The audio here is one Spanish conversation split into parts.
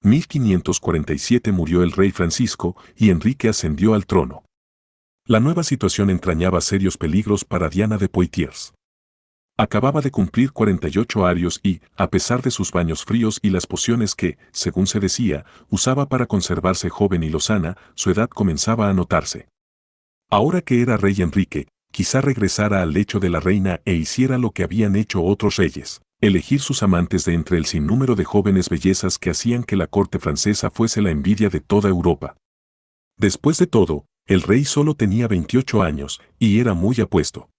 1547 murió el rey Francisco y Enrique ascendió al trono. La nueva situación entrañaba serios peligros para Diana de Poitiers. Acababa de cumplir 48 años y, a pesar de sus baños fríos y las pociones que, según se decía, usaba para conservarse joven y lozana, su edad comenzaba a notarse. Ahora que era rey Enrique, quizá regresara al lecho de la reina e hiciera lo que habían hecho otros reyes, elegir sus amantes de entre el sinnúmero de jóvenes bellezas que hacían que la corte francesa fuese la envidia de toda Europa. Después de todo, el rey solo tenía 28 años y era muy apuesto.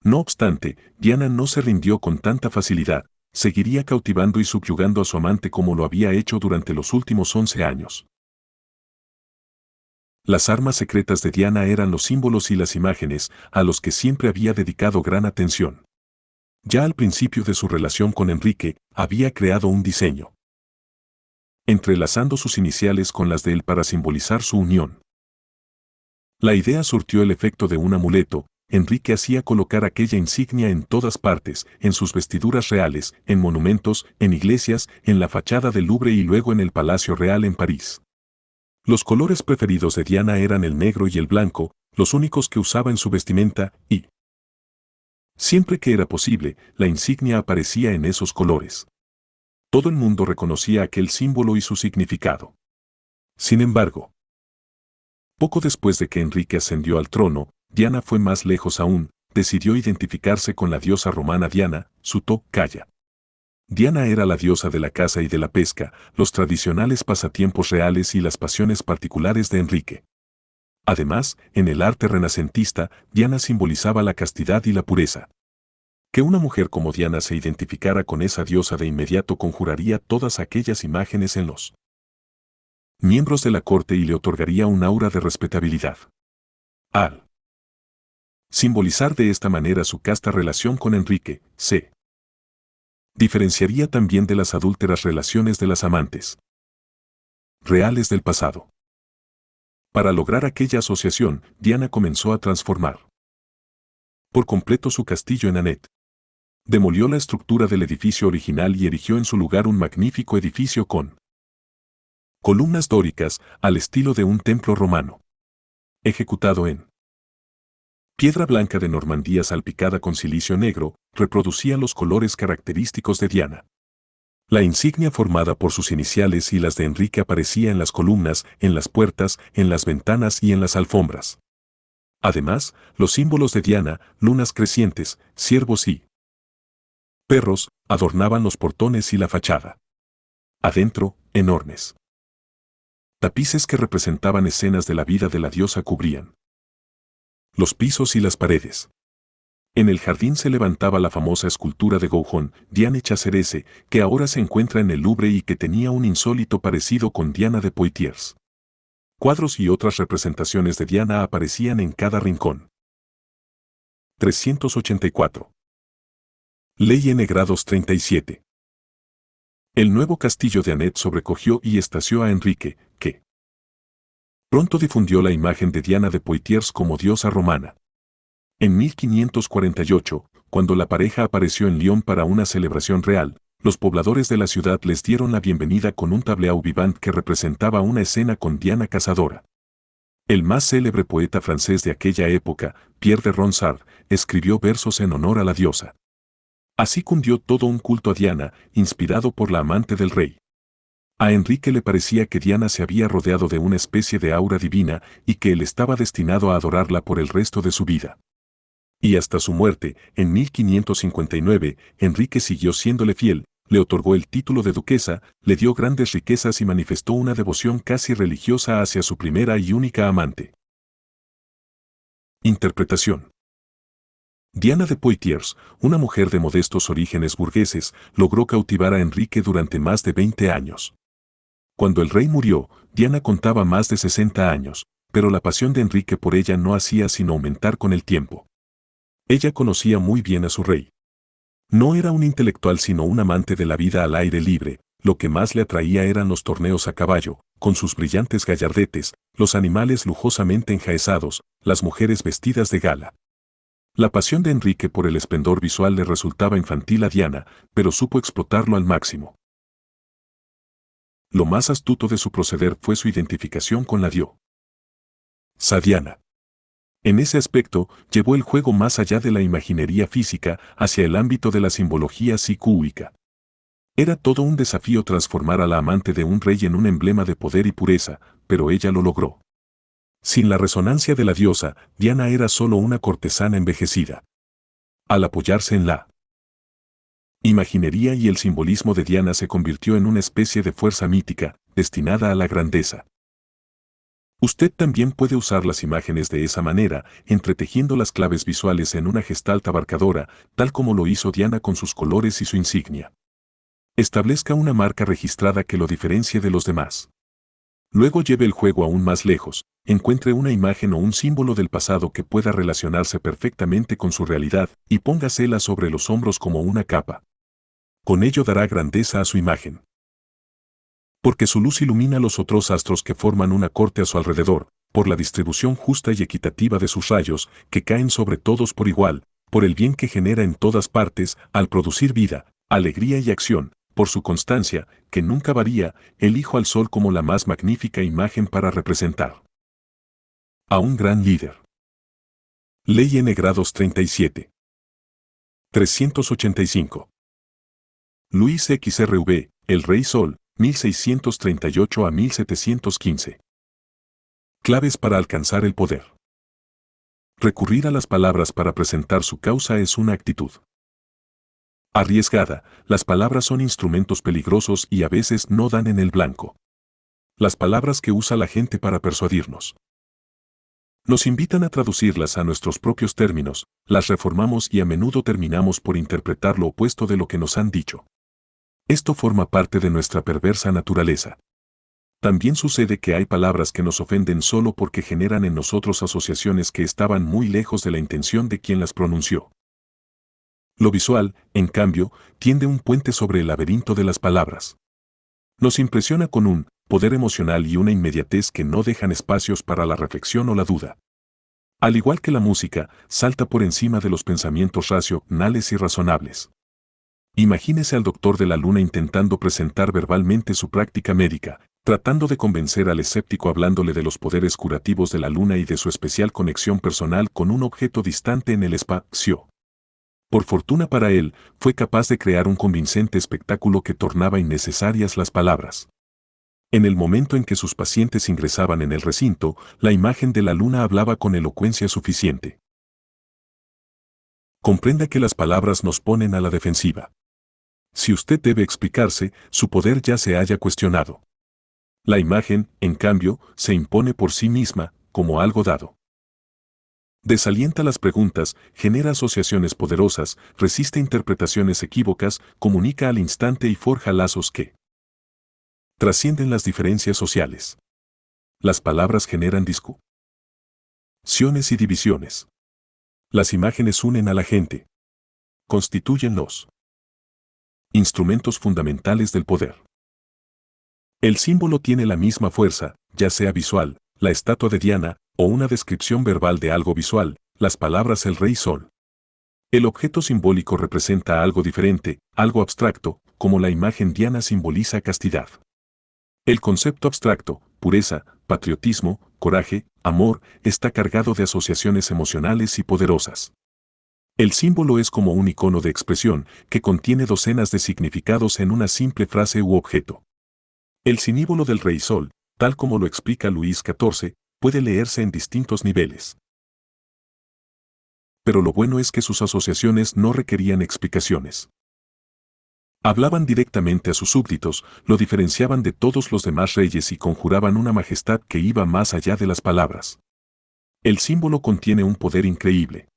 No obstante, Diana no se rindió con tanta facilidad, seguiría cautivando y subyugando a su amante como lo había hecho durante los últimos 11 años. Las armas secretas de Diana eran los símbolos y las imágenes, a los que siempre había dedicado gran atención. Ya al principio de su relación con Enrique, había creado un diseño, entrelazando sus iniciales con las de él para simbolizar su unión. La idea surtió el efecto de un amuleto. Enrique hacía colocar aquella insignia en todas partes, en sus vestiduras reales, en monumentos, en iglesias, en la fachada del Louvre y luego en el Palacio Real en París. Los colores preferidos de Diana eran el negro y el blanco, los únicos que usaba en su vestimenta, y siempre que era posible, la insignia aparecía en esos colores. Todo el mundo reconocía aquel símbolo y su significado. Sin embargo, poco después de que Enrique ascendió al trono, Diana fue más lejos aún, decidió identificarse con la diosa romana Diana, su tocaya. Diana era la diosa de la caza y de la pesca, los tradicionales pasatiempos reales y las pasiones particulares de Enrique. Además, en el arte renacentista, Diana simbolizaba la castidad y la pureza. Que una mujer como Diana se identificara con esa diosa de inmediato conjuraría todas aquellas imágenes en los miembros de la corte y le otorgaría un aura de respetabilidad. Al simbolizar de esta manera su casta relación con Enrique, se diferenciaría también de las adúlteras relaciones de las amantes reales del pasado. Para lograr aquella asociación, Diana comenzó a transformar por completo su castillo en Anet. Demolió la estructura del edificio original y erigió en su lugar un magnífico edificio con columnas dóricas, al estilo de un templo romano, ejecutado en piedra blanca de Normandía salpicada con silicio negro, reproducía los colores característicos de Diana. La insignia formada por sus iniciales y las de Enrique aparecía en las columnas, en las puertas, en las ventanas y en las alfombras. Además, los símbolos de Diana, lunas crecientes, ciervos y perros, adornaban los portones y la fachada. Adentro, enormes tapices que representaban escenas de la vida de la diosa cubrían los pisos y las paredes. En el jardín se levantaba la famosa escultura de Goujon, Diane Chacerese, que ahora se encuentra en el Louvre y que tenía un insólito parecido con Diana de Poitiers. Cuadros y otras representaciones de Diana aparecían en cada rincón. 384. Ley N grados 37. El nuevo castillo de Anet sobrecogió y estació a Enrique, que pronto difundió la imagen de Diana de Poitiers como diosa romana. En 1548, cuando la pareja apareció en Lyon para una celebración real, los pobladores de la ciudad les dieron la bienvenida con un tableau vivant que representaba una escena con Diana cazadora. El más célebre poeta francés de aquella época, Pierre de Ronsard, escribió versos en honor a la diosa. Así cundió todo un culto a Diana, inspirado por la amante del rey. A Enrique le parecía que Diana se había rodeado de una especie de aura divina y que él estaba destinado a adorarla por el resto de su vida. Y hasta su muerte, en 1559, Enrique siguió siéndole fiel, le otorgó el título de duquesa, le dio grandes riquezas y manifestó una devoción casi religiosa hacia su primera y única amante. Interpretación. Diana de Poitiers, una mujer de modestos orígenes burgueses, logró cautivar a Enrique durante más de 20 años. Cuando el rey murió, Diana contaba más de 60 años, pero la pasión de Enrique por ella no hacía sino aumentar con el tiempo. Ella conocía muy bien a su rey. No era un intelectual sino un amante de la vida al aire libre, lo que más le atraía eran los torneos a caballo, con sus brillantes gallardetes, los animales lujosamente enjaezados, las mujeres vestidas de gala. La pasión de Enrique por el esplendor visual le resultaba infantil a Diana, pero supo explotarlo al máximo. Lo más astuto de su proceder fue su identificación con la diosa Diana. En ese aspecto, llevó el juego más allá de la imaginería física hacia el ámbito de la simbología psicúica. Era todo un desafío transformar a la amante de un rey en un emblema de poder y pureza, pero ella lo logró. Sin la resonancia de la diosa, Diana era solo una cortesana envejecida. Al apoyarse en la imaginería y el simbolismo de Diana se convirtió en una especie de fuerza mítica, destinada a la grandeza. Usted también puede usar las imágenes de esa manera, entretejiendo las claves visuales en una gestalt abarcadora, tal como lo hizo Diana con sus colores y su insignia. Establezca una marca registrada que lo diferencie de los demás. Luego lleve el juego aún más lejos, encuentre una imagen o un símbolo del pasado que pueda relacionarse perfectamente con su realidad y póngasela sobre los hombros como una capa. Con ello dará grandeza a su imagen. Porque su luz ilumina los otros astros que forman una corte a su alrededor, por la distribución justa y equitativa de sus rayos, que caen sobre todos por igual, por el bien que genera en todas partes, al producir vida, alegría y acción, por su constancia, que nunca varía, elijo al sol como la más magnífica imagen para representar a un gran líder. Ley N grados 37. 385. Luis XRV, el Rey Sol, 1638 a 1715. Claves para alcanzar el poder. Recurrir a las palabras para presentar su causa es una actitud arriesgada. Las palabras son instrumentos peligrosos y a veces no dan en el blanco. Las palabras que usa la gente para persuadirnos nos invitan a traducirlas a nuestros propios términos, las reformamos y a menudo terminamos por interpretar lo opuesto de lo que nos han dicho. Esto forma parte de nuestra perversa naturaleza. También sucede que hay palabras que nos ofenden solo porque generan en nosotros asociaciones que estaban muy lejos de la intención de quien las pronunció. Lo visual, en cambio, tiende un puente sobre el laberinto de las palabras. Nos impresiona con un poder emocional y una inmediatez que no dejan espacios para la reflexión o la duda. Al igual que la música, salta por encima de los pensamientos racionales y razonables. Imagínese al doctor de la luna intentando presentar verbalmente su práctica médica, tratando de convencer al escéptico hablándole de los poderes curativos de la luna y de su especial conexión personal con un objeto distante en el espacio. Por fortuna para él, fue capaz de crear un convincente espectáculo que tornaba innecesarias las palabras. En el momento en que sus pacientes ingresaban en el recinto, la imagen de la luna hablaba con elocuencia suficiente. Comprenda que las palabras nos ponen a la defensiva. Si usted debe explicarse, su poder ya se haya cuestionado. La imagen, en cambio, se impone por sí misma, como algo dado. Desalienta las preguntas, genera asociaciones poderosas, resiste interpretaciones equívocas, comunica al instante y forja lazos que trascienden las diferencias sociales. Las palabras generan discusiones y divisiones. Las imágenes unen a la gente. Constituyen los instrumentos fundamentales del poder. El símbolo tiene la misma fuerza, ya sea visual, la estatua de Diana, o una descripción verbal de algo visual, las palabras el Rey Sol. El objeto simbólico representa algo diferente, algo abstracto, como la imagen Diana simboliza castidad. El concepto abstracto, pureza, patriotismo, coraje, amor, está cargado de asociaciones emocionales y poderosas. El símbolo es como un icono de expresión que contiene docenas de significados en una simple frase u objeto. El sinímbolo del Rey Sol, tal como lo explica Luis XIV, puede leerse en distintos niveles. Pero lo bueno es que sus asociaciones no requerían explicaciones. Hablaban directamente a sus súbditos, lo diferenciaban de todos los demás reyes y conjuraban una majestad que iba más allá de las palabras. El símbolo contiene un poder increíble.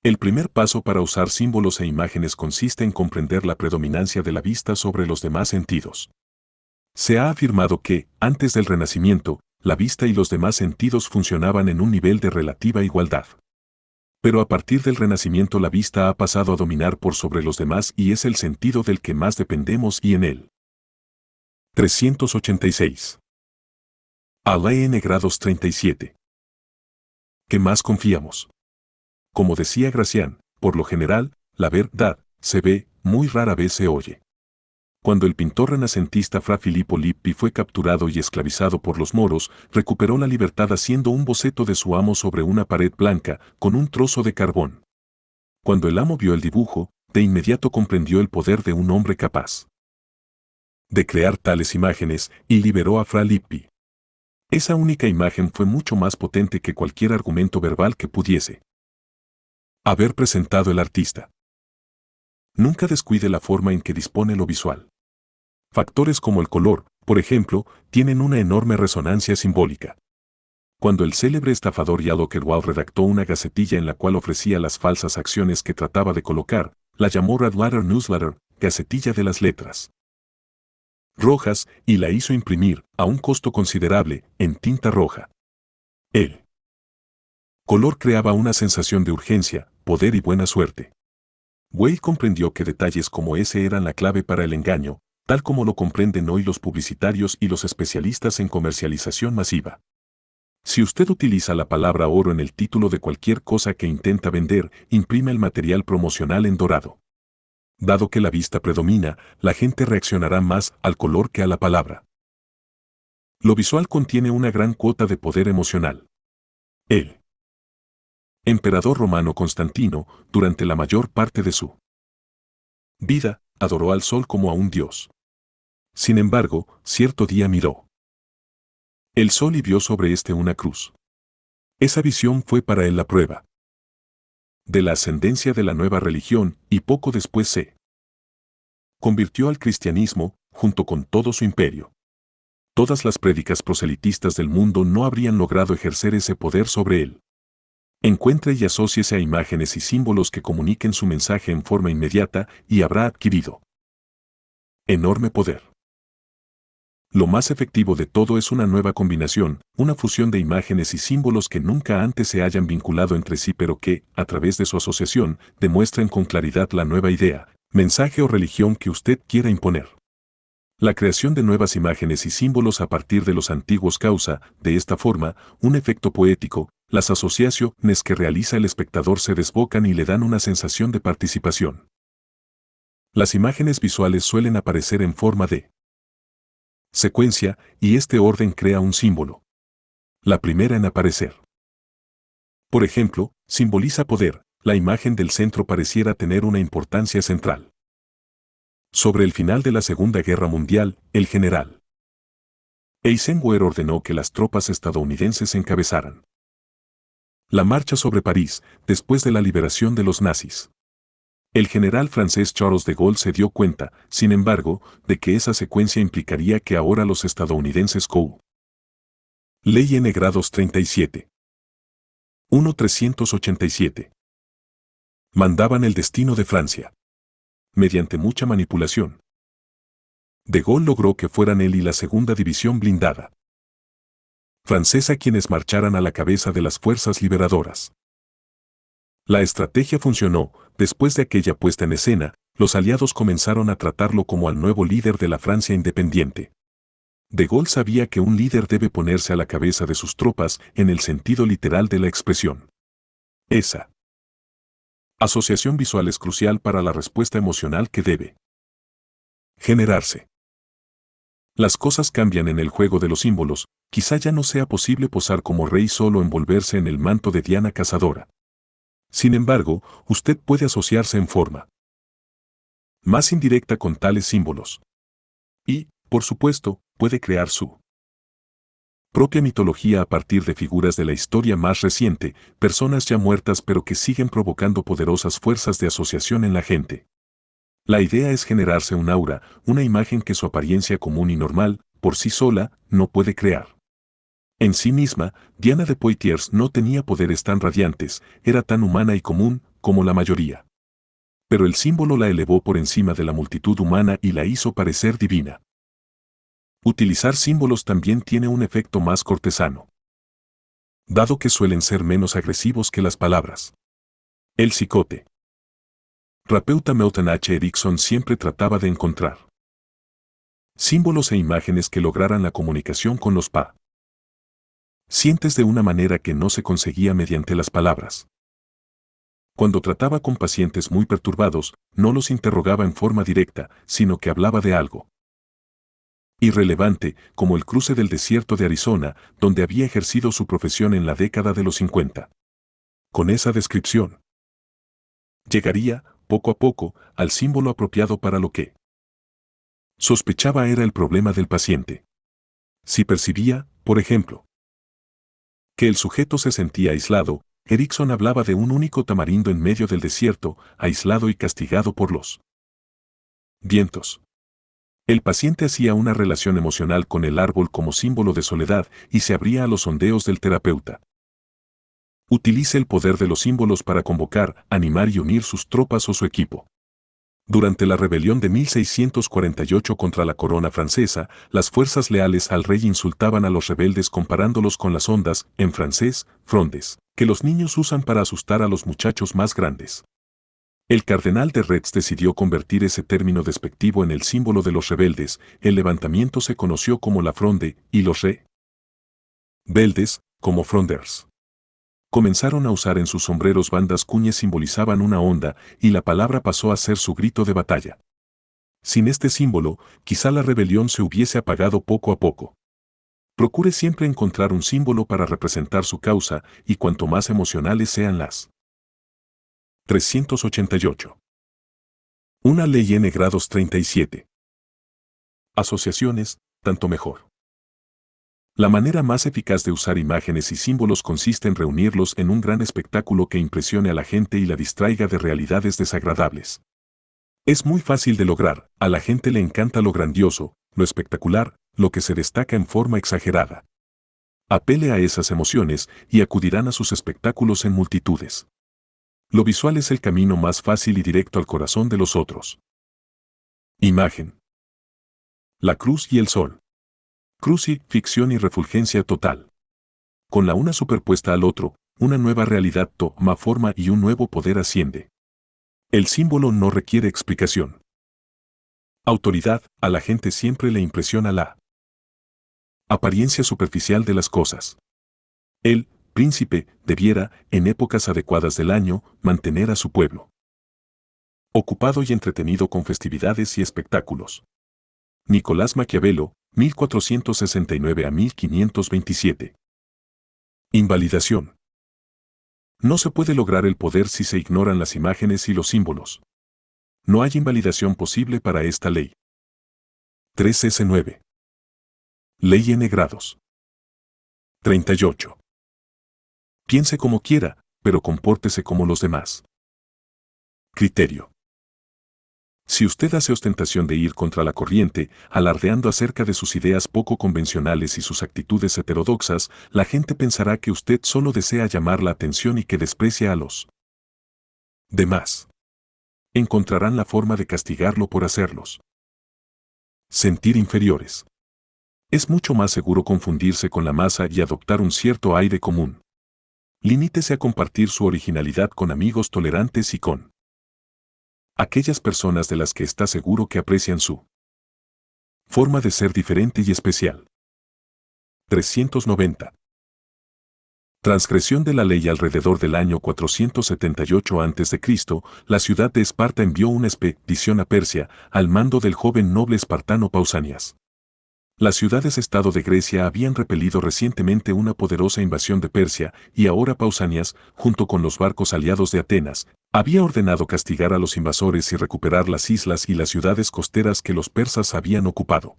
El primer paso para usar símbolos e imágenes consiste en comprender la predominancia de la vista sobre los demás sentidos. Se ha afirmado que, antes del Renacimiento, la vista y los demás sentidos funcionaban en un nivel de relativa igualdad. Pero a partir del Renacimiento la vista ha pasado a dominar por sobre los demás y es el sentido del que más dependemos y en él. 386. A la N grados 37. ¿Qué más confiamos? Como decía Gracián, por lo general, la verdad se ve, muy rara vez se oye. Cuando el pintor renacentista Fra Filippo Lippi fue capturado y esclavizado por los moros, recuperó la libertad haciendo un boceto de su amo sobre una pared blanca, con un trozo de carbón. Cuando el amo vio el dibujo, de inmediato comprendió el poder de un hombre capaz de crear tales imágenes, y liberó a Fra Lippi. Esa única imagen fue mucho más potente que cualquier argumento verbal que pudiese haber presentado el artista. Nunca descuide la forma en que dispone lo visual. Factores como el color, por ejemplo, tienen una enorme resonancia simbólica. Cuando el célebre estafador Yalo Kerouac redactó una gacetilla en la cual ofrecía las falsas acciones que trataba de colocar, la llamó Red Letter Newsletter, gacetilla de las letras rojas, y la hizo imprimir, a un costo considerable, en tinta roja. El color creaba una sensación de urgencia, poder y buena suerte. Wade comprendió que detalles como ese eran la clave para el engaño, tal como lo comprenden hoy los publicitarios y los especialistas en comercialización masiva. Si usted utiliza la palabra oro en el título de cualquier cosa que intenta vender, imprime el material promocional en dorado. Dado que la vista predomina, la gente reaccionará más al color que a la palabra. Lo visual contiene una gran cuota de poder emocional. El emperador romano Constantino, durante la mayor parte de su vida, adoró al sol como a un dios. Sin embargo, cierto día miró el sol y vio sobre éste una cruz. Esa visión fue para él la prueba de la ascendencia de la nueva religión, y poco después se convirtió al cristianismo, junto con todo su imperio. Todas las prédicas proselitistas del mundo no habrían logrado ejercer ese poder sobre él. Encuentre y asóciese a imágenes y símbolos que comuniquen su mensaje en forma inmediata y habrá adquirido enorme poder. Lo más efectivo de todo es una nueva combinación, una fusión de imágenes y símbolos que nunca antes se hayan vinculado entre sí pero que, a través de su asociación, demuestren con claridad la nueva idea, mensaje o religión que usted quiera imponer. La creación de nuevas imágenes y símbolos a partir de los antiguos causa, de esta forma, un efecto poético. Las asociaciones que realiza el espectador se desbocan y le dan una sensación de participación. Las imágenes visuales suelen aparecer en forma de secuencia, y este orden crea un símbolo. La primera en aparecer, por ejemplo, simboliza poder. La imagen del centro pareciera tener una importancia central. Sobre el final de la Segunda Guerra Mundial, el general Eisenhower ordenó que las tropas estadounidenses encabezaran la marcha sobre París, después de la liberación de los nazis. El general francés Charles de Gaulle se dio cuenta, sin embargo, de que esa secuencia implicaría que ahora los estadounidenses Ley N grados 37. 1387. Mandaban el destino de Francia. Mediante mucha manipulación, de Gaulle logró que fueran él y la segunda división blindada francesa quienes marcharan a la cabeza de las fuerzas liberadoras. La estrategia funcionó. Después de aquella puesta en escena, los aliados comenzaron a tratarlo como al nuevo líder de la Francia independiente. De Gaulle sabía que un líder debe ponerse a la cabeza de sus tropas en el sentido literal de la expresión. Esa asociación visual es crucial para la respuesta emocional que debe generarse. Las cosas cambian en el juego de los símbolos. Quizá ya no sea posible posar como rey solo envolverse en el manto de Diana cazadora. Sin embargo, usted puede asociarse en forma más indirecta con tales símbolos. Y, por supuesto, puede crear su propia mitología a partir de figuras de la historia más reciente, personas ya muertas pero que siguen provocando poderosas fuerzas de asociación en la gente. La idea es generarse un aura, una imagen que su apariencia común y normal, por sí sola, no puede crear. En sí misma, Diana de Poitiers no tenía poderes tan radiantes, era tan humana y común como la mayoría. Pero el símbolo la elevó por encima de la multitud humana y la hizo parecer divina. Utilizar símbolos también tiene un efecto más cortesano, dado que suelen ser menos agresivos que las palabras. El psicote terapeuta Milton H. Erickson siempre trataba de encontrar símbolos e imágenes que lograran la comunicación con los pacientes de una manera que no se conseguía mediante las palabras. Cuando trataba con pacientes muy perturbados, no los interrogaba en forma directa, sino que hablaba de algo irrelevante, como el cruce del desierto de Arizona, donde había ejercido su profesión en la década de los 50. Con esa descripción, llegaría, poco a poco, al símbolo apropiado para lo que sospechaba era el problema del paciente. Si percibía, por ejemplo, que el sujeto se sentía aislado, Erickson hablaba de un único tamarindo en medio del desierto, aislado y castigado por los vientos. El paciente hacía una relación emocional con el árbol como símbolo de soledad y se abría a los sondeos del terapeuta. Utilice el poder de los símbolos para convocar, animar y unir sus tropas o su equipo. Durante la rebelión de 1648 contra la corona francesa, las fuerzas leales al rey insultaban a los rebeldes comparándolos con las ondas, en francés, frondes, que los niños usan para asustar a los muchachos más grandes. El cardenal de Retz decidió convertir ese término despectivo en el símbolo de los rebeldes. El levantamiento se conoció como la Fronde, y los rebeldes, como frondeurs. Comenzaron a usar en sus sombreros bandas cuñas simbolizaban una onda, y la palabra pasó a ser su grito de batalla. Sin este símbolo, quizá la rebelión se hubiese apagado poco a poco. Procure siempre encontrar un símbolo para representar su causa, y cuanto más emocionales sean las 388. Una ley N grados 37. Asociaciones, tanto mejor. La manera más eficaz de usar imágenes y símbolos consiste en reunirlos en un gran espectáculo que impresione a la gente y la distraiga de realidades desagradables. Es muy fácil de lograr, a la gente le encanta lo grandioso, lo espectacular, lo que se destaca en forma exagerada. Apele a esas emociones y acudirán a sus espectáculos en multitudes. Lo visual es el camino más fácil y directo al corazón de los otros. Imagen. La cruz y el sol. Crucifixión y refulgencia total. Con la una superpuesta al otro, una nueva realidad toma forma y un nuevo poder asciende. El símbolo no requiere explicación. Autoridad, a la gente siempre le impresiona la apariencia superficial de las cosas. El príncipe debiera, en épocas adecuadas del año, mantener a su pueblo ocupado y entretenido con festividades y espectáculos. Nicolás Maquiavelo, 1469 a 1527. Invalidación. No se puede lograr el poder si se ignoran las imágenes y los símbolos. No hay invalidación posible para esta ley. 3S9. Ley N grados. 38. Piense como quiera, pero compórtese como los demás. Criterio. Si usted hace ostentación de ir contra la corriente, alardeando acerca de sus ideas poco convencionales y sus actitudes heterodoxas, la gente pensará que usted solo desea llamar la atención y que desprecia a los demás. Encontrarán la forma de castigarlo por hacerlos sentir inferiores. Es mucho más seguro confundirse con la masa y adoptar un cierto aire común. Limítese a compartir su originalidad con amigos tolerantes y con aquellas personas de las que está seguro que aprecian su forma de ser diferente y especial. 390. Transgresión de la ley. Alrededor del año 478 a.C., la ciudad de Esparta envió una expedición a Persia, al mando del joven noble espartano Pausanias. Las ciudades-estado de Grecia habían repelido recientemente una poderosa invasión de Persia, y ahora Pausanias, junto con los barcos aliados de Atenas, había ordenado castigar a los invasores y recuperar las islas y las ciudades costeras que los persas habían ocupado.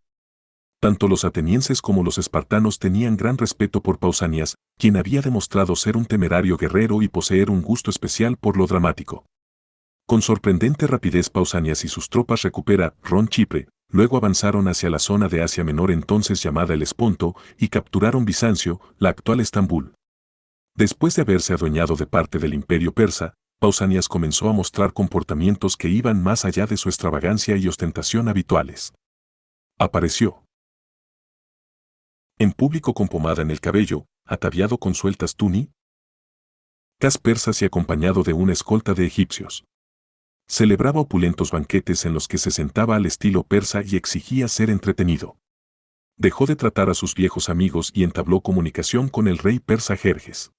Tanto los atenienses como los espartanos tenían gran respeto por Pausanias, quien había demostrado ser un temerario guerrero y poseer un gusto especial por lo dramático. Con sorprendente rapidez Pausanias y sus tropas recuperaron Chipre, luego avanzaron hacia la zona de Asia Menor entonces llamada el Esponto, y capturaron Bizancio, la actual Estambul. Después de haberse adueñado de parte del imperio persa, Pausanias comenzó a mostrar comportamientos que iban más allá de su extravagancia y ostentación habituales. Apareció en público con pomada en el cabello, ataviado con sueltas túnicas persas y acompañado de una escolta de egipcios. Celebraba opulentos banquetes en los que se sentaba al estilo persa y exigía ser entretenido. Dejó de tratar a sus viejos amigos y entabló comunicación con el rey persa Jerjes.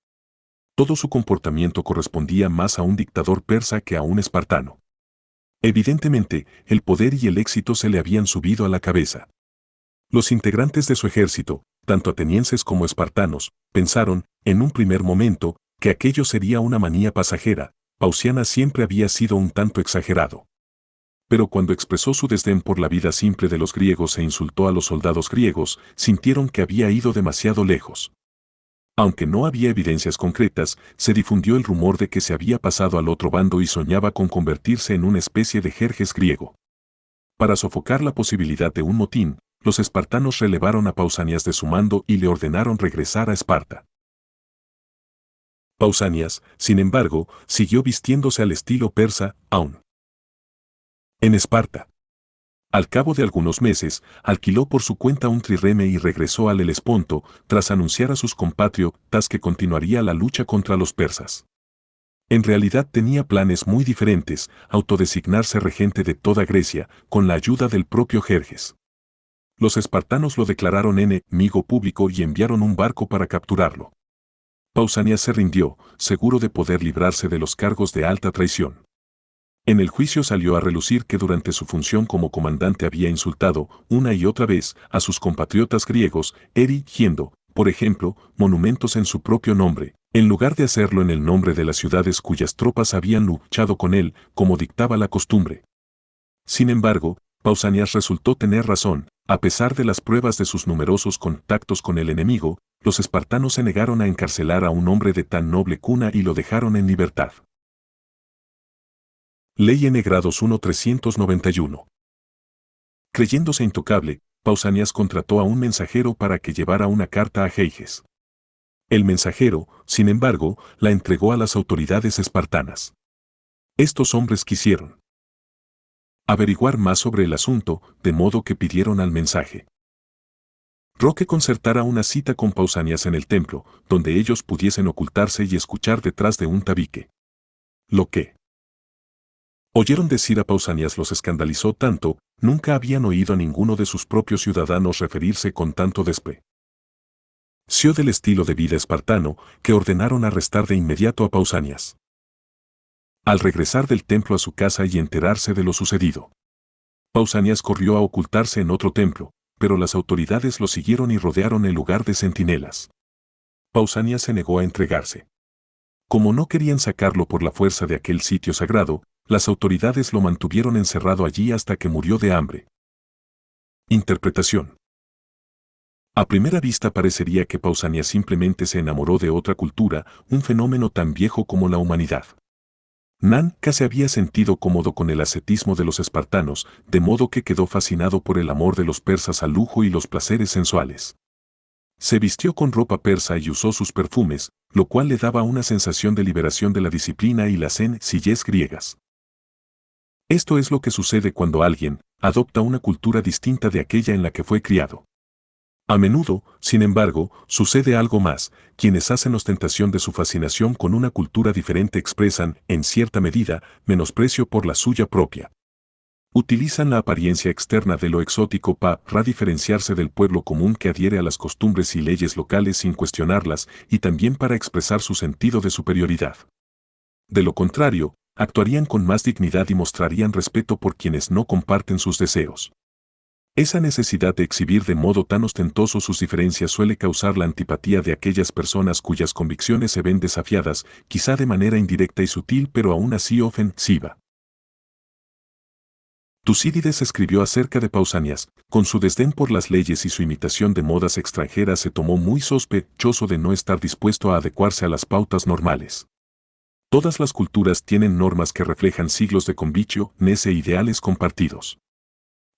Todo su comportamiento correspondía más a un dictador persa que a un espartano. Evidentemente, el poder y el éxito se le habían subido a la cabeza. Los integrantes de su ejército, tanto atenienses como espartanos, pensaron, en un primer momento, que aquello sería una manía pasajera. Pausanias siempre había sido un tanto exagerado. Pero cuando expresó su desdén por la vida simple de los griegos e insultó a los soldados griegos, sintieron que había ido demasiado lejos. Aunque no había evidencias concretas, se difundió el rumor de que se había pasado al otro bando y soñaba con convertirse en una especie de Jerjes griego. Para sofocar la posibilidad de un motín, los espartanos relevaron a Pausanias de su mando y le ordenaron regresar a Esparta. Pausanias, sin embargo, siguió vistiéndose al estilo persa, aún en Esparta. Al cabo de algunos meses, alquiló por su cuenta un trireme y regresó al Helesponto, tras anunciar a sus compatriotas que continuaría la lucha contra los persas. En realidad tenía planes muy diferentes: autodesignarse regente de toda Grecia, con la ayuda del propio Jerjes. Los espartanos lo declararon enemigo público y enviaron un barco para capturarlo. Pausanias se rindió, seguro de poder librarse de los cargos de alta traición. En el juicio salió a relucir que durante su función como comandante había insultado, una y otra vez, a sus compatriotas griegos, erigiendo, por ejemplo, monumentos en su propio nombre, en lugar de hacerlo en el nombre de las ciudades cuyas tropas habían luchado con él, como dictaba la costumbre. Sin embargo, Pausanias resultó tener razón. A pesar de las pruebas de sus numerosos contactos con el enemigo, los espartanos se negaron a encarcelar a un hombre de tan noble cuna y lo dejaron en libertad. Ley N. Grados 1-391. Creyéndose intocable, Pausanias contrató a un mensajero para que llevara una carta a Jerjes. El mensajero, sin embargo, la entregó a las autoridades espartanas. Estos hombres quisieron averiguar más sobre el asunto, de modo que pidieron al mensaje que concertara una cita con Pausanias en el templo, donde ellos pudiesen ocultarse y escuchar detrás de un tabique. Lo que oyeron decir a Pausanias los escandalizó tanto, nunca habían oído a ninguno de sus propios ciudadanos referirse con tanto desprecio del estilo de vida espartano, que ordenaron arrestar de inmediato a Pausanias. Al regresar del templo a su casa y enterarse de lo sucedido, Pausanias corrió a ocultarse en otro templo, pero las autoridades lo siguieron y rodearon el lugar de centinelas. Pausanias se negó a entregarse. Como no querían sacarlo por la fuerza de aquel sitio sagrado, las autoridades lo mantuvieron encerrado allí hasta que murió de hambre. Interpretación. A primera vista parecería que Pausanias simplemente se enamoró de otra cultura, un fenómeno tan viejo como la humanidad. Nunca se había sentido cómodo con el ascetismo de los espartanos, de modo que quedó fascinado por el amor de los persas al lujo y los placeres sensuales. Se vistió con ropa persa y usó sus perfumes, lo cual le daba una sensación de liberación de la disciplina y las sencillez griegas. Esto es lo que sucede cuando alguien adopta una cultura distinta de aquella en la que fue criado. A menudo, sin embargo, sucede algo más: quienes hacen ostentación de su fascinación con una cultura diferente expresan, en cierta medida, menosprecio por la suya propia. Utilizan la apariencia externa de lo exótico para diferenciarse del pueblo común que adhiere a las costumbres y leyes locales sin cuestionarlas, y también para expresar su sentido de superioridad. De lo contrario, actuarían con más dignidad y mostrarían respeto por quienes no comparten sus deseos. Esa necesidad de exhibir de modo tan ostentoso sus diferencias suele causar la antipatía de aquellas personas cuyas convicciones se ven desafiadas, quizá de manera indirecta y sutil, pero aún así ofensiva. Tucídides escribió acerca de Pausanias: con su desdén por las leyes y su imitación de modas extranjeras se tomó muy sospechoso de no estar dispuesto a adecuarse a las pautas normales. Todas las culturas tienen normas que reflejan siglos de convicciones e ideales compartidos.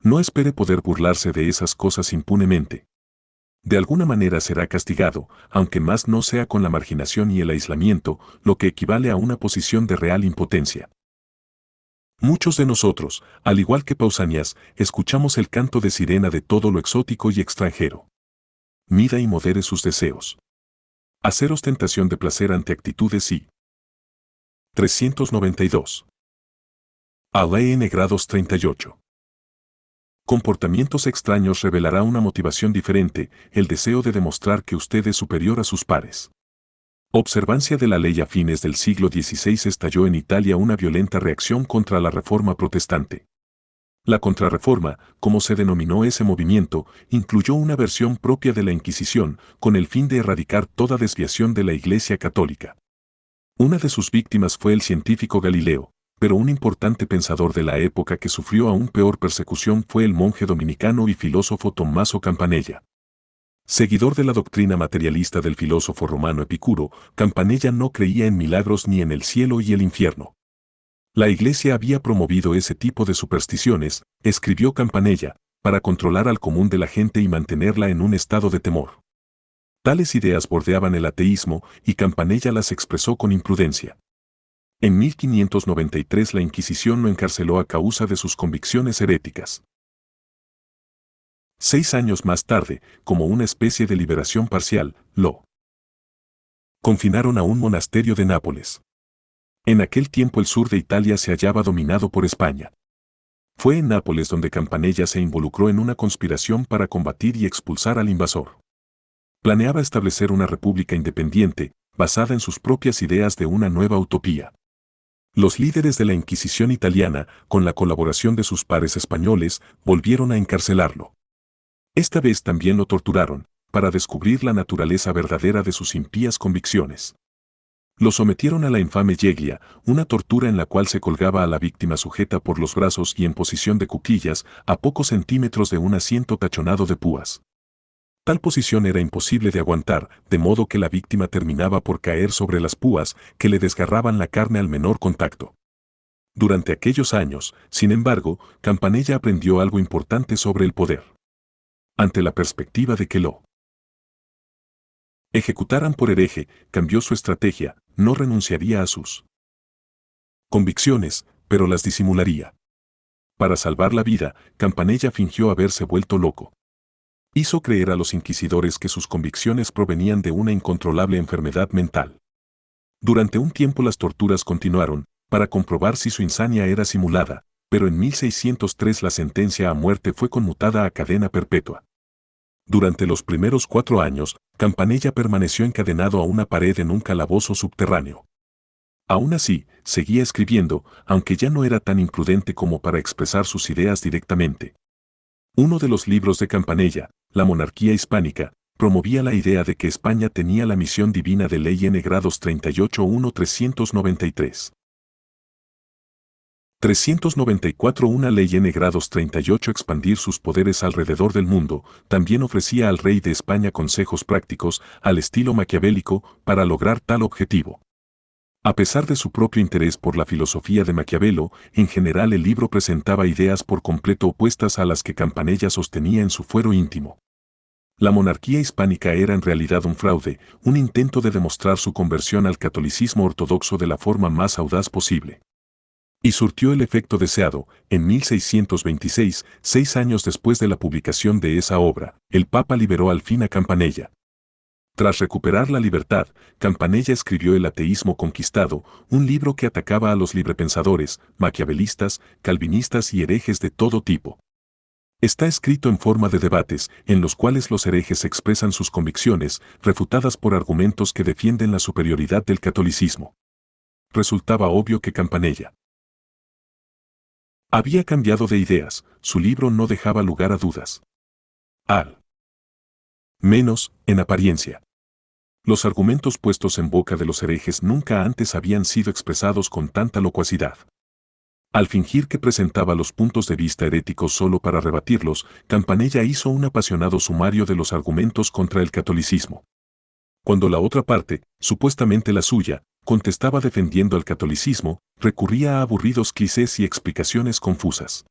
No espere poder burlarse de esas cosas impunemente. De alguna manera será castigado, aunque más no sea con la marginación y el aislamiento, lo que equivale a una posición de real impotencia. Muchos de nosotros, al igual que Pausanias, escuchamos el canto de sirena de todo lo exótico y extranjero. Mida y modere sus deseos. Hacer ostentación de placer ante actitudes y 392. A Ley N. Grados 38. Comportamientos extraños revelará una motivación diferente: el deseo de demostrar que usted es superior a sus pares. Observancia de la ley a fines del siglo XVI estalló en Italia una violenta reacción contra la Reforma protestante. La Contrarreforma, como se denominó ese movimiento, incluyó una versión propia de la Inquisición, con el fin de erradicar toda desviación de la Iglesia católica. Una de sus víctimas fue el científico Galileo, pero un importante pensador de la época que sufrió aún peor persecución fue el monje dominicano y filósofo Tommaso Campanella. Seguidor de la doctrina materialista del filósofo romano Epicuro, Campanella no creía en milagros ni en el cielo y el infierno. La Iglesia había promovido ese tipo de supersticiones, escribió Campanella, para controlar al común de la gente y mantenerla en un estado de temor. Tales ideas bordeaban el ateísmo y Campanella las expresó con imprudencia. En 1593 la Inquisición lo encarceló a causa de sus convicciones heréticas. 6 años más tarde, como una especie de liberación parcial, lo confinaron a un monasterio de Nápoles. En aquel tiempo el sur de Italia se hallaba dominado por España. Fue en Nápoles donde Campanella se involucró en una conspiración para combatir y expulsar al invasor. Planeaba establecer una república independiente, basada en sus propias ideas de una nueva utopía. Los líderes de la Inquisición italiana, con la colaboración de sus pares españoles, volvieron a encarcelarlo. Esta vez también lo torturaron, para descubrir la naturaleza verdadera de sus impías convicciones. Lo sometieron a la infame yeglia, una tortura en la cual se colgaba a la víctima sujeta por los brazos y en posición de cuclillas, a pocos centímetros de un asiento tachonado de púas. Tal posición era imposible de aguantar, de modo que la víctima terminaba por caer sobre las púas, que le desgarraban la carne al menor contacto. Durante aquellos años, sin embargo, Campanella aprendió algo importante sobre el poder. Ante la perspectiva de que lo ejecutaran por hereje, cambió su estrategia, no renunciaría a sus convicciones, pero las disimularía. Para salvar la vida, Campanella fingió haberse vuelto loco. Hizo creer a los inquisidores que sus convicciones provenían de una incontrolable enfermedad mental. Durante un tiempo las torturas continuaron, para comprobar si su insania era simulada, pero en 1603 la sentencia a muerte fue conmutada a cadena perpetua. Durante los primeros 4 años, Campanella permaneció encadenado a una pared en un calabozo subterráneo. Aún así, seguía escribiendo, aunque ya no era tan imprudente como para expresar sus ideas directamente. Uno de los libros de Campanella, La monarquía hispánica, promovía la idea de que España tenía la misión divina de Ley N grados 38.1.393. 394 Una ley N grados 38 expandir sus poderes alrededor del mundo, también ofrecía al rey de España consejos prácticos, al estilo maquiavélico, para lograr tal objetivo. A pesar de su propio interés por la filosofía de Maquiavelo, en general el libro presentaba ideas por completo opuestas a las que Campanella sostenía en su fuero íntimo. La monarquía hispánica era en realidad un fraude, un intento de demostrar su conversión al catolicismo ortodoxo de la forma más audaz posible. Y surtió el efecto deseado. En 1626, 6 años después de la publicación de esa obra, el Papa liberó al fin a Campanella. Tras recuperar la libertad, Campanella escribió El ateísmo conquistado, un libro que atacaba a los librepensadores, maquiavelistas, calvinistas y herejes de todo tipo. Está escrito en forma de debates, en los cuales los herejes expresan sus convicciones, refutadas por argumentos que defienden la superioridad del catolicismo. Resultaba obvio que Campanella había cambiado de ideas, su libro no dejaba lugar a dudas. Al menos, en apariencia. Los argumentos puestos en boca de los herejes nunca antes habían sido expresados con tanta locuacidad. Al fingir que presentaba los puntos de vista heréticos solo para rebatirlos, Campanella hizo un apasionado sumario de los argumentos contra el catolicismo. Cuando la otra parte, supuestamente la suya, contestaba defendiendo al catolicismo, recurría a aburridos clichés y explicaciones confusas.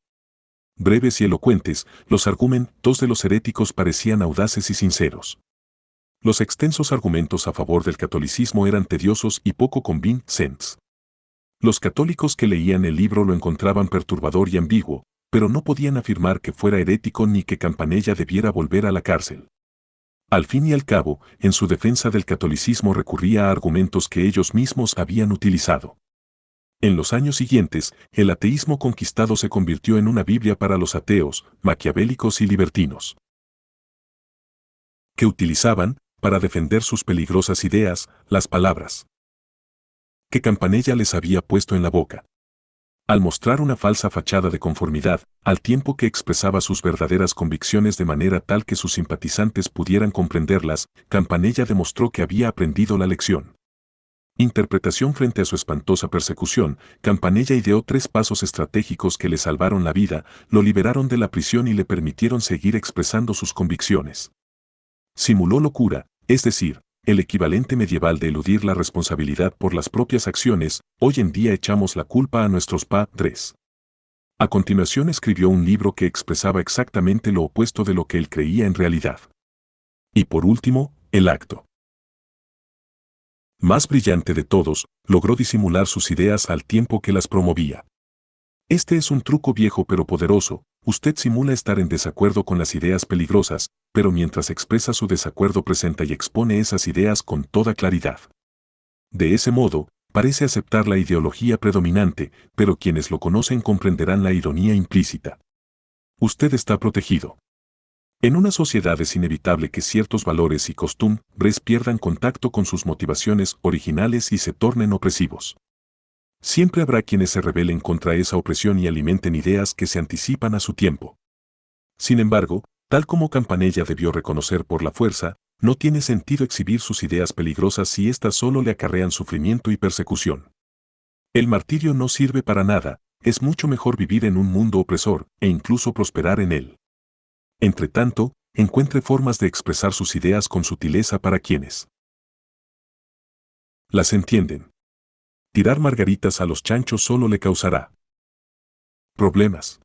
Breves y elocuentes, los argumentos de los heréticos parecían audaces y sinceros. Los extensos argumentos a favor del catolicismo eran tediosos y poco convincentes. Los católicos que leían el libro lo encontraban perturbador y ambiguo, pero no podían afirmar que fuera herético ni que Campanella debiera volver a la cárcel. Al fin y al cabo, en su defensa del catolicismo recurría a argumentos que ellos mismos habían utilizado. En los años siguientes, el ateísmo conquistado se convirtió en una Biblia para los ateos, maquiavélicos y libertinos, que utilizaban, para defender sus peligrosas ideas, las palabras que Campanella les había puesto en la boca. Al mostrar una falsa fachada de conformidad, al tiempo que expresaba sus verdaderas convicciones de manera tal que sus simpatizantes pudieran comprenderlas, Campanella demostró que había aprendido la lección. Interpretación frente a su espantosa persecución, Campanella ideó 3 pasos estratégicos que le salvaron la vida, lo liberaron de la prisión y le permitieron seguir expresando sus convicciones. Simuló locura, es decir, el equivalente medieval de eludir la responsabilidad por las propias acciones. Hoy en día echamos la culpa a nuestros padres. A continuación escribió un libro que expresaba exactamente lo opuesto de lo que él creía en realidad. Y por último, el acto más brillante de todos, logró disimular sus ideas al tiempo que las promovía. Este es un truco viejo pero poderoso. Usted simula estar en desacuerdo con las ideas peligrosas, pero mientras expresa su desacuerdo presenta y expone esas ideas con toda claridad. De ese modo, parece aceptar la ideología predominante, pero quienes lo conocen comprenderán la ironía implícita. Usted está protegido. En una sociedad es inevitable que ciertos valores y costumbres pierdan contacto con sus motivaciones originales y se tornen opresivos. Siempre habrá quienes se rebelen contra esa opresión y alimenten ideas que se anticipan a su tiempo. Sin embargo, tal como Campanella debió reconocer por la fuerza, no tiene sentido exhibir sus ideas peligrosas si éstas solo le acarrean sufrimiento y persecución. El martirio no sirve para nada, es mucho mejor vivir en un mundo opresor e incluso prosperar en él. Entretanto, encuentre formas de expresar sus ideas con sutileza para quienes las entienden. Tirar margaritas a los chanchos solo le causará problemas.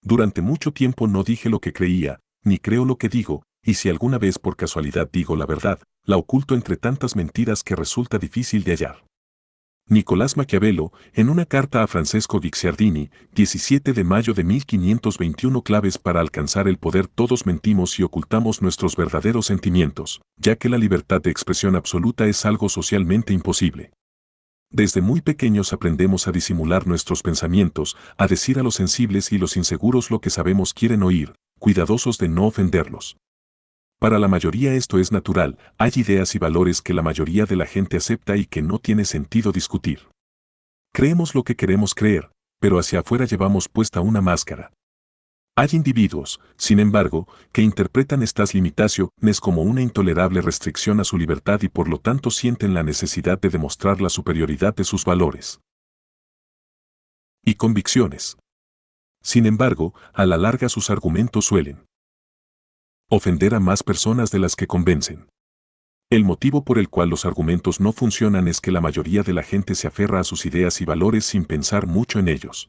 Durante mucho tiempo no dije lo que creía, ni creo lo que digo, y si alguna vez por casualidad digo la verdad, la oculto entre tantas mentiras que resulta difícil de hallar. Nicolás Maquiavelo, en una carta a Francesco Guicciardini, 17 de mayo de 1521. Claves para alcanzar el poder. Todos mentimos y ocultamos nuestros verdaderos sentimientos, ya que la libertad de expresión absoluta es algo socialmente imposible. Desde muy pequeños aprendemos a disimular nuestros pensamientos, a decir a los sensibles y los inseguros lo que sabemos quieren oír, cuidadosos de no ofenderlos. Para la mayoría esto es natural, hay ideas y valores que la mayoría de la gente acepta y que no tiene sentido discutir. Creemos lo que queremos creer, pero hacia afuera llevamos puesta una máscara. Hay individuos, sin embargo, que interpretan estas limitaciones como una intolerable restricción a su libertad y por lo tanto sienten la necesidad de demostrar la superioridad de sus valores y convicciones. Sin embargo, a la larga sus argumentos suelen ofender a más personas de las que convencen. El motivo por el cual los argumentos no funcionan es que la mayoría de la gente se aferra a sus ideas y valores sin pensar mucho en ellos.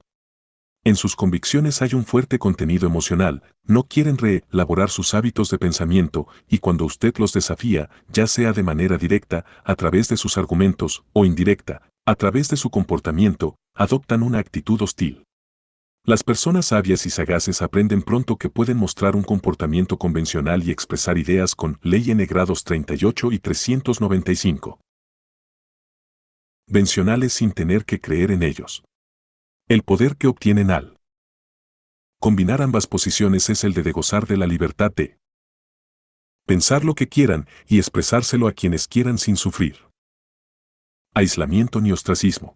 En sus convicciones hay un fuerte contenido emocional, no quieren reelaborar sus hábitos de pensamiento, y cuando usted los desafía, ya sea de manera directa, a través de sus argumentos, o indirecta, a través de su comportamiento, adoptan una actitud hostil. Las personas sabias y sagaces aprenden pronto que pueden mostrar un comportamiento convencional y expresar ideas con Ley N grados 38 y 395. Convencionales sin tener que creer en ellos. El poder que obtienen al combinar ambas posiciones es el de gozar de la libertad de pensar lo que quieran y expresárselo a quienes quieran sin sufrir aislamiento ni ostracismo.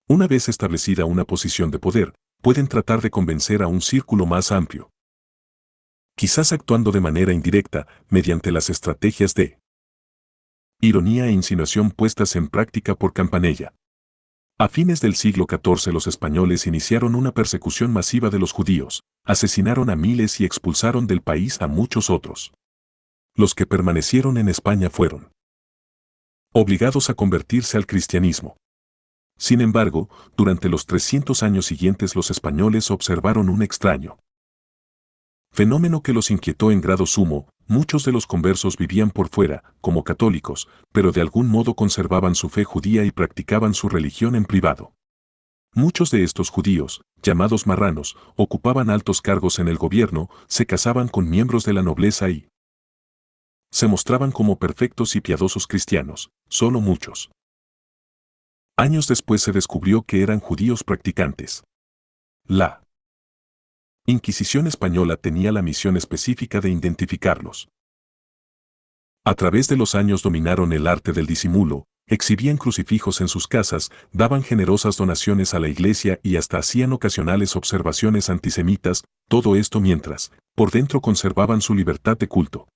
Una vez establecida una posición de poder, pueden tratar de convencer a un círculo más amplio. Quizás actuando de manera indirecta, mediante las estrategias de ironía e insinuación puestas en práctica por Campanella. A fines del siglo XIV los españoles iniciaron una persecución masiva de los judíos, asesinaron a miles y expulsaron del país a muchos otros. Los que permanecieron en España fueron obligados a convertirse al cristianismo. Sin embargo, durante los 300 años siguientes los españoles observaron un extraño fenómeno que los inquietó en grado sumo. Muchos de los conversos vivían por fuera, como católicos, pero de algún modo conservaban su fe judía y practicaban su religión en privado. Muchos de estos judíos, llamados marranos, ocupaban altos cargos en el gobierno, se casaban con miembros de la nobleza y se mostraban como perfectos y piadosos cristianos, solo muchos. Años después se descubrió que eran judíos practicantes. La Inquisición española tenía la misión específica de identificarlos. A través de los años dominaron el arte del disimulo, exhibían crucifijos en sus casas, daban generosas donaciones a la iglesia y hasta hacían ocasionales observaciones antisemitas, todo esto mientras, por dentro conservaban su libertad de culto.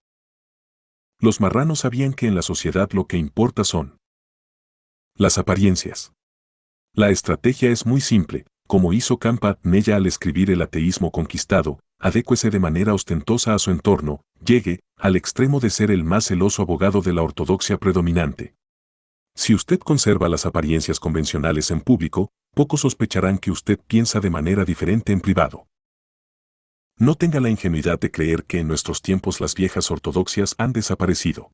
Los marranos sabían que en la sociedad lo que importa son las apariencias. La estrategia es muy simple, como hizo Campanella al escribir El ateísmo conquistado, adécuese de manera ostentosa a su entorno, llegue al extremo de ser el más celoso abogado de la ortodoxia predominante. Si usted conserva las apariencias convencionales en público, pocos sospecharán que usted piensa de manera diferente en privado. No tenga la ingenuidad de creer que en nuestros tiempos las viejas ortodoxias han desaparecido.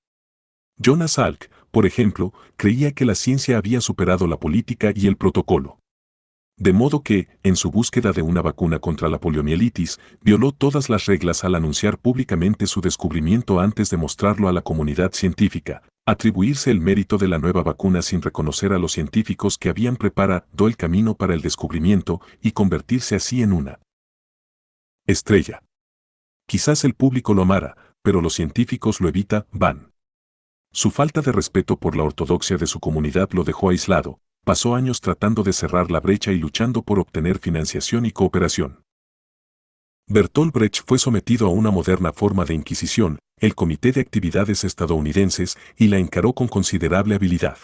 Jonas Salk, por ejemplo, creía que la ciencia había superado la política y el protocolo. De modo que, en su búsqueda de una vacuna contra la poliomielitis, violó todas las reglas al anunciar públicamente su descubrimiento antes de mostrarlo a la comunidad científica, atribuirse el mérito de la nueva vacuna sin reconocer a los científicos que habían preparado el camino para el descubrimiento y convertirse así en una estrella. Quizás el público lo amara, pero los científicos lo van. Su falta de respeto por la ortodoxia de su comunidad lo dejó aislado. Pasó años tratando de cerrar la brecha y luchando por obtener financiación y cooperación. Bertolt Brecht fue sometido a una moderna forma de inquisición, el Comité de Actividades Estadounidenses, y la encaró con considerable habilidad.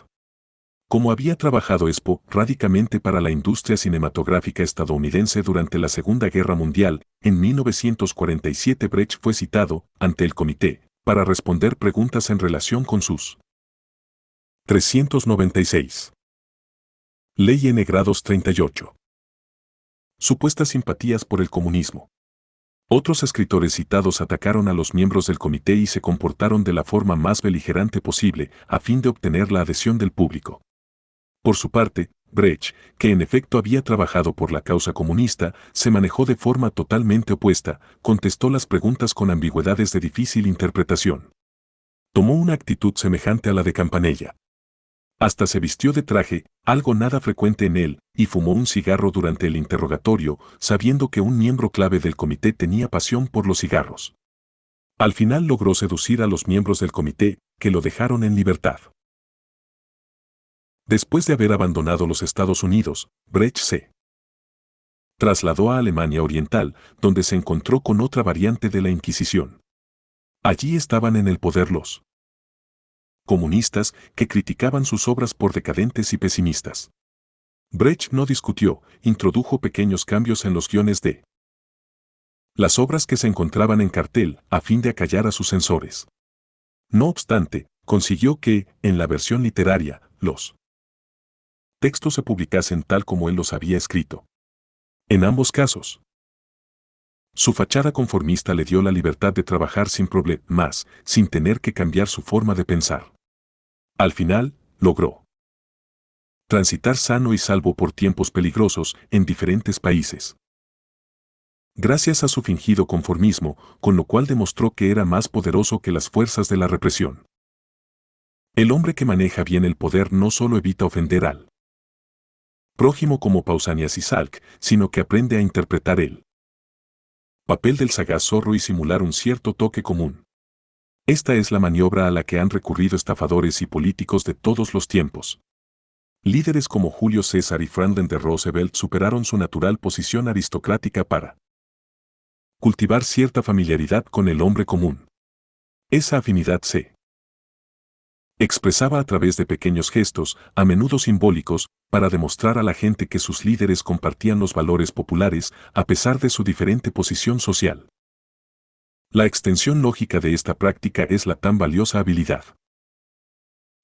Como había trabajado esporádicamente para la industria cinematográfica estadounidense durante la Segunda Guerra Mundial, en 1947 Brecht fue citado ante el comité para responder preguntas en relación con sus 396. Ley N grados 38. Supuestas simpatías por el comunismo. Otros escritores citados atacaron a los miembros del comité y se comportaron de la forma más beligerante posible a fin de obtener la adhesión del público. Por su parte, Brecht, que en efecto había trabajado por la causa comunista, se manejó de forma totalmente opuesta, contestó las preguntas con ambigüedades de difícil interpretación. Tomó una actitud semejante a la de Campanella. Hasta se vistió de traje, algo nada frecuente en él, y fumó un cigarro durante el interrogatorio, sabiendo que un miembro clave del comité tenía pasión por los cigarros. Al final logró seducir a los miembros del comité, que lo dejaron en libertad. Después de haber abandonado los Estados Unidos, Brecht se trasladó a Alemania Oriental, donde se encontró con otra variante de la Inquisición. Allí estaban en el poder los comunistas que criticaban sus obras por decadentes y pesimistas. Brecht no discutió, introdujo pequeños cambios en los guiones de las obras que se encontraban en cartel a fin de acallar a sus censores. No obstante, consiguió que, en la versión literaria, los textos se publicasen tal como él los había escrito. En ambos casos, su fachada conformista le dio la libertad de trabajar sin problemas, sin tener que cambiar su forma de pensar. Al final, logró transitar sano y salvo por tiempos peligrosos en diferentes países. Gracias a su fingido conformismo, con lo cual demostró que era más poderoso que las fuerzas de la represión. El hombre que maneja bien el poder no solo evita ofender al prójimo como Pausanias y Salk, sino que aprende a interpretar el papel del sagaz zorro y simular un cierto toque común. Esta es la maniobra a la que han recurrido estafadores y políticos de todos los tiempos. Líderes como Julio César y Franklin D. Roosevelt superaron su natural posición aristocrática para cultivar cierta familiaridad con el hombre común. Esa afinidad se expresaba a través de pequeños gestos, a menudo simbólicos, para demostrar a la gente que sus líderes compartían los valores populares a pesar de su diferente posición social. La extensión lógica de esta práctica es la tan valiosa habilidad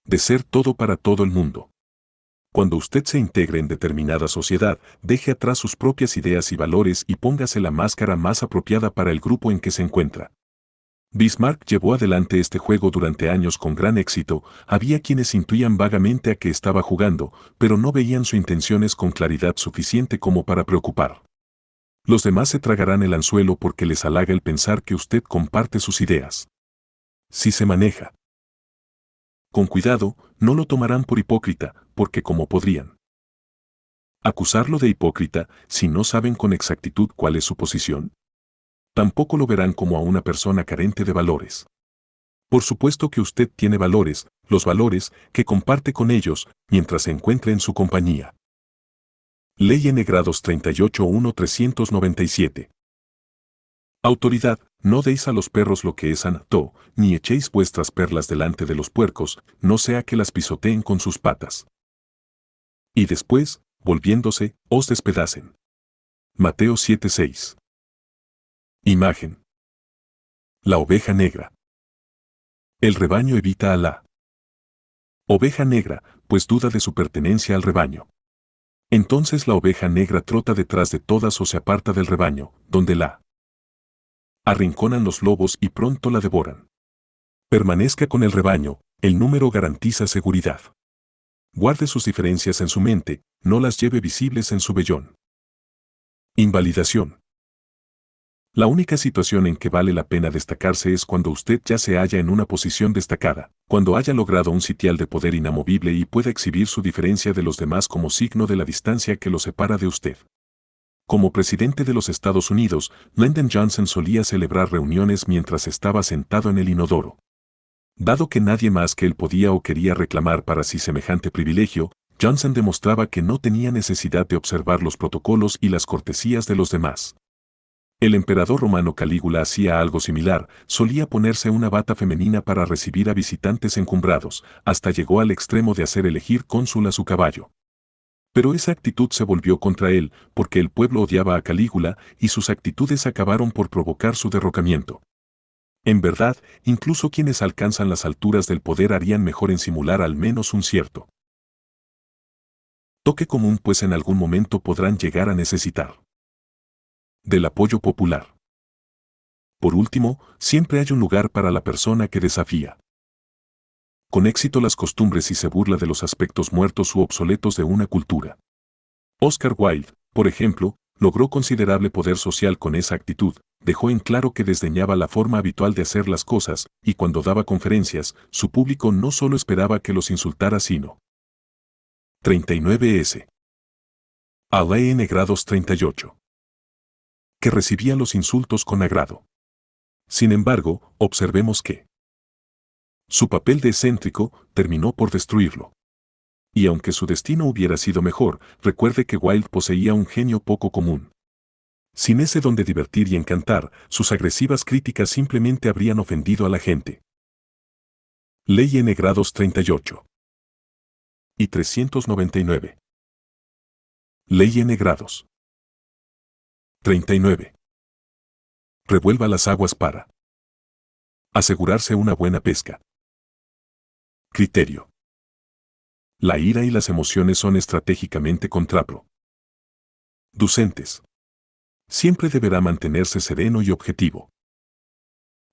de ser todo para todo el mundo. Cuando usted se integre en determinada sociedad, deje atrás sus propias ideas y valores y póngase la máscara más apropiada para el grupo en que se encuentra. Bismarck llevó adelante este juego durante años con gran éxito. Había quienes intuían vagamente a qué estaba jugando, pero no veían sus intenciones con claridad suficiente como para preocupar. Los demás se tragarán el anzuelo porque les halaga el pensar que usted comparte sus ideas. Si se maneja con cuidado, no lo tomarán por hipócrita, porque como podrían acusarlo de hipócrita si no saben con exactitud cuál es su posición. Tampoco lo verán como a una persona carente de valores. Por supuesto que usted tiene valores, los valores que comparte con ellos mientras se encuentre en su compañía. Ley N grados 38.1.397. Autoridad, no deis a los perros lo que es santo, ni echéis vuestras perlas delante de los puercos, no sea que las pisoteen con sus patas. Y después, volviéndose, os despedacen. Mateo 7:6. Imagen. La oveja negra. El rebaño evita a la oveja negra, pues duda de su pertenencia al rebaño. Entonces la oveja negra trota detrás de todas o se aparta del rebaño, donde la arrinconan los lobos y pronto la devoran. Permanezca con el rebaño, el número garantiza seguridad. Guarde sus diferencias en su mente, no las lleve visibles en su vellón. Invalidación. La única situación en que vale la pena destacarse es cuando usted ya se halla en una posición destacada, cuando haya logrado un sitial de poder inamovible y pueda exhibir su diferencia de los demás como signo de la distancia que lo separa de usted. Como presidente de los Estados Unidos, Lyndon Johnson solía celebrar reuniones mientras estaba sentado en el inodoro. Dado que nadie más que él podía o quería reclamar para sí semejante privilegio, Johnson demostraba que no tenía necesidad de observar los protocolos y las cortesías de los demás. El emperador romano Calígula hacía algo similar, solía ponerse una bata femenina para recibir a visitantes encumbrados, hasta llegó al extremo de hacer elegir cónsul a su caballo. Pero esa actitud se volvió contra él, porque el pueblo odiaba a Calígula y sus actitudes acabaron por provocar su derrocamiento. En verdad, incluso quienes alcanzan las alturas del poder harían mejor en simular al menos un cierto toque común, pues en algún momento podrán llegar a necesitar del apoyo popular. Por último, siempre hay un lugar para la persona que desafía con éxito las costumbres y se burla de los aspectos muertos u obsoletos de una cultura. Oscar Wilde, por ejemplo, logró considerable poder social con esa actitud, dejó en claro que desdeñaba la forma habitual de hacer las cosas, y cuando daba conferencias, su público no solo esperaba que los insultara sino 39s. A la N grados 38. Que recibía los insultos con agrado. Sin embargo, observemos que su papel de excéntrico terminó por destruirlo. Y aunque su destino hubiera sido mejor, recuerde que Wilde poseía un genio poco común. Sin ese don de divertir y encantar, sus agresivas críticas simplemente habrían ofendido a la gente. Ley N grados 38. Y 399. Ley N grados 39. Revuelva las aguas para asegurarse una buena pesca. Criterio. La ira y las emociones son estratégicamente contraproducentes. Siempre deberá mantenerse sereno y objetivo.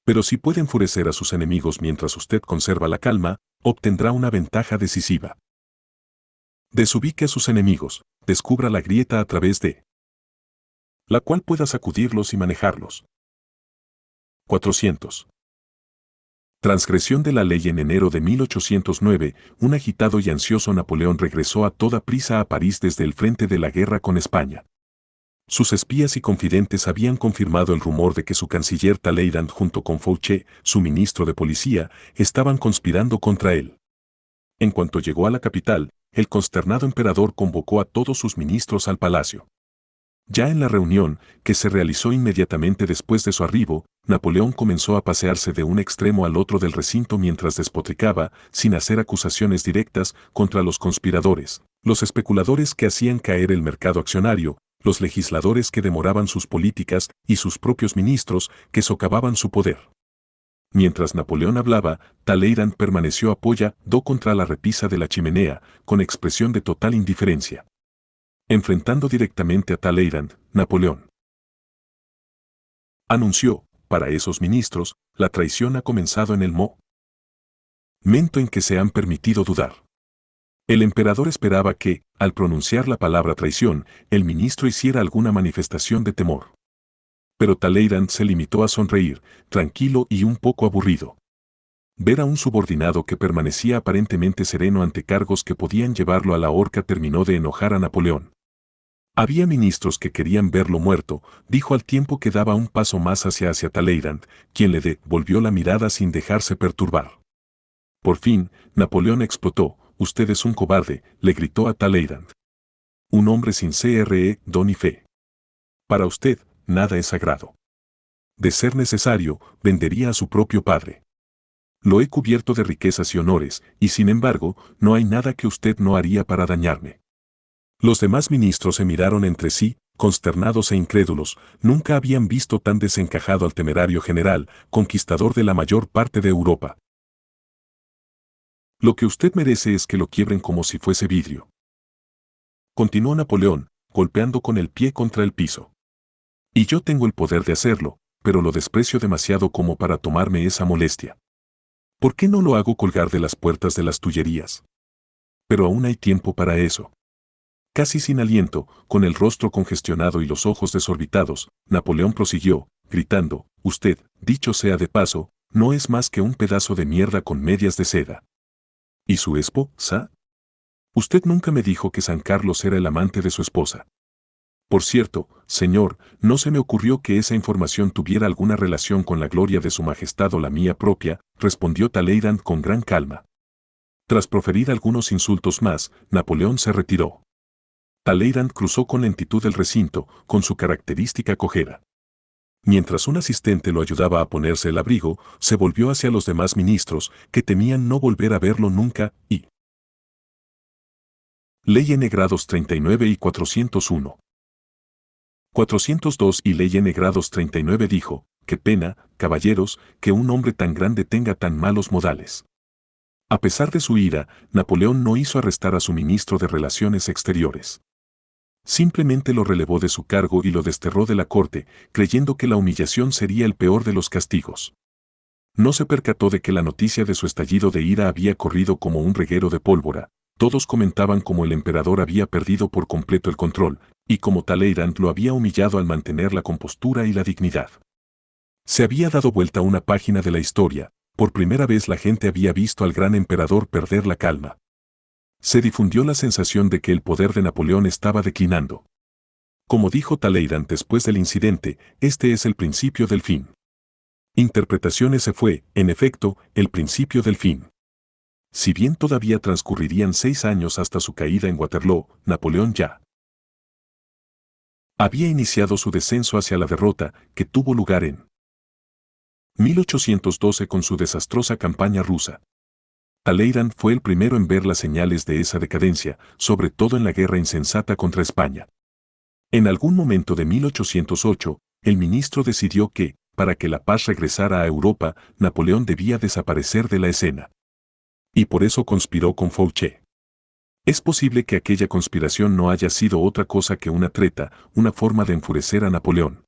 Pero si puede enfurecer a sus enemigos mientras usted conserva la calma, obtendrá una ventaja decisiva. Desubique a sus enemigos, descubra la grieta a través de la cual pueda sacudirlos y manejarlos. 400. Transgresión de la ley. En enero de 1809, un agitado y ansioso Napoleón regresó a toda prisa a París desde el frente de la guerra con España. Sus espías y confidentes habían confirmado el rumor de que su canciller Talleyrand junto con Fouché, su ministro de policía, estaban conspirando contra él. En cuanto llegó a la capital, el consternado emperador convocó a todos sus ministros al palacio. Ya en la reunión, que se realizó inmediatamente después de su arribo, Napoleón comenzó a pasearse de un extremo al otro del recinto mientras despotricaba, sin hacer acusaciones directas, contra los conspiradores, los especuladores que hacían caer el mercado accionario, los legisladores que demoraban sus políticas y sus propios ministros que socavaban su poder. Mientras Napoleón hablaba, Talleyrand permaneció apoyado contra la repisa de la chimenea, con expresión de total indiferencia. Enfrentando directamente a Talleyrand, Napoleón anunció, para esos ministros, la traición ha comenzado en el momento en que se han permitido dudar. El emperador esperaba que, al pronunciar la palabra traición, el ministro hiciera alguna manifestación de temor. Pero Talleyrand se limitó a sonreír, tranquilo y un poco aburrido. Ver a un subordinado que permanecía aparentemente sereno ante cargos que podían llevarlo a la horca terminó de enojar a Napoleón. Había ministros que querían verlo muerto, dijo al tiempo que daba un paso más hacia Talleyrand, quien le devolvió la mirada sin dejarse perturbar. Por fin, Napoleón explotó. «Usted es un cobarde», le gritó a Talleyrand. «Un hombre sin don y fe. Para usted, nada es sagrado. De ser necesario, vendería a su propio padre. Lo he cubierto de riquezas y honores, y sin embargo, no hay nada que usted no haría para dañarme». Los demás ministros se miraron entre sí, consternados e incrédulos. Nunca habían visto tan desencajado al temerario general, conquistador de la mayor parte de Europa. «Lo que usted merece es que lo quiebren como si fuese vidrio», continuó Napoleón, golpeando con el pie contra el piso. «Y yo tengo el poder de hacerlo, pero lo desprecio demasiado como para tomarme esa molestia. ¿Por qué no lo hago colgar de las puertas de las Tullerías? Pero aún hay tiempo para eso». Casi sin aliento, con el rostro congestionado y los ojos desorbitados, Napoleón prosiguió, gritando: «Usted, dicho sea de paso, no es más que un pedazo de mierda con medias de seda. ¿Y su esposa? Usted nunca me dijo que San Carlos era el amante de su esposa. Por cierto, señor, no se me ocurrió que esa información tuviera alguna relación con la gloria de su majestad o la mía propia», respondió Talleyrand con gran calma. Tras proferir algunos insultos más, Napoleón se retiró. Talleyrand cruzó con lentitud el recinto, con su característica cojera. Mientras un asistente lo ayudaba a ponerse el abrigo, se volvió hacia los demás ministros, que temían no volver a verlo nunca, y Ley N grados 39 y 401. 402 y Ley N grados 39 dijo: «Qué pena, caballeros, que un hombre tan grande tenga tan malos modales». A pesar de su ira, Napoleón no hizo arrestar a su ministro de Relaciones Exteriores. Simplemente lo relevó de su cargo y lo desterró de la corte, creyendo que la humillación sería el peor de los castigos. No se percató de que la noticia de su estallido de ira había corrido como un reguero de pólvora. Todos comentaban cómo el emperador había perdido por completo el control, y cómo Talleyrand lo había humillado al mantener la compostura y la dignidad. Se había dado vuelta una página de la historia. Por primera vez la gente había visto al gran emperador perder la calma. Se difundió la sensación de que el poder de Napoleón estaba declinando. Como dijo Talleyrand después del incidente, este es el principio del fin. Interpretaciones se fue, en efecto, el principio del fin. Si bien todavía transcurrirían 6 años hasta su caída en Waterloo, Napoleón ya había iniciado su descenso hacia la derrota, que tuvo lugar en 1812 con su desastrosa campaña rusa. Talleyrand fue el primero en ver las señales de esa decadencia, sobre todo en la guerra insensata contra España. En algún momento de 1808, el ministro decidió que, para que la paz regresara a Europa, Napoleón debía desaparecer de la escena. Y por eso conspiró con Fouché. Es posible que aquella conspiración no haya sido otra cosa que una treta, una forma de enfurecer a Napoleón.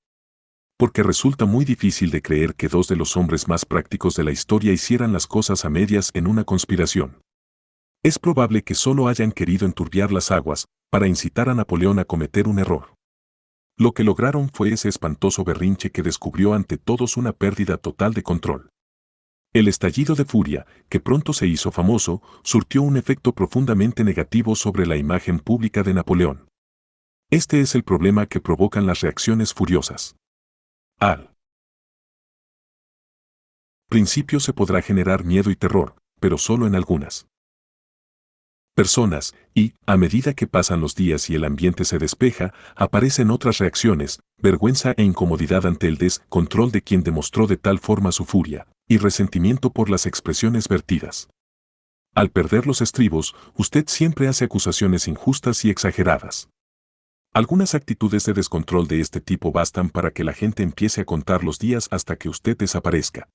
Porque resulta muy difícil de creer que dos de los hombres más prácticos de la historia hicieran las cosas a medias en una conspiración. Es probable que solo hayan querido enturbiar las aguas, para incitar a Napoleón a cometer un error. Lo que lograron fue ese espantoso berrinche que descubrió ante todos una pérdida total de control. El estallido de furia, que pronto se hizo famoso, surtió un efecto profundamente negativo sobre la imagen pública de Napoleón. Este es el problema que provocan las reacciones furiosas. Al principio se podrá generar miedo y terror, pero solo en algunas personas, y, a medida que pasan los días y el ambiente se despeja, aparecen otras reacciones: vergüenza e incomodidad ante el descontrol de quien demostró de tal forma su furia, y resentimiento por las expresiones vertidas. Al perder los estribos, usted siempre hace acusaciones injustas y exageradas. Algunas actitudes de descontrol de este tipo bastan para que la gente empiece a contar los días hasta que usted desaparezca.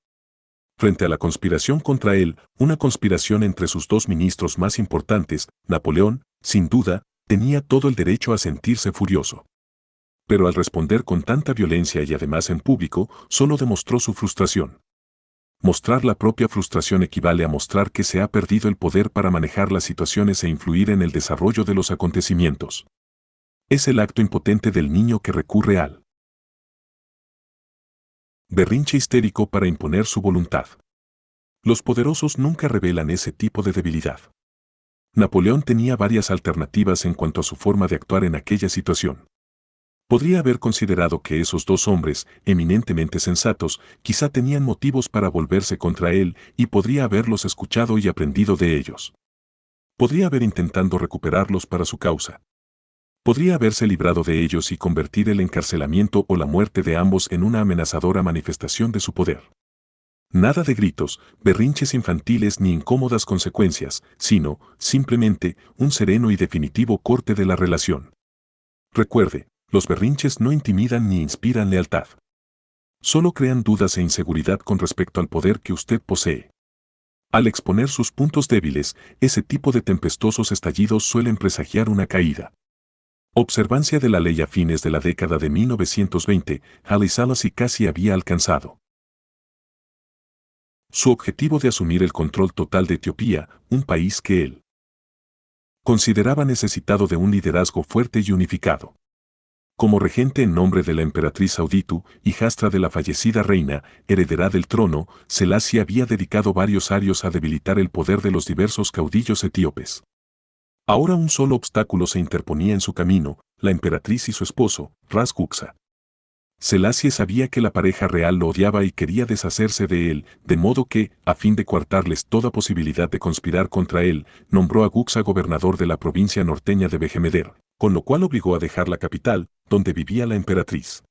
Frente a la conspiración contra él, una conspiración entre sus dos ministros más importantes, Napoleón, sin duda, tenía todo el derecho a sentirse furioso. Pero al responder con tanta violencia y además en público, solo demostró su frustración. Mostrar la propia frustración equivale a mostrar que se ha perdido el poder para manejar las situaciones e influir en el desarrollo de los acontecimientos. Es el acto impotente del niño que recurre al berrinche histérico para imponer su voluntad. Los poderosos nunca revelan ese tipo de debilidad. Napoleón tenía varias alternativas en cuanto a su forma de actuar en aquella situación. Podría haber considerado que esos dos hombres, eminentemente sensatos, quizá tenían motivos para volverse contra él y podría haberlos escuchado y aprendido de ellos. Podría haber intentado recuperarlos para su causa. Podría haberse librado de ellos y convertir el encarcelamiento o la muerte de ambos en una amenazadora manifestación de su poder. Nada de gritos, berrinches infantiles ni incómodas consecuencias, sino, simplemente, un sereno y definitivo corte de la relación. Recuerde, los berrinches no intimidan ni inspiran lealtad. Solo crean dudas e inseguridad con respecto al poder que usted posee. Al exponer sus puntos débiles, ese tipo de tempestuosos estallidos suelen presagiar una caída. Observancia de la ley a fines de la década de 1920, Haile Selassie casi había alcanzado su objetivo de asumir el control total de Etiopía, un país que él consideraba necesitado de un liderazgo fuerte y unificado. Como regente en nombre de la emperatriz Sauditu, hijastra de la fallecida reina, heredera del trono, Selassie había dedicado varios años a debilitar el poder de los diversos caudillos etíopes. Ahora un solo obstáculo se interponía en su camino, la emperatriz y su esposo, Ras Guksa. Selassie sabía que la pareja real lo odiaba y quería deshacerse de él, de modo que, a fin de coartarles toda posibilidad de conspirar contra él, nombró a Guksa gobernador de la provincia norteña de Behemeder, con lo cual obligó a dejar la capital, donde vivía la emperatriz.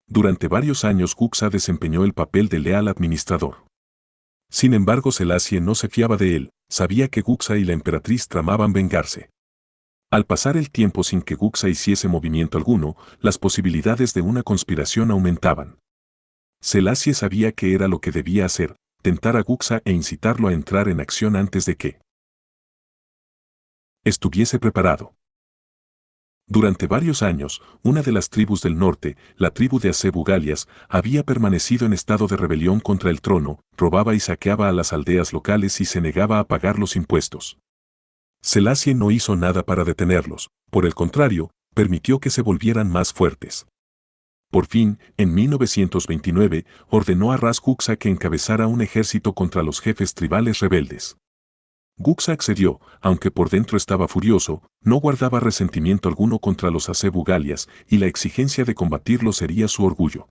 Durante varios años Guksa desempeñó el papel de leal administrador. Sin embargo, Selassie no se fiaba de él, sabía que Guksa y la emperatriz tramaban vengarse. Al pasar el tiempo sin que Guksa hiciese movimiento alguno, las posibilidades de una conspiración aumentaban. Selassie sabía que era lo que debía hacer, tentar a Guksa e incitarlo a entrar en acción antes de que estuviese preparado. Durante varios años, una de las tribus del norte, la tribu de Asebu-Galias, había permanecido en estado de rebelión contra el trono, robaba y saqueaba a las aldeas locales y se negaba a pagar los impuestos. Selassie no hizo nada para detenerlos, por el contrario, permitió que se volvieran más fuertes. Por fin, en 1929, ordenó a Ras Guksa que encabezara un ejército contra los jefes tribales rebeldes. Guksa accedió, aunque por dentro estaba furioso, no guardaba resentimiento alguno contra los Asebu-Galias y la exigencia de combatirlos sería su orgullo.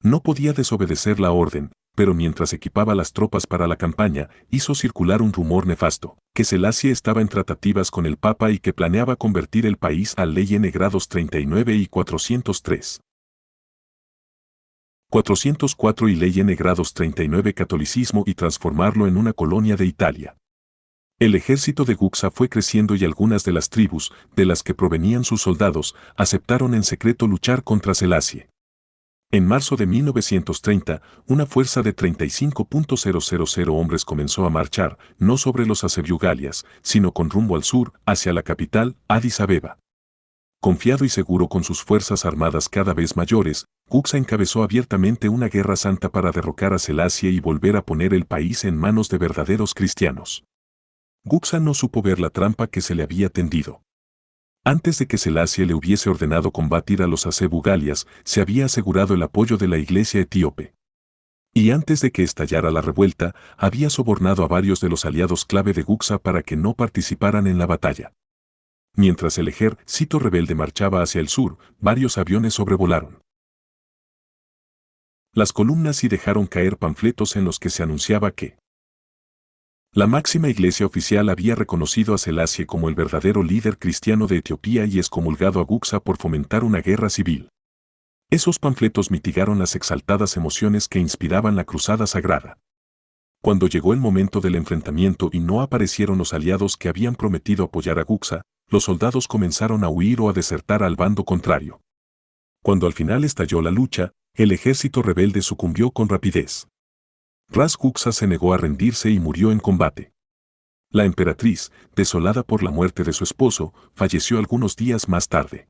No podía desobedecer la orden, pero mientras equipaba las tropas para la campaña, hizo circular un rumor nefasto, que Selassie estaba en tratativas con el Papa y que planeaba convertir el país a ley N grados 39 y 403. 404 y ley N grados 39 catolicismo y transformarlo en una colonia de Italia. El ejército de Guksa fue creciendo y algunas de las tribus, de las que provenían sus soldados, aceptaron en secreto luchar contra Selassie. En marzo de 1930, una fuerza de 35.000 hombres comenzó a marchar, no sobre los Asebu-Galias, sino con rumbo al sur, hacia la capital, Addis Abeba. Confiado y seguro con sus fuerzas armadas cada vez mayores, Guksa encabezó abiertamente una guerra santa para derrocar a Selassie y volver a poner el país en manos de verdaderos cristianos. Guksa no supo ver la trampa que se le había tendido. Antes de que Selassie le hubiese ordenado combatir a los Asebu-Galias, se había asegurado el apoyo de la iglesia etíope. Y antes de que estallara la revuelta, había sobornado a varios de los aliados clave de Guksa para que no participaran en la batalla. Mientras el ejército rebelde marchaba hacia el sur, varios aviones sobrevolaron las columnas y dejaron caer panfletos en los que se anunciaba que la máxima iglesia oficial había reconocido a Selassie como el verdadero líder cristiano de Etiopía y excomulgado a Guksa por fomentar una guerra civil. Esos panfletos mitigaron las exaltadas emociones que inspiraban la cruzada sagrada. Cuando llegó el momento del enfrentamiento y no aparecieron los aliados que habían prometido apoyar a Guksa, los soldados comenzaron a huir o a desertar al bando contrario. Cuando al final estalló la lucha, el ejército rebelde sucumbió con rapidez. Ras Guksa se negó a rendirse y murió en combate. La emperatriz, desolada por la muerte de su esposo, falleció algunos días más tarde.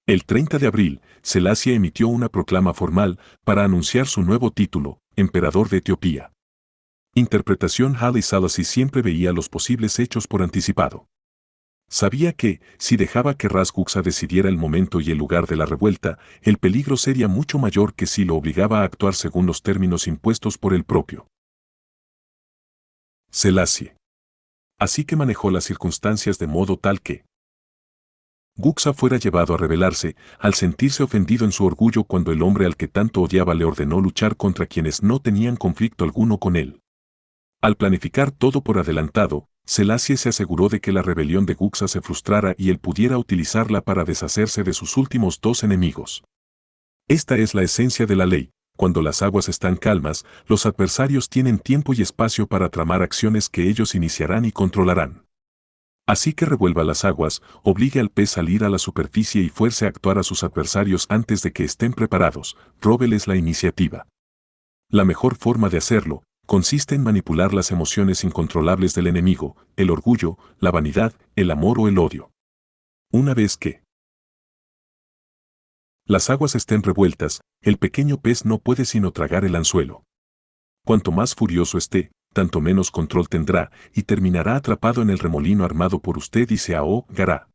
El 30 de abril, Selassie emitió una proclama formal para anunciar su nuevo título, emperador de Etiopía. Interpretación: Haile Selassie siempre veía los posibles hechos por anticipado. Sabía que, si dejaba que Ras Guksa decidiera el momento y el lugar de la revuelta, el peligro sería mucho mayor que si lo obligaba a actuar según los términos impuestos por el propio Selassie. Así que manejó las circunstancias de modo tal que Guxa fuera llevado a rebelarse, al sentirse ofendido en su orgullo cuando el hombre al que tanto odiaba le ordenó luchar contra quienes no tenían conflicto alguno con él. Al planificar todo por adelantado, Selassie se aseguró de que la rebelión de Guxa se frustrara y él pudiera utilizarla para deshacerse de sus últimos dos enemigos. Esta es la esencia de la ley. Cuando las aguas están calmas, los adversarios tienen tiempo y espacio para tramar acciones que ellos iniciarán y controlarán. Así que revuelva las aguas, obligue al pez a salir a la superficie y fuerce a actuar a sus adversarios antes de que estén preparados, róbeles la iniciativa. La mejor forma de hacerlo consiste en manipular las emociones incontrolables del enemigo, el orgullo, la vanidad, el amor o el odio. Una vez que las aguas estén revueltas, el pequeño pez no puede sino tragar el anzuelo. Cuanto más furioso esté, tanto menos control tendrá y terminará atrapado en el remolino armado por usted y se ahogará.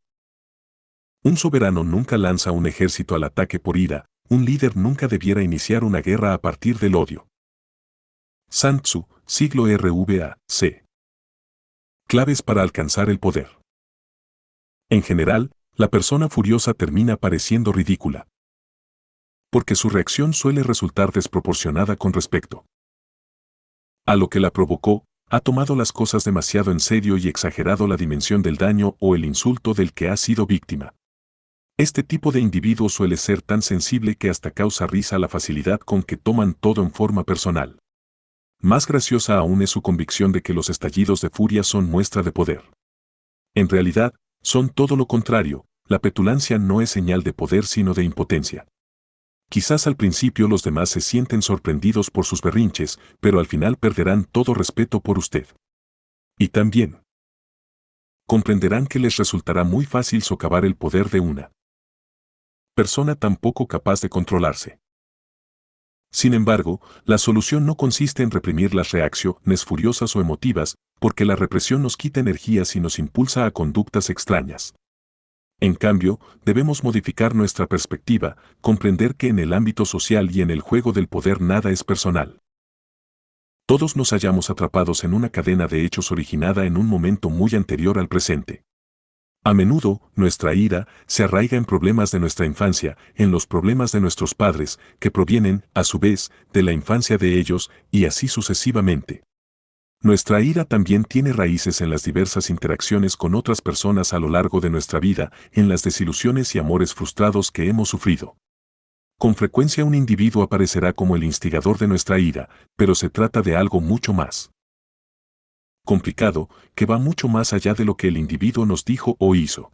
Un soberano nunca lanza un ejército al ataque por ira, un líder nunca debiera iniciar una guerra a partir del odio. Sun Tzu, siglo RVA.C. Claves para alcanzar el poder. En general, la persona furiosa termina pareciendo ridícula, porque su reacción suele resultar desproporcionada con respecto a lo que la provocó, ha tomado las cosas demasiado en serio y exagerado la dimensión del daño o el insulto del que ha sido víctima. Este tipo de individuo suele ser tan sensible que hasta causa risa la facilidad con que toman todo en forma personal. Más graciosa aún es su convicción de que los estallidos de furia son muestra de poder. En realidad, son todo lo contrario, la petulancia no es señal de poder sino de impotencia. Quizás al principio los demás se sienten sorprendidos por sus berrinches, pero al final perderán todo respeto por usted. Y también comprenderán que les resultará muy fácil socavar el poder de una persona tan poco capaz de controlarse. Sin embargo, la solución no consiste en reprimir las reacciones furiosas o emotivas, porque la represión nos quita energías y nos impulsa a conductas extrañas. En cambio, debemos modificar nuestra perspectiva, comprender que en el ámbito social y en el juego del poder nada es personal. Todos nos hallamos atrapados en una cadena de hechos originada en un momento muy anterior al presente. A menudo, nuestra ira se arraiga en problemas de nuestra infancia, en los problemas de nuestros padres, que provienen, a su vez, de la infancia de ellos, y así sucesivamente. Nuestra ira también tiene raíces en las diversas interacciones con otras personas a lo largo de nuestra vida, en las desilusiones y amores frustrados que hemos sufrido. Con frecuencia un individuo aparecerá como el instigador de nuestra ira, pero se trata de algo mucho más complicado, que va mucho más allá de lo que el individuo nos dijo o hizo.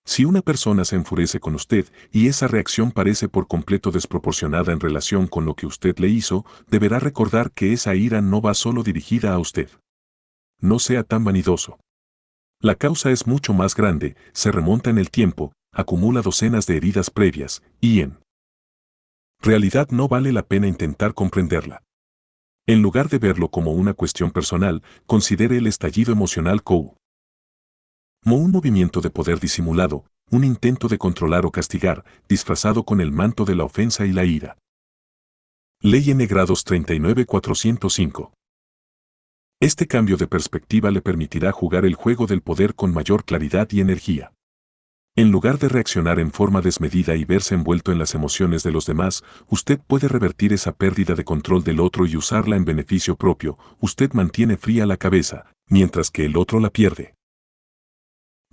Si una persona se enfurece con usted y esa reacción parece por completo desproporcionada en relación con lo que usted le hizo, deberá recordar que esa ira no va solo dirigida a usted. No sea tan vanidoso. La causa es mucho más grande, se remonta en el tiempo, acumula docenas de heridas previas, y en realidad no vale la pena intentar comprenderla. En lugar de verlo como una cuestión personal, considere el estallido emocional como un movimiento de poder disimulado, un intento de controlar o castigar, disfrazado con el manto de la ofensa y la ira. Ley N grados 39.405. Este cambio de perspectiva le permitirá jugar el juego del poder con mayor claridad y energía. En lugar de reaccionar en forma desmedida y verse envuelto en las emociones de los demás, usted puede revertir esa pérdida de control del otro y usarla en beneficio propio. Usted mantiene fría la cabeza, mientras que el otro la pierde.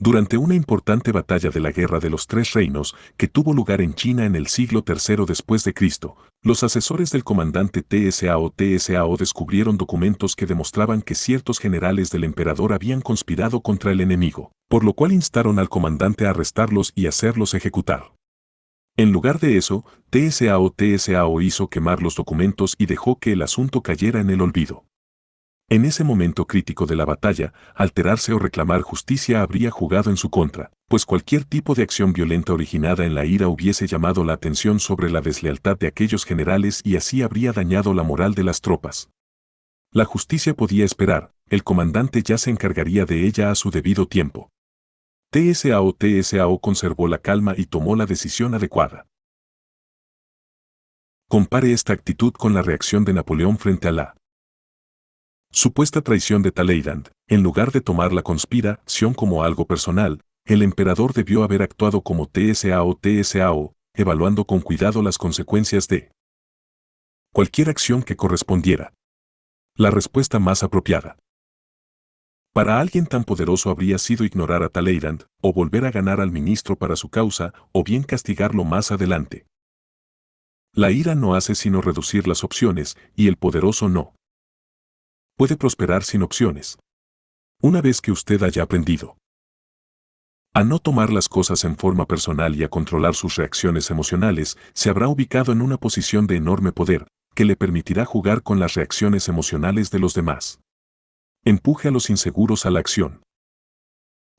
Durante una importante batalla de la Guerra de los Tres Reinos, que tuvo lugar en China en el siglo III después de Cristo, los asesores del comandante TSAO descubrieron documentos que demostraban que ciertos generales del emperador habían conspirado contra el enemigo, por lo cual instaron al comandante a arrestarlos y hacerlos ejecutar. En lugar de eso, TSAO hizo quemar los documentos y dejó que el asunto cayera en el olvido. En ese momento crítico de la batalla, alterarse o reclamar justicia habría jugado en su contra, pues cualquier tipo de acción violenta originada en la ira hubiese llamado la atención sobre la deslealtad de aquellos generales y así habría dañado la moral de las tropas. La justicia podía esperar, el comandante ya se encargaría de ella a su debido tiempo. TSAO conservó la calma y tomó la decisión adecuada. Compare esta actitud con la reacción de Napoleón frente a la Supuesta traición de Talleyrand. En lugar de tomar la conspiración como algo personal, el emperador debió haber actuado como TSAO, evaluando con cuidado las consecuencias de cualquier acción que correspondiera. La respuesta más apropiada para alguien tan poderoso habría sido ignorar a Talleyrand, o volver a ganar al ministro para su causa, o bien castigarlo más adelante. La ira no hace sino reducir las opciones, y el poderoso no puede prosperar sin opciones. Una vez que usted haya aprendido a no tomar las cosas en forma personal y a controlar sus reacciones emocionales, se habrá ubicado en una posición de enorme poder, que le permitirá jugar con las reacciones emocionales de los demás. Empuje a los inseguros a la acción,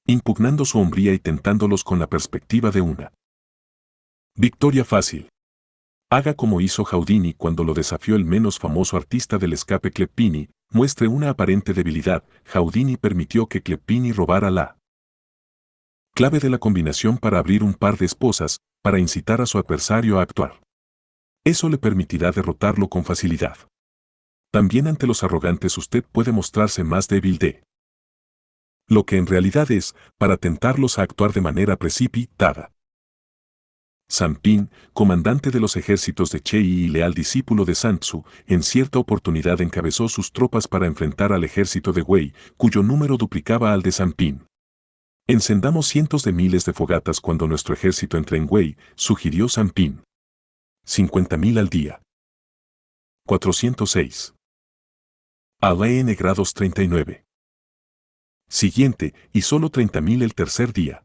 impugnando su hombría y tentándolos con la perspectiva de una victoria fácil. Haga como hizo Houdini cuando lo desafió el menos famoso artista del escape Cleppini, muestre una aparente debilidad. Houdini permitió que Cleppini robara la clave de la combinación para abrir un par de esposas, para incitar a su adversario a actuar. Eso le permitirá derrotarlo con facilidad. También ante los arrogantes usted puede mostrarse más débil de lo que en realidad es, para tentarlos a actuar de manera precipitada. Sanpin, comandante de los ejércitos de Chei y leal discípulo de Sun Tzu, en cierta oportunidad encabezó sus tropas para enfrentar al ejército de Wei, cuyo número duplicaba al de Sanpin. Encendamos cientos de miles de fogatas cuando nuestro ejército entre en Wei, sugirió Sanpin. 50.000 al día. 406. ALN grados 39. Siguiente, y solo 30.000 el tercer día.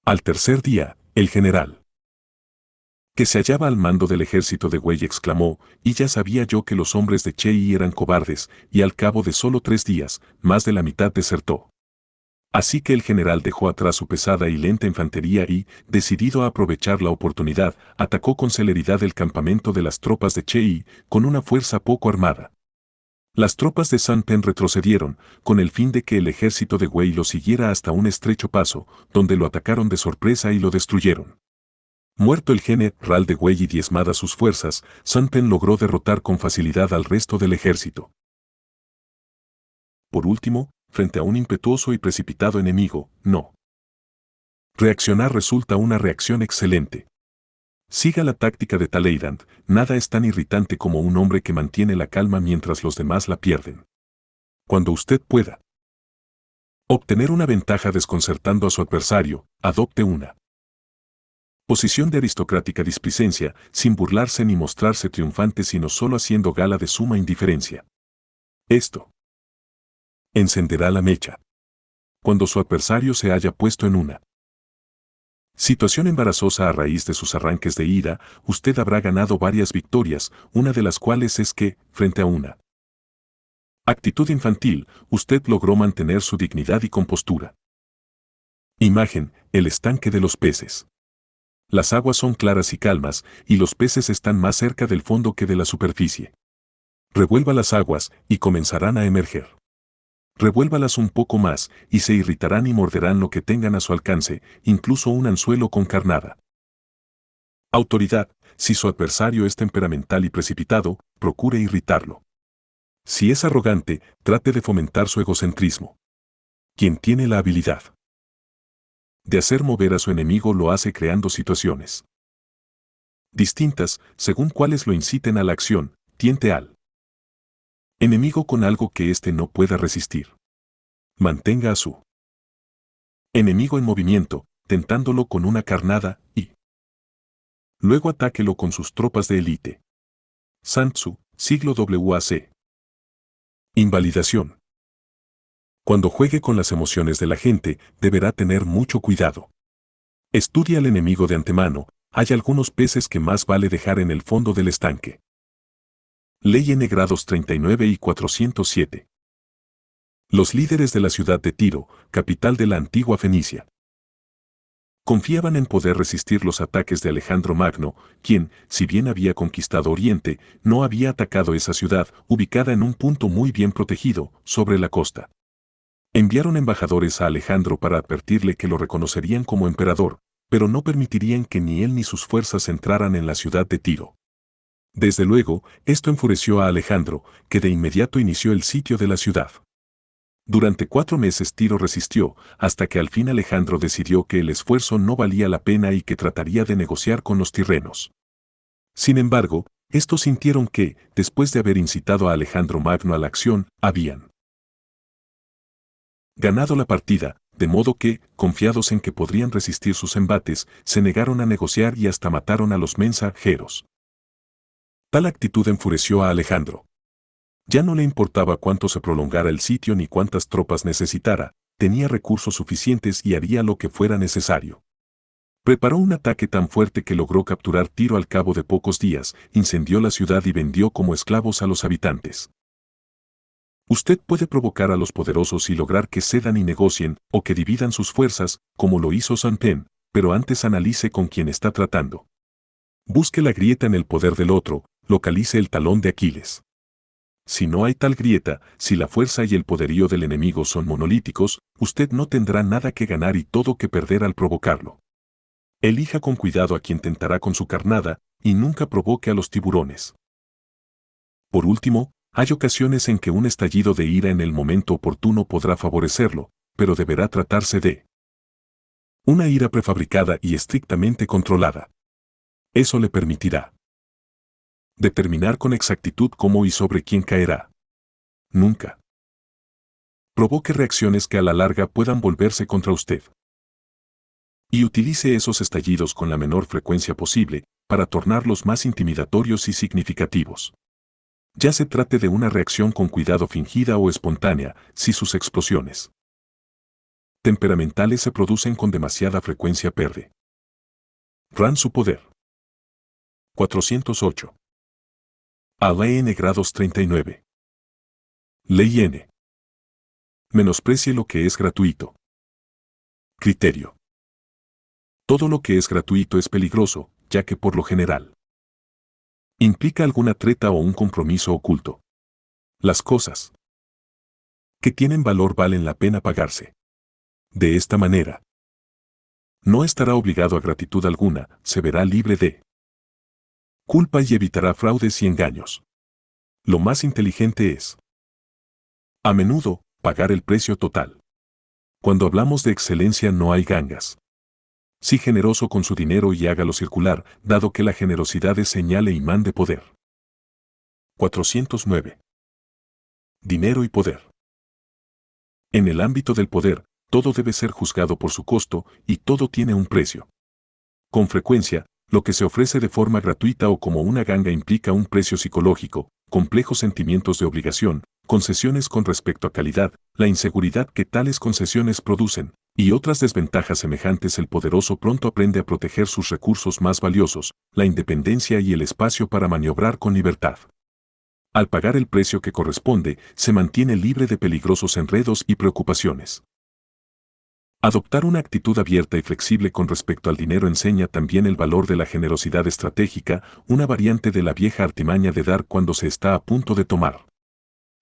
Al tercer día, el general que se hallaba al mando del ejército de Wei exclamó, y ya sabía yo que los hombres de Chei eran cobardes, y al cabo de solo 3 días, más de la mitad desertó. Así que el general dejó atrás su pesada y lenta infantería y, decidido a aprovechar la oportunidad, atacó con celeridad el campamento de las tropas de Chei, con una fuerza poco armada. Las tropas de Sun Pen retrocedieron, con el fin de que el ejército de Wei lo siguiera hasta un estrecho paso, donde lo atacaron de sorpresa y lo destruyeron. Muerto el general de Wei y diezmadas sus fuerzas, Sun Pen logró derrotar con facilidad al resto del ejército. Por último, frente a un impetuoso y precipitado enemigo, no reaccionar resulta una reacción excelente. Siga la táctica de Talleyrand, nada es tan irritante como un hombre que mantiene la calma mientras los demás la pierden. Cuando usted pueda obtener una ventaja desconcertando a su adversario, adopte una posición de aristocrática displicencia, sin burlarse ni mostrarse triunfante sino solo haciendo gala de suma indiferencia. Esto encenderá la mecha. Cuando su adversario se haya puesto en una situación embarazosa a raíz de sus arranques de ira, usted habrá ganado varias victorias, una de las cuales es que, frente a una actitud infantil, usted logró mantener su dignidad y compostura. Imagen, el estanque de los peces. Las aguas son claras y calmas, y los peces están más cerca del fondo que de la superficie. Revuelva las aguas, y comenzarán a emerger. Revuélvalas un poco más, y se irritarán y morderán lo que tengan a su alcance, incluso un anzuelo con carnada. Autoridad, si su adversario es temperamental y precipitado, procure irritarlo. Si es arrogante, trate de fomentar su egocentrismo. Quien tiene la habilidad de hacer mover a su enemigo lo hace creando situaciones distintas, según cuáles lo inciten a la acción, tiente al enemigo con algo que éste no pueda resistir. Mantenga a su enemigo en movimiento, tentándolo con una carnada, y luego atáquelo con sus tropas de élite. Sun Tzu, siglo WAC. Invalidación. Cuando juegue con las emociones de la gente, deberá tener mucho cuidado. Estudia al enemigo de antemano, hay algunos peces que más vale dejar en el fondo del estanque. Ley N grados 39 y 407. Los líderes de la ciudad de Tiro, capital de la antigua Fenicia, confiaban en poder resistir los ataques de Alejandro Magno, quien, si bien había conquistado Oriente, no había atacado esa ciudad, ubicada en un punto muy bien protegido, sobre la costa. Enviaron embajadores a Alejandro para advertirle que lo reconocerían como emperador, pero no permitirían que ni él ni sus fuerzas entraran en la ciudad de Tiro. Desde luego, esto enfureció a Alejandro, que de inmediato inició el sitio de la ciudad. Durante 4 meses Tiro resistió, hasta que al fin Alejandro decidió que el esfuerzo no valía la pena y que trataría de negociar con los tirrenos. Sin embargo, estos sintieron que, después de haber incitado a Alejandro Magno a la acción, habían ganado la partida, de modo que, confiados en que podrían resistir sus embates, se negaron a negociar y hasta mataron a los mensajeros. Tal actitud enfureció a Alejandro. Ya no le importaba cuánto se prolongara el sitio ni cuántas tropas necesitara, tenía recursos suficientes y haría lo que fuera necesario. Preparó un ataque tan fuerte que logró capturar Tiro al cabo de pocos días, incendió la ciudad y vendió como esclavos a los habitantes. Usted puede provocar a los poderosos y lograr que cedan y negocien, o que dividan sus fuerzas, como lo hizo Son Pen, pero antes analice con quién está tratando. Busque la grieta en el poder del otro, localice el talón de Aquiles. Si no hay tal grieta, si la fuerza y el poderío del enemigo son monolíticos, usted no tendrá nada que ganar y todo que perder al provocarlo. Elija con cuidado a quien tentará con su carnada, y nunca provoque a los tiburones. Por último, hay ocasiones en que un estallido de ira en el momento oportuno podrá favorecerlo, pero deberá tratarse de una ira prefabricada y estrictamente controlada. Eso le permitirá determinar con exactitud cómo y sobre quién caerá. Nunca provoque reacciones que a la larga puedan volverse contra usted. Y utilice esos estallidos con la menor frecuencia posible, para tornarlos más intimidatorios y significativos. Ya se trate de una reacción con cuidado fingida o espontánea, si sus explosiones temperamentales se producen con demasiada frecuencia perde su poder. 408. A Ley N grados 39. Ley N. Menosprecie lo que es gratuito. Criterio. Todo lo que es gratuito es peligroso, ya que por lo general implica alguna treta o un compromiso oculto. Las cosas que tienen valor valen la pena pagarse. De esta manera, no estará obligado a gratitud alguna, se verá libre de culpa y evitará fraudes y engaños. Lo más inteligente es, a menudo, pagar el precio total. Cuando hablamos de excelencia no hay gangas. Sea generoso con su dinero y hágalo circular, dado que la generosidad es señal e imán de poder. 409. Dinero y poder. En el ámbito del poder, todo debe ser juzgado por su costo, y todo tiene un precio. Con frecuencia, lo que se ofrece de forma gratuita o como una ganga implica un precio psicológico, complejos sentimientos de obligación, concesiones con respecto a calidad, la inseguridad que tales concesiones producen, y otras desventajas semejantes. El poderoso pronto aprende a proteger sus recursos más valiosos, la independencia y el espacio para maniobrar con libertad. Al pagar el precio que corresponde, se mantiene libre de peligrosos enredos y preocupaciones. Adoptar una actitud abierta y flexible con respecto al dinero enseña también el valor de la generosidad estratégica, una variante de la vieja artimaña de dar cuando se está a punto de tomar.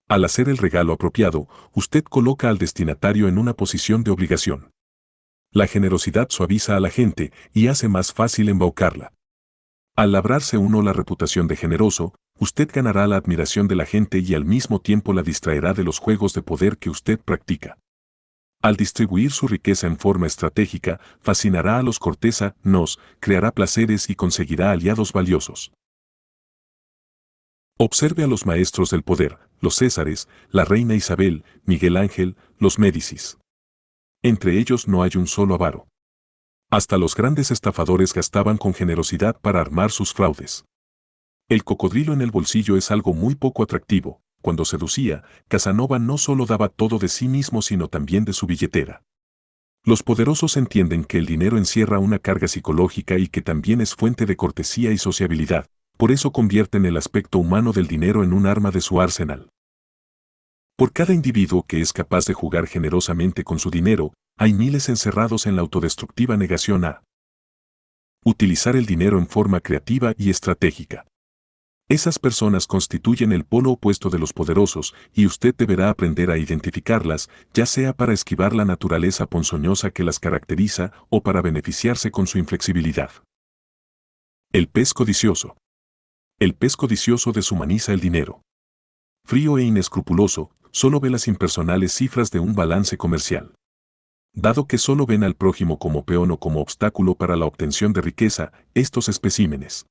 Al hacer el regalo apropiado, usted coloca al destinatario en una posición de obligación. La generosidad suaviza a la gente y hace más fácil embaucarla. Al labrarse uno la reputación de generoso, usted ganará la admiración de la gente y al mismo tiempo la distraerá de los juegos de poder que usted practica. Al distribuir su riqueza en forma estratégica, fascinará a los cortesanos, creará placeres y conseguirá aliados valiosos. Observe a los maestros del poder, los Césares, la reina Isabel, Miguel Ángel, los Médicis. Entre ellos no hay un solo avaro. Hasta los grandes estafadores gastaban con generosidad para armar sus fraudes. El cocodrilo en el bolsillo es algo muy poco atractivo. Cuando seducía, Casanova no solo daba todo de sí mismo sino también de su billetera. Los poderosos entienden que el dinero encierra una carga psicológica y que también es fuente de cortesía y sociabilidad, por eso convierten el aspecto humano del dinero en un arma de su arsenal. Por cada individuo que es capaz de jugar generosamente con su dinero, hay miles encerrados en la autodestructiva negación a utilizar el dinero en forma creativa y estratégica. Esas personas constituyen el polo opuesto de los poderosos, y usted deberá aprender a identificarlas, ya sea para esquivar la naturaleza ponzoñosa que las caracteriza o para beneficiarse con su inflexibilidad. El pez codicioso. El pez codicioso deshumaniza el dinero. Frío e inescrupuloso, solo ve las impersonales cifras de un balance comercial. Dado que solo ven al prójimo como peón o como obstáculo para la obtención de riqueza, estos especímenes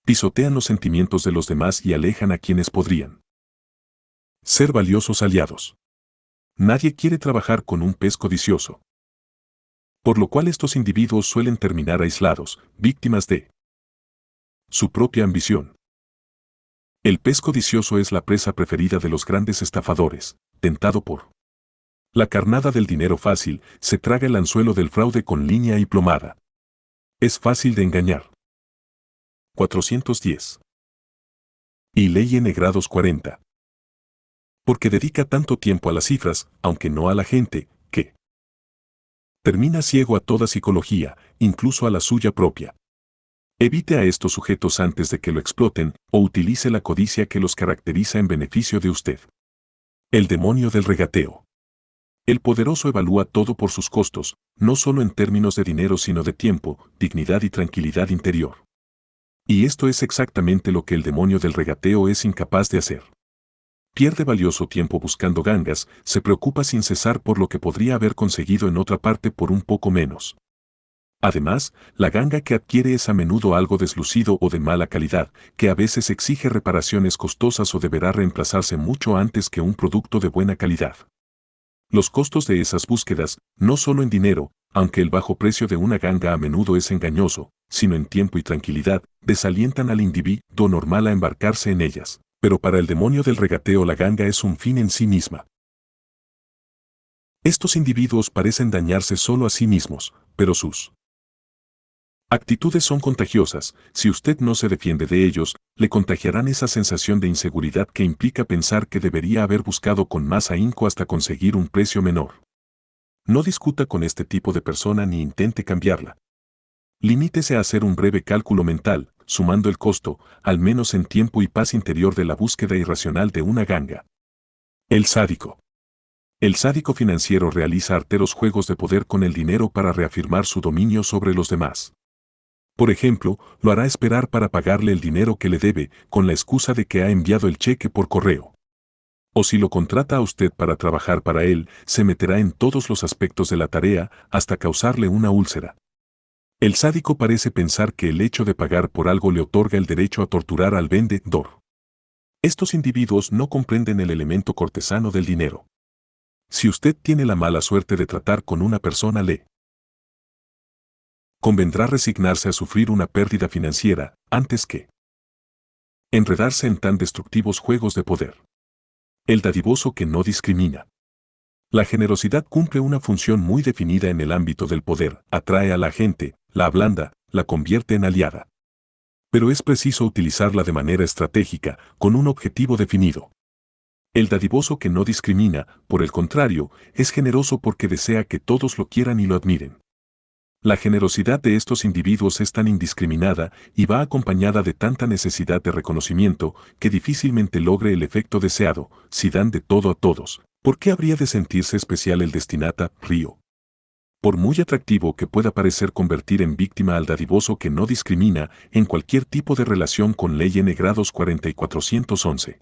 pisotean los sentimientos de los demás y alejan a quienes podrían ser valiosos aliados. Nadie quiere trabajar con un pez codicioso, por lo cual estos individuos suelen terminar aislados, víctimas de su propia ambición. El pez codicioso es la presa preferida de los grandes estafadores, tentado por la carnada del dinero fácil, se traga el anzuelo del fraude con línea y plomada. Es fácil de engañar. 410. Y ley N grados 40. Porque dedica tanto tiempo a las cifras, aunque no a la gente, que termina ciego a toda psicología, incluso a la suya propia. Evite a estos sujetos antes de que lo exploten, o utilice la codicia que los caracteriza en beneficio de usted. El demonio del regateo. El poderoso evalúa todo por sus costos, no solo en términos de dinero sino de tiempo, dignidad y tranquilidad interior. Y esto es exactamente lo que el demonio del regateo es incapaz de hacer. Pierde valioso tiempo buscando gangas, se preocupa sin cesar por lo que podría haber conseguido en otra parte por un poco menos. Además, la ganga que adquiere es a menudo algo deslucido o de mala calidad, que a veces exige reparaciones costosas o deberá reemplazarse mucho antes que un producto de buena calidad. Los costos de esas búsquedas, no solo en dinero, aunque el bajo precio de una ganga a menudo es engañoso, sino en tiempo y tranquilidad, desalientan al individuo normal a embarcarse en ellas. Pero para el demonio del regateo la ganga es un fin en sí misma. Estos individuos parecen dañarse solo a sí mismos, pero sus actitudes son contagiosas. Si usted no se defiende de ellos, le contagiarán esa sensación de inseguridad que implica pensar que debería haber buscado con más ahínco hasta conseguir un precio menor. No discuta con este tipo de persona ni intente cambiarla. Limítese a hacer un breve cálculo mental, sumando el costo, al menos en tiempo y paz interior de la búsqueda irracional de una ganga. El sádico. El sádico financiero realiza arteros juegos de poder con el dinero para reafirmar su dominio sobre los demás. Por ejemplo, lo hará esperar para pagarle el dinero que le debe, con la excusa de que ha enviado el cheque por correo. O si lo contrata a usted para trabajar para él, se meterá en todos los aspectos de la tarea, hasta causarle una úlcera. El sádico parece pensar que el hecho de pagar por algo le otorga el derecho a torturar al vendedor. Estos individuos no comprenden el elemento cortesano del dinero. Si usted tiene la mala suerte de tratar con una persona, le convendrá resignarse a sufrir una pérdida financiera, antes que enredarse en tan destructivos juegos de poder. El dadivoso que no discrimina. La generosidad cumple una función muy definida en el ámbito del poder, atrae a la gente, la ablanda, la convierte en aliada. Pero es preciso utilizarla de manera estratégica, con un objetivo definido. El dadivoso que no discrimina, por el contrario, es generoso porque desea que todos lo quieran y lo admiren. La generosidad de estos individuos es tan indiscriminada y va acompañada de tanta necesidad de reconocimiento que difícilmente logre el efecto deseado. Si dan de todo a todos, ¿por qué habría de sentirse especial el destinata, Río? Por muy atractivo que pueda parecer convertir en víctima al dadivoso que no discrimina en cualquier tipo de relación con ley N grados 40 y 411.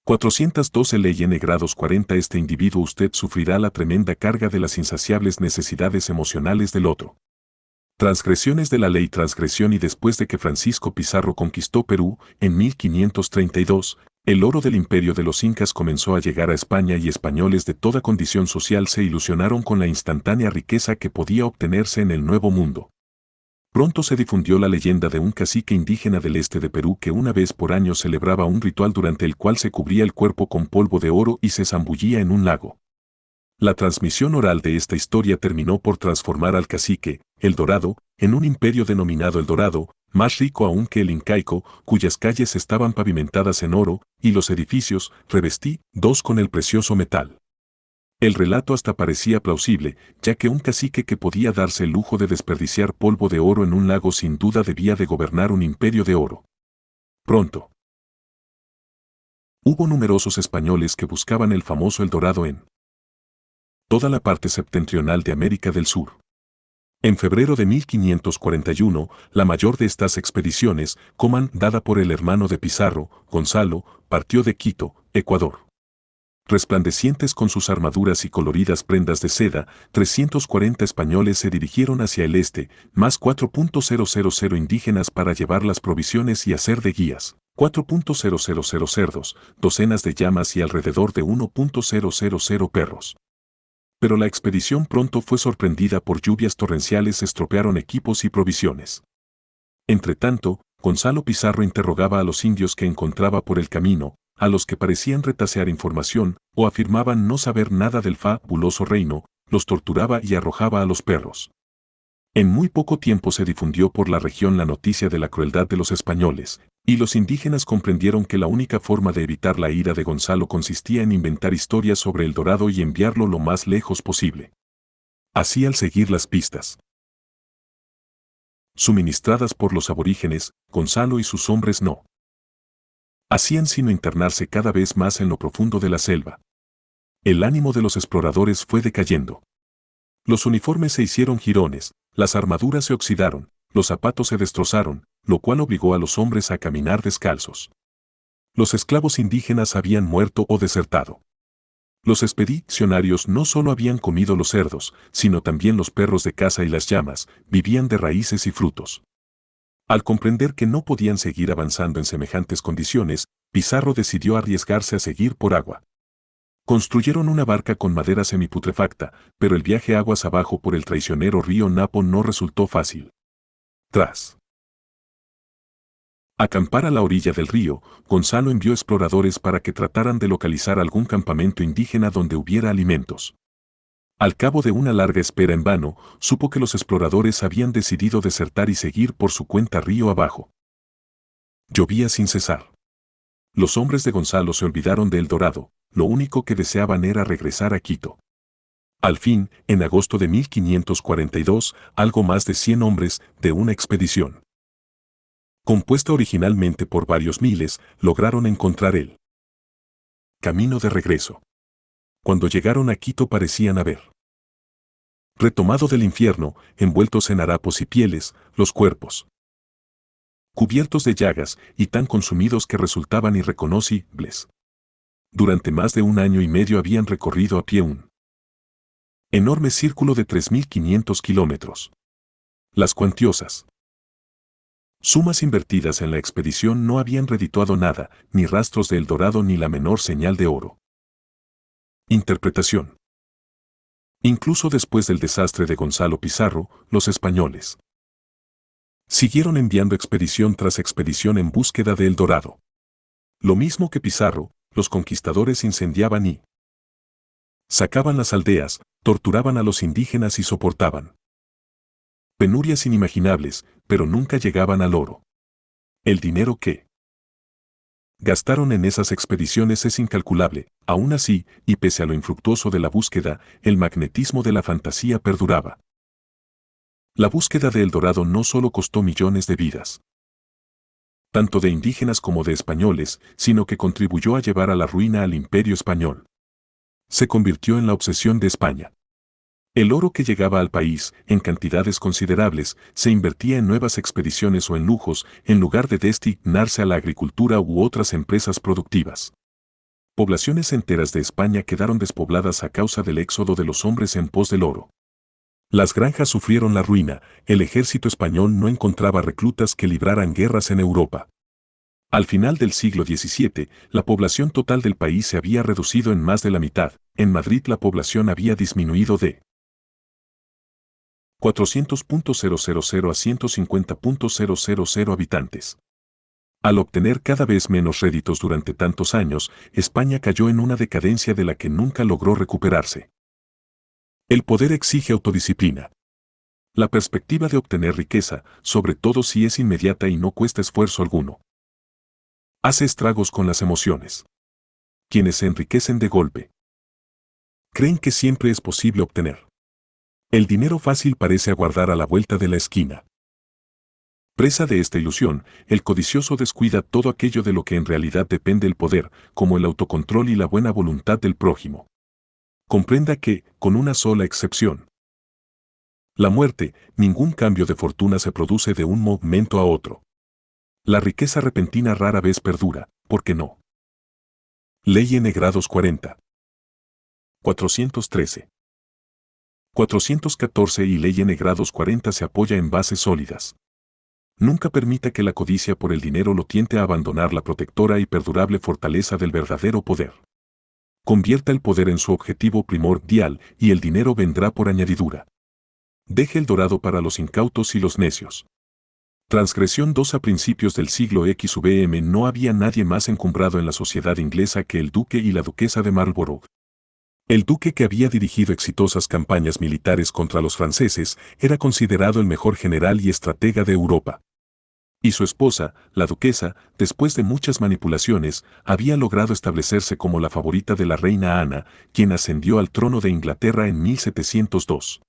412 ley N grados 40 este individuo usted sufrirá la tremenda carga de las insaciables necesidades emocionales del otro. Transgresiones de la ley transgresión y después de que Francisco Pizarro conquistó Perú, en 1532, el oro del imperio de los incas comenzó a llegar a España y españoles de toda condición social se ilusionaron con la instantánea riqueza que podía obtenerse en el Nuevo Mundo. Pronto se difundió la leyenda de un cacique indígena del este de Perú que una vez por año celebraba un ritual durante el cual se cubría el cuerpo con polvo de oro y se zambullía en un lago. La transmisión oral de esta historia terminó por transformar al cacique, El Dorado, en un imperio denominado El Dorado, más rico aún que el incaico, cuyas calles estaban pavimentadas en oro, y los edificios, revestidos con el precioso metal. El relato hasta parecía plausible, ya que un cacique que podía darse el lujo de desperdiciar polvo de oro en un lago sin duda debía de gobernar un imperio de oro. Pronto. Hubo numerosos españoles que buscaban el famoso El Dorado en toda la parte septentrional de América del Sur. En febrero de 1541, la mayor de estas expediciones, comandada por el hermano de Pizarro, Gonzalo, partió de Quito, Ecuador. Resplandecientes con sus armaduras y coloridas prendas de seda, 340 españoles se dirigieron hacia el este, más 4.000 indígenas para llevar las provisiones y hacer de guías, 4.000 cerdos, docenas de llamas y alrededor de 1.000 perros. Pero la expedición pronto fue sorprendida por lluvias torrenciales, estropearon equipos y provisiones. Entretanto, Gonzalo Pizarro interrogaba a los indios que encontraba por el camino, a los que parecían retasear información o afirmaban no saber nada del fabuloso reino, los torturaba y arrojaba a los perros. En muy poco tiempo se difundió por la región la noticia de la crueldad de los españoles, y los indígenas comprendieron que la única forma de evitar la ira de Gonzalo consistía en inventar historias sobre el Dorado y enviarlo lo más lejos posible. Así, al seguir las pistas suministradas por los aborígenes, Gonzalo y sus hombres no hacían sino internarse cada vez más en lo profundo de la selva. El ánimo de los exploradores fue decayendo. Los uniformes se hicieron jirones, las armaduras se oxidaron, los zapatos se destrozaron, lo cual obligó a los hombres a caminar descalzos. Los esclavos indígenas habían muerto o desertado. Los expedicionarios no solo habían comido los cerdos, sino también los perros de caza y las llamas, vivían de raíces y frutos. Al comprender que no podían seguir avanzando en semejantes condiciones, Pizarro decidió arriesgarse a seguir por agua. Construyeron una barca con madera semiputrefacta, pero el viaje aguas abajo por el traicionero río Napo no resultó fácil. Tras acampar a la orilla del río, Gonzalo envió exploradores para que trataran de localizar algún campamento indígena donde hubiera alimentos. Al cabo de una larga espera en vano, supo que los exploradores habían decidido desertar y seguir por su cuenta río abajo. Llovía sin cesar. Los hombres de Gonzalo se olvidaron de El Dorado, lo único que deseaban era regresar a Quito. Al fin, en agosto de 1542, algo más de 100 hombres, de una expedición compuesta originalmente por varios miles, lograron encontrar el camino de regreso. Cuando llegaron a Quito parecían haber retomado del infierno, envueltos en harapos y pieles, los cuerpos cubiertos de llagas y tan consumidos que resultaban irreconocibles. Durante más de un año y medio habían recorrido a pie un enorme círculo de 3.500 kilómetros. Las cuantiosas sumas invertidas en la expedición no habían redituado nada, ni rastros de El Dorado ni la menor señal de oro. Interpretación. Incluso después del desastre de Gonzalo Pizarro, los españoles siguieron enviando expedición tras expedición en búsqueda de El Dorado. Lo mismo que Pizarro, los conquistadores incendiaban y sacaban las aldeas, torturaban a los indígenas y soportaban penurias inimaginables, pero nunca llegaban al oro. El dinero que gastaron en esas expediciones es incalculable, aún así, y pese a lo infructuoso de la búsqueda, el magnetismo de la fantasía perduraba. La búsqueda de El Dorado no solo costó millones de vidas, tanto de indígenas como de españoles, sino que contribuyó a llevar a la ruina al imperio español. Se convirtió en la obsesión de España. El oro que llegaba al país, en cantidades considerables, se invertía en nuevas expediciones o en lujos, en lugar de destinarse a la agricultura u otras empresas productivas. Poblaciones enteras de España quedaron despobladas a causa del éxodo de los hombres en pos del oro. Las granjas sufrieron la ruina, el ejército español no encontraba reclutas que libraran guerras en Europa. Al final del siglo XVII, la población total del país se había reducido en más de la mitad. En Madrid la población había disminuido de 400.000 a 150.000 habitantes. Al obtener cada vez menos réditos durante tantos años, España cayó en una decadencia de la que nunca logró recuperarse. El poder exige autodisciplina. La perspectiva de obtener riqueza, sobre todo si es inmediata y no cuesta esfuerzo alguno, hace estragos con las emociones. Quienes se enriquecen de golpe creen que siempre es posible obtener el dinero fácil parece aguardar a la vuelta de la esquina. Presa de esta ilusión, el codicioso descuida todo aquello de lo que en realidad depende el poder, como el autocontrol y la buena voluntad del prójimo. Comprenda que, con una sola excepción, La muerte, ningún cambio de fortuna se produce de un momento a otro. La riqueza repentina rara vez perdura, ¿por qué no? Ley N grados 40. 413. 414 y Ley N grados 40 se apoya en bases sólidas. Nunca permita que la codicia por el dinero lo tiente a abandonar la protectora y perdurable fortaleza del verdadero poder. Convierta el poder en su objetivo primordial y el dinero vendrá por añadidura. Deje el dorado para los incautos y los necios. Transgresión 2. A principios del siglo XVM no había nadie más encumbrado en la sociedad inglesa que el duque y la duquesa de Marlborough. El duque, que había dirigido exitosas campañas militares contra los franceses, era considerado el mejor general y estratega de Europa. Y su esposa, la duquesa, después de muchas manipulaciones, había logrado establecerse como la favorita de la reina Ana, quien ascendió al trono de Inglaterra en 1702.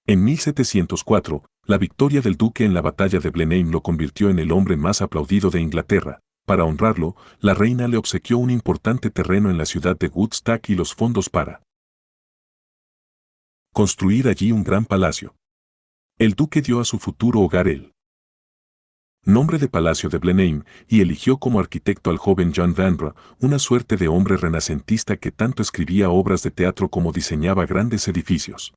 En 1704, la victoria del duque en la batalla de Blenheim lo convirtió en el hombre más aplaudido de Inglaterra. Para honrarlo, la reina le obsequió un importante terreno en la ciudad de Woodstock y los fondos para construir allí un gran palacio. El duque dio a su futuro hogar el nombre de Palacio de Blenheim y eligió como arquitecto al joven John Vanbrugh, una suerte de hombre renacentista que tanto escribía obras de teatro como diseñaba grandes edificios.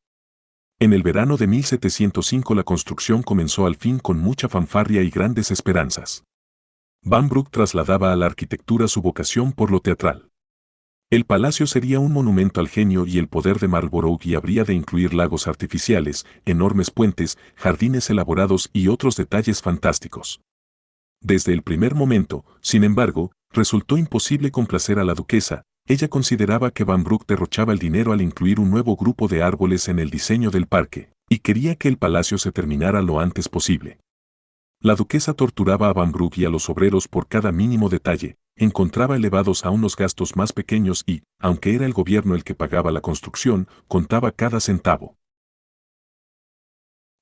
En el verano de 1705 la construcción comenzó al fin con mucha fanfarria y grandes esperanzas. Vanbrugh trasladaba a la arquitectura su vocación por lo teatral. El palacio sería un monumento al genio y el poder de Marlborough y habría de incluir lagos artificiales, enormes puentes, jardines elaborados y otros detalles fantásticos. Desde el primer momento, sin embargo, resultó imposible complacer a la duquesa. Ella consideraba que Vanbrugh derrochaba el dinero al incluir un nuevo grupo de árboles en el diseño del parque, y quería que el palacio se terminara lo antes posible. La duquesa torturaba a Vanbrugh y a los obreros por cada mínimo detalle, encontraba elevados aún los gastos más pequeños y, aunque era el gobierno el que pagaba la construcción, contaba cada centavo.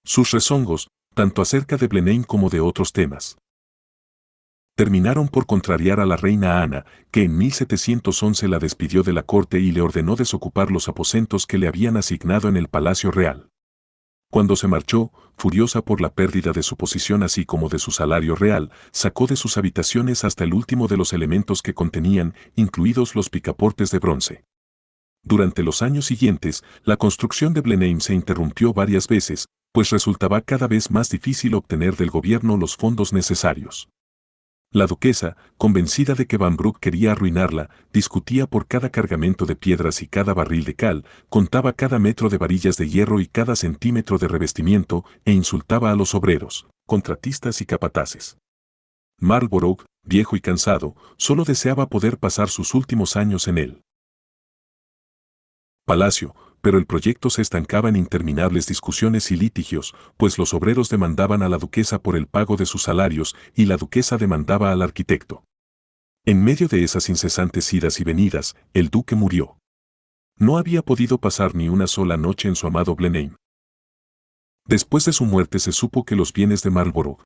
Sus rezongos, tanto acerca de Blenheim como de otros temas, terminaron por contrariar a la reina Ana, que en 1711 la despidió de la corte y le ordenó desocupar los aposentos que le habían asignado en el Palacio Real. Cuando se marchó, furiosa por la pérdida de su posición así como de su salario real, sacó de sus habitaciones hasta el último de los elementos que contenían, incluidos los picaportes de bronce. Durante los años siguientes, la construcción de Blenheim se interrumpió varias veces, pues resultaba cada vez más difícil obtener del gobierno los fondos necesarios. La duquesa, convencida de que Vanbrugh quería arruinarla, discutía por cada cargamento de piedras y cada barril de cal, contaba cada metro de varillas de hierro y cada centímetro de revestimiento, e insultaba a los obreros, contratistas y capataces. Marlborough, viejo y cansado, solo deseaba poder pasar sus últimos años en el palacio, pero el proyecto se estancaba en interminables discusiones y litigios, pues los obreros demandaban a la duquesa por el pago de sus salarios y la duquesa demandaba al arquitecto. En medio de esas incesantes idas y venidas, el duque murió. No había podido pasar ni una sola noche en su amado Blenheim. Después de su muerte se supo que los bienes de Marlborough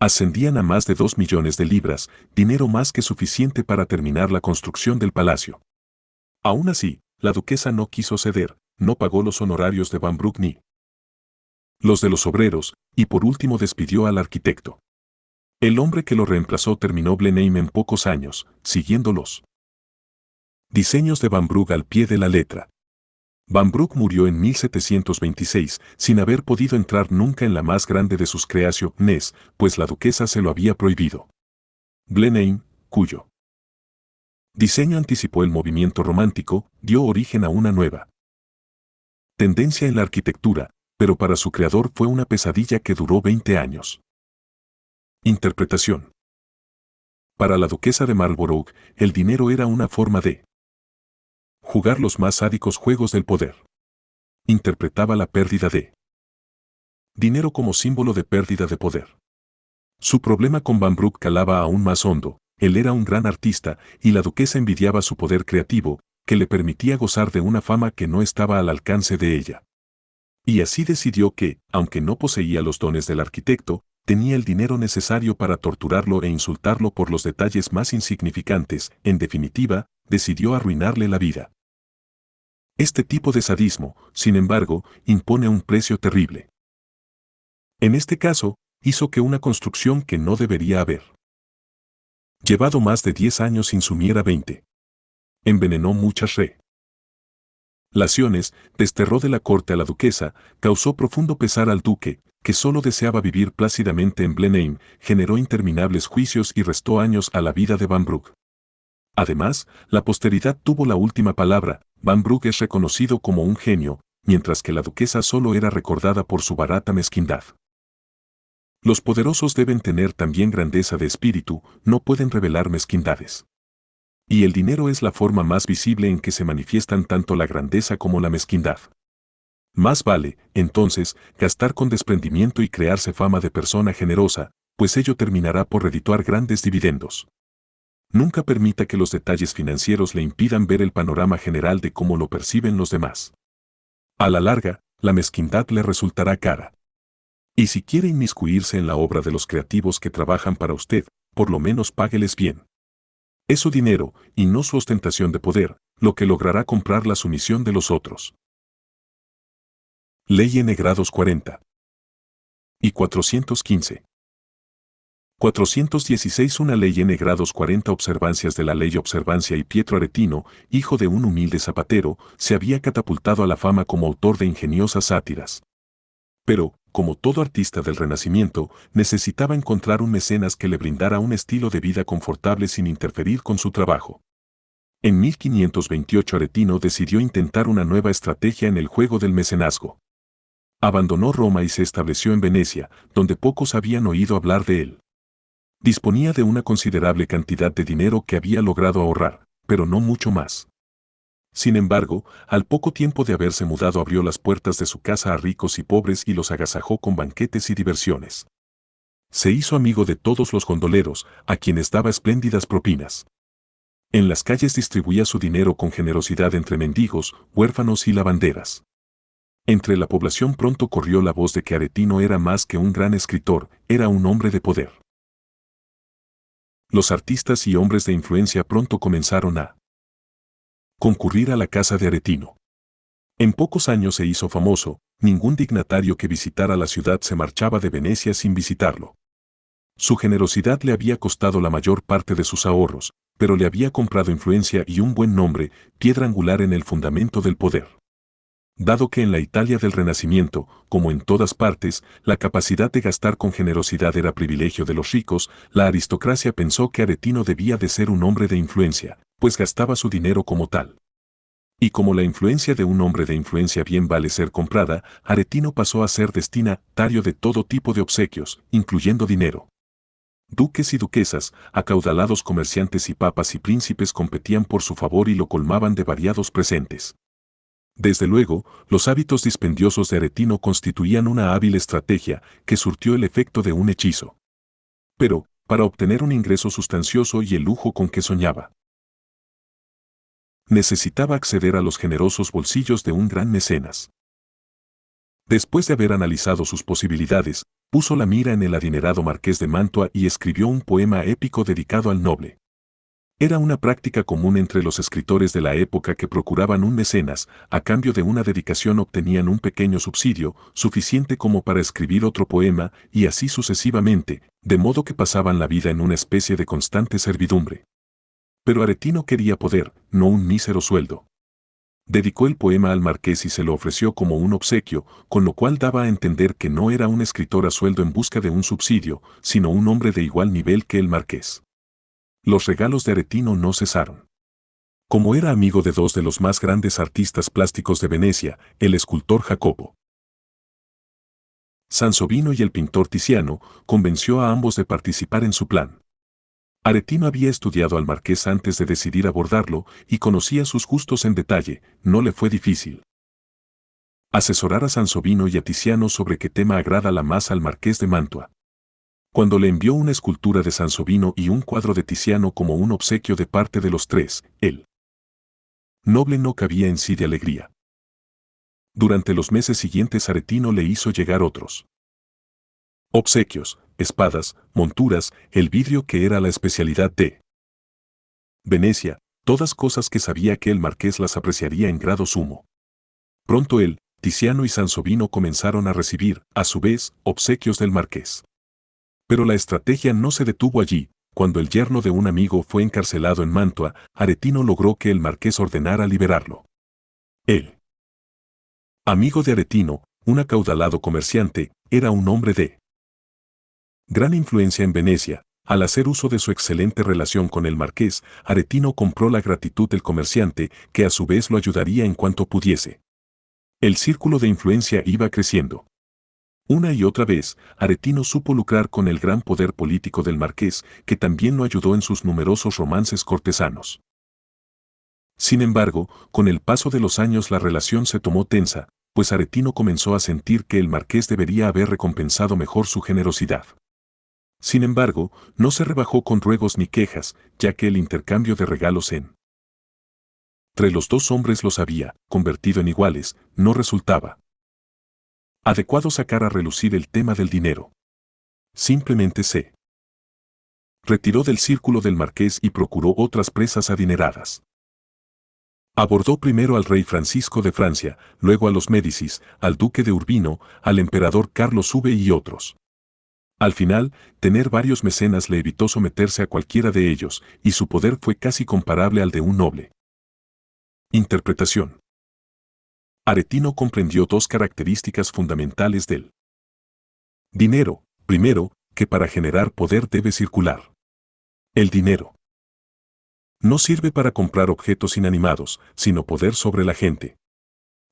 ascendían a más de 2 millones de libras, dinero más que suficiente para terminar la construcción del palacio. Aún así, la duquesa no quiso ceder, no pagó los honorarios de Vanbrugh ni los de los obreros, y por último despidió al arquitecto. El hombre que lo reemplazó terminó Blenheim en pocos años, siguiendo los diseños de Vanbrugh al pie de la letra. Vanbrugh murió en 1726, sin haber podido entrar nunca en la más grande de sus creaciones, pues la duquesa se lo había prohibido. Blenheim, cuyo diseño anticipó el movimiento romántico, dio origen a una nueva tendencia en la arquitectura, pero para su creador fue una pesadilla que duró 20 años. Interpretación. Para la duquesa de Marlborough, el dinero era una forma de jugar los más sádicos juegos del poder. Interpretaba la pérdida de dinero como símbolo de pérdida de poder. Su problema con Vanbrugh calaba aún más hondo. Él era un gran artista, y la duquesa envidiaba su poder creativo, que le permitía gozar de una fama que no estaba al alcance de ella. Y así decidió que, aunque no poseía los dones del arquitecto, tenía el dinero necesario para torturarlo e insultarlo por los detalles más insignificantes. En definitiva, decidió arruinarle la vida. Este tipo de sadismo, sin embargo, impone un precio terrible. En este caso, hizo que una construcción que no debería haber llevado más de 10 años insumiera 20. Envenenó muchas relaciones, desterró de la corte a la duquesa, causó profundo pesar al duque, que solo deseaba vivir plácidamente en Blenheim, generó interminables juicios y restó años a la vida de Van Brugh. Además, la posteridad tuvo la última palabra. Van Brugh es reconocido como un genio, mientras que la duquesa solo era recordada por su barata mezquindad. Los poderosos deben tener también grandeza de espíritu, no pueden revelar mezquindades. Y el dinero es la forma más visible en que se manifiestan tanto la grandeza como la mezquindad. Más vale, entonces, gastar con desprendimiento y crearse fama de persona generosa, pues ello terminará por redituar grandes dividendos. Nunca permita que los detalles financieros le impidan ver el panorama general de cómo lo perciben los demás. A la larga, la mezquindad le resultará cara. Y si quiere inmiscuirse en la obra de los creativos que trabajan para usted, por lo menos págueles bien. Es su dinero, y no su ostentación de poder, lo que logrará comprar la sumisión de los otros. Ley N grados 40 y 415. 416 Una ley N grados 40 observancias de la ley Observancia y Pietro Aretino, hijo de un humilde zapatero, se había catapultado a la fama como autor de ingeniosas sátiras. Pero, como todo artista del Renacimiento, necesitaba encontrar un mecenas que le brindara un estilo de vida confortable sin interferir con su trabajo. En 1528 Aretino decidió intentar una nueva estrategia en el juego del mecenazgo. Abandonó Roma y se estableció en Venecia, donde pocos habían oído hablar de él. Disponía de una considerable cantidad de dinero que había logrado ahorrar, pero no mucho más. Sin embargo, al poco tiempo de haberse mudado abrió las puertas de su casa a ricos y pobres y los agasajó con banquetes y diversiones. Se hizo amigo de todos los gondoleros, a quienes daba espléndidas propinas. En las calles distribuía su dinero con generosidad entre mendigos, huérfanos y lavanderas. Entre la población pronto corrió la voz de que Aretino era más que un gran escritor, era un hombre de poder. Los artistas y hombres de influencia pronto comenzaron a concurrir a la casa de Aretino. En pocos años se hizo famoso, ningún dignatario que visitara la ciudad se marchaba de Venecia sin visitarlo. Su generosidad le había costado la mayor parte de sus ahorros, pero le había comprado influencia y un buen nombre, piedra angular en el fundamento del poder. Dado que en la Italia del Renacimiento, como en todas partes, la capacidad de gastar con generosidad era privilegio de los ricos, la aristocracia pensó que Aretino debía de ser un hombre de influencia, pues gastaba su dinero como tal. Y como la influencia de un hombre de influencia bien vale ser comprada, Aretino pasó a ser destinatario de todo tipo de obsequios, incluyendo dinero. Duques y duquesas, acaudalados comerciantes y papas y príncipes competían por su favor y lo colmaban de variados presentes. Desde luego, los hábitos dispendiosos de Aretino constituían una hábil estrategia que surtió el efecto de un hechizo. Pero, para obtener un ingreso sustancioso y el lujo con que soñaba, necesitaba acceder a los generosos bolsillos de un gran mecenas. Después de haber analizado sus posibilidades, puso la mira en el adinerado marqués de Mantua y escribió un poema épico dedicado al noble. Era una práctica común entre los escritores de la época que procuraban un mecenas, a cambio de una dedicación obtenían un pequeño subsidio, suficiente como para escribir otro poema, y así sucesivamente, de modo que pasaban la vida en una especie de constante servidumbre. Pero Aretino quería poder, no un mísero sueldo. Dedicó el poema al marqués y se lo ofreció como un obsequio, con lo cual daba a entender que no era un escritor a sueldo en busca de un subsidio, sino un hombre de igual nivel que el marqués. Los regalos de Aretino no cesaron. Como era amigo de dos de los más grandes artistas plásticos de Venecia, el escultor Jacopo Sansovino y el pintor Tiziano, convenció a ambos de participar en su plan. Aretino había estudiado al marqués antes de decidir abordarlo y conocía sus gustos en detalle, no le fue difícil asesorar a Sansovino y a Tiziano sobre qué tema agrada la más al marqués de Mantua. Cuando le envió una escultura de Sansovino y un cuadro de Tiziano como un obsequio de parte de los tres, el noble no cabía en sí de alegría. Durante los meses siguientes Aretino le hizo llegar otros obsequios, espadas, monturas, el vidrio que era la especialidad de Venecia, todas cosas que sabía que el marqués las apreciaría en grado sumo. Pronto él, Tiziano y Sansovino comenzaron a recibir, a su vez, obsequios del marqués. Pero la estrategia no se detuvo allí. Cuando el yerno de un amigo fue encarcelado en Mantua, Aretino logró que el marqués ordenara liberarlo. Él, amigo de Aretino, un acaudalado comerciante, era un hombre de gran influencia en Venecia. Al hacer uso de su excelente relación con el marqués, Aretino compró la gratitud del comerciante, que a su vez lo ayudaría en cuanto pudiese. El círculo de influencia iba creciendo. Una y otra vez, Aretino supo lucrar con el gran poder político del marqués, que también lo ayudó en sus numerosos romances cortesanos. Sin embargo, con el paso de los años la relación se tomó tensa, pues Aretino comenzó a sentir que el marqués debería haber recompensado mejor su generosidad. Sin embargo, no se rebajó con ruegos ni quejas, ya que el intercambio de regalos entre los dos hombres los había convertido en iguales, no resultaba adecuado sacar a relucir el tema del dinero. Simplemente se retiró del círculo del marqués y procuró otras presas adineradas. Abordó primero al rey Francisco de Francia, luego a los Médicis, al duque de Urbino, al emperador Carlos V y otros. Al final, tener varios mecenas le evitó someterse a cualquiera de ellos, y su poder fue casi comparable al de un noble. Interpretación. Aretino comprendió dos características fundamentales del dinero. Primero, que para generar poder debe circular. El dinero no sirve para comprar objetos inanimados, sino poder sobre la gente.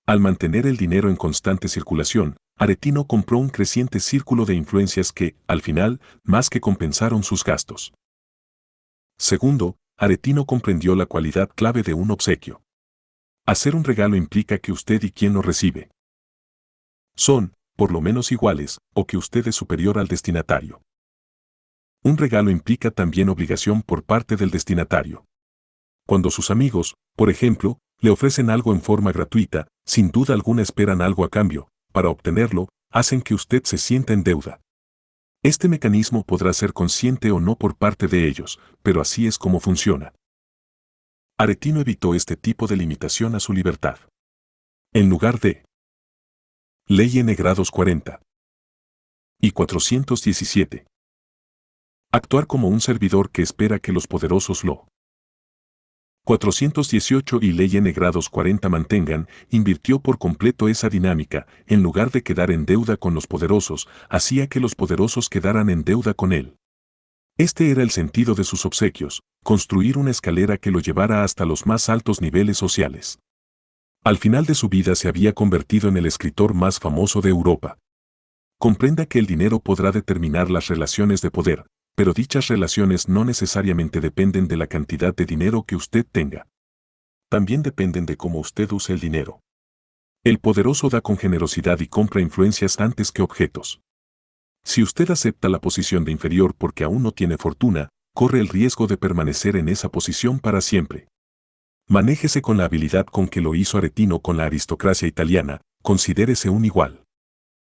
Al mantener el dinero en constante circulación, Aretino compró un creciente círculo de influencias que, al final, más que compensaron sus gastos. Segundo, Aretino comprendió la cualidad clave de un obsequio. Hacer un regalo implica que usted y quien lo recibe son, por lo menos iguales, o que usted es superior al destinatario. Un regalo implica también obligación por parte del destinatario. Cuando sus amigos, por ejemplo, le ofrecen algo en forma gratuita, sin duda alguna esperan algo a cambio. Para obtenerlo, hacen que usted se sienta en deuda. Este mecanismo podrá ser consciente o no por parte de ellos, pero así es como funciona. Aretino evitó este tipo de limitación a su libertad. En lugar de Ley N grados 40 y 417. Actuar como un servidor que espera que los poderosos lo 418 y Ley N grados 40 mantengan, invirtió por completo esa dinámica. En lugar de quedar en deuda con los poderosos, hacía que los poderosos quedaran en deuda con él. Este era el sentido de sus obsequios, construir una escalera que lo llevara hasta los más altos niveles sociales. Al final de su vida se había convertido en el escritor más famoso de Europa. Comprenda que el dinero podrá determinar las relaciones de poder, pero dichas relaciones no necesariamente dependen de la cantidad de dinero que usted tenga. También dependen de cómo usted use el dinero. El poderoso da con generosidad y compra influencias antes que objetos. Si usted acepta la posición de inferior porque aún no tiene fortuna, corre el riesgo de permanecer en esa posición para siempre. Manéjese con la habilidad con que lo hizo Aretino con la aristocracia italiana, considérese un igual.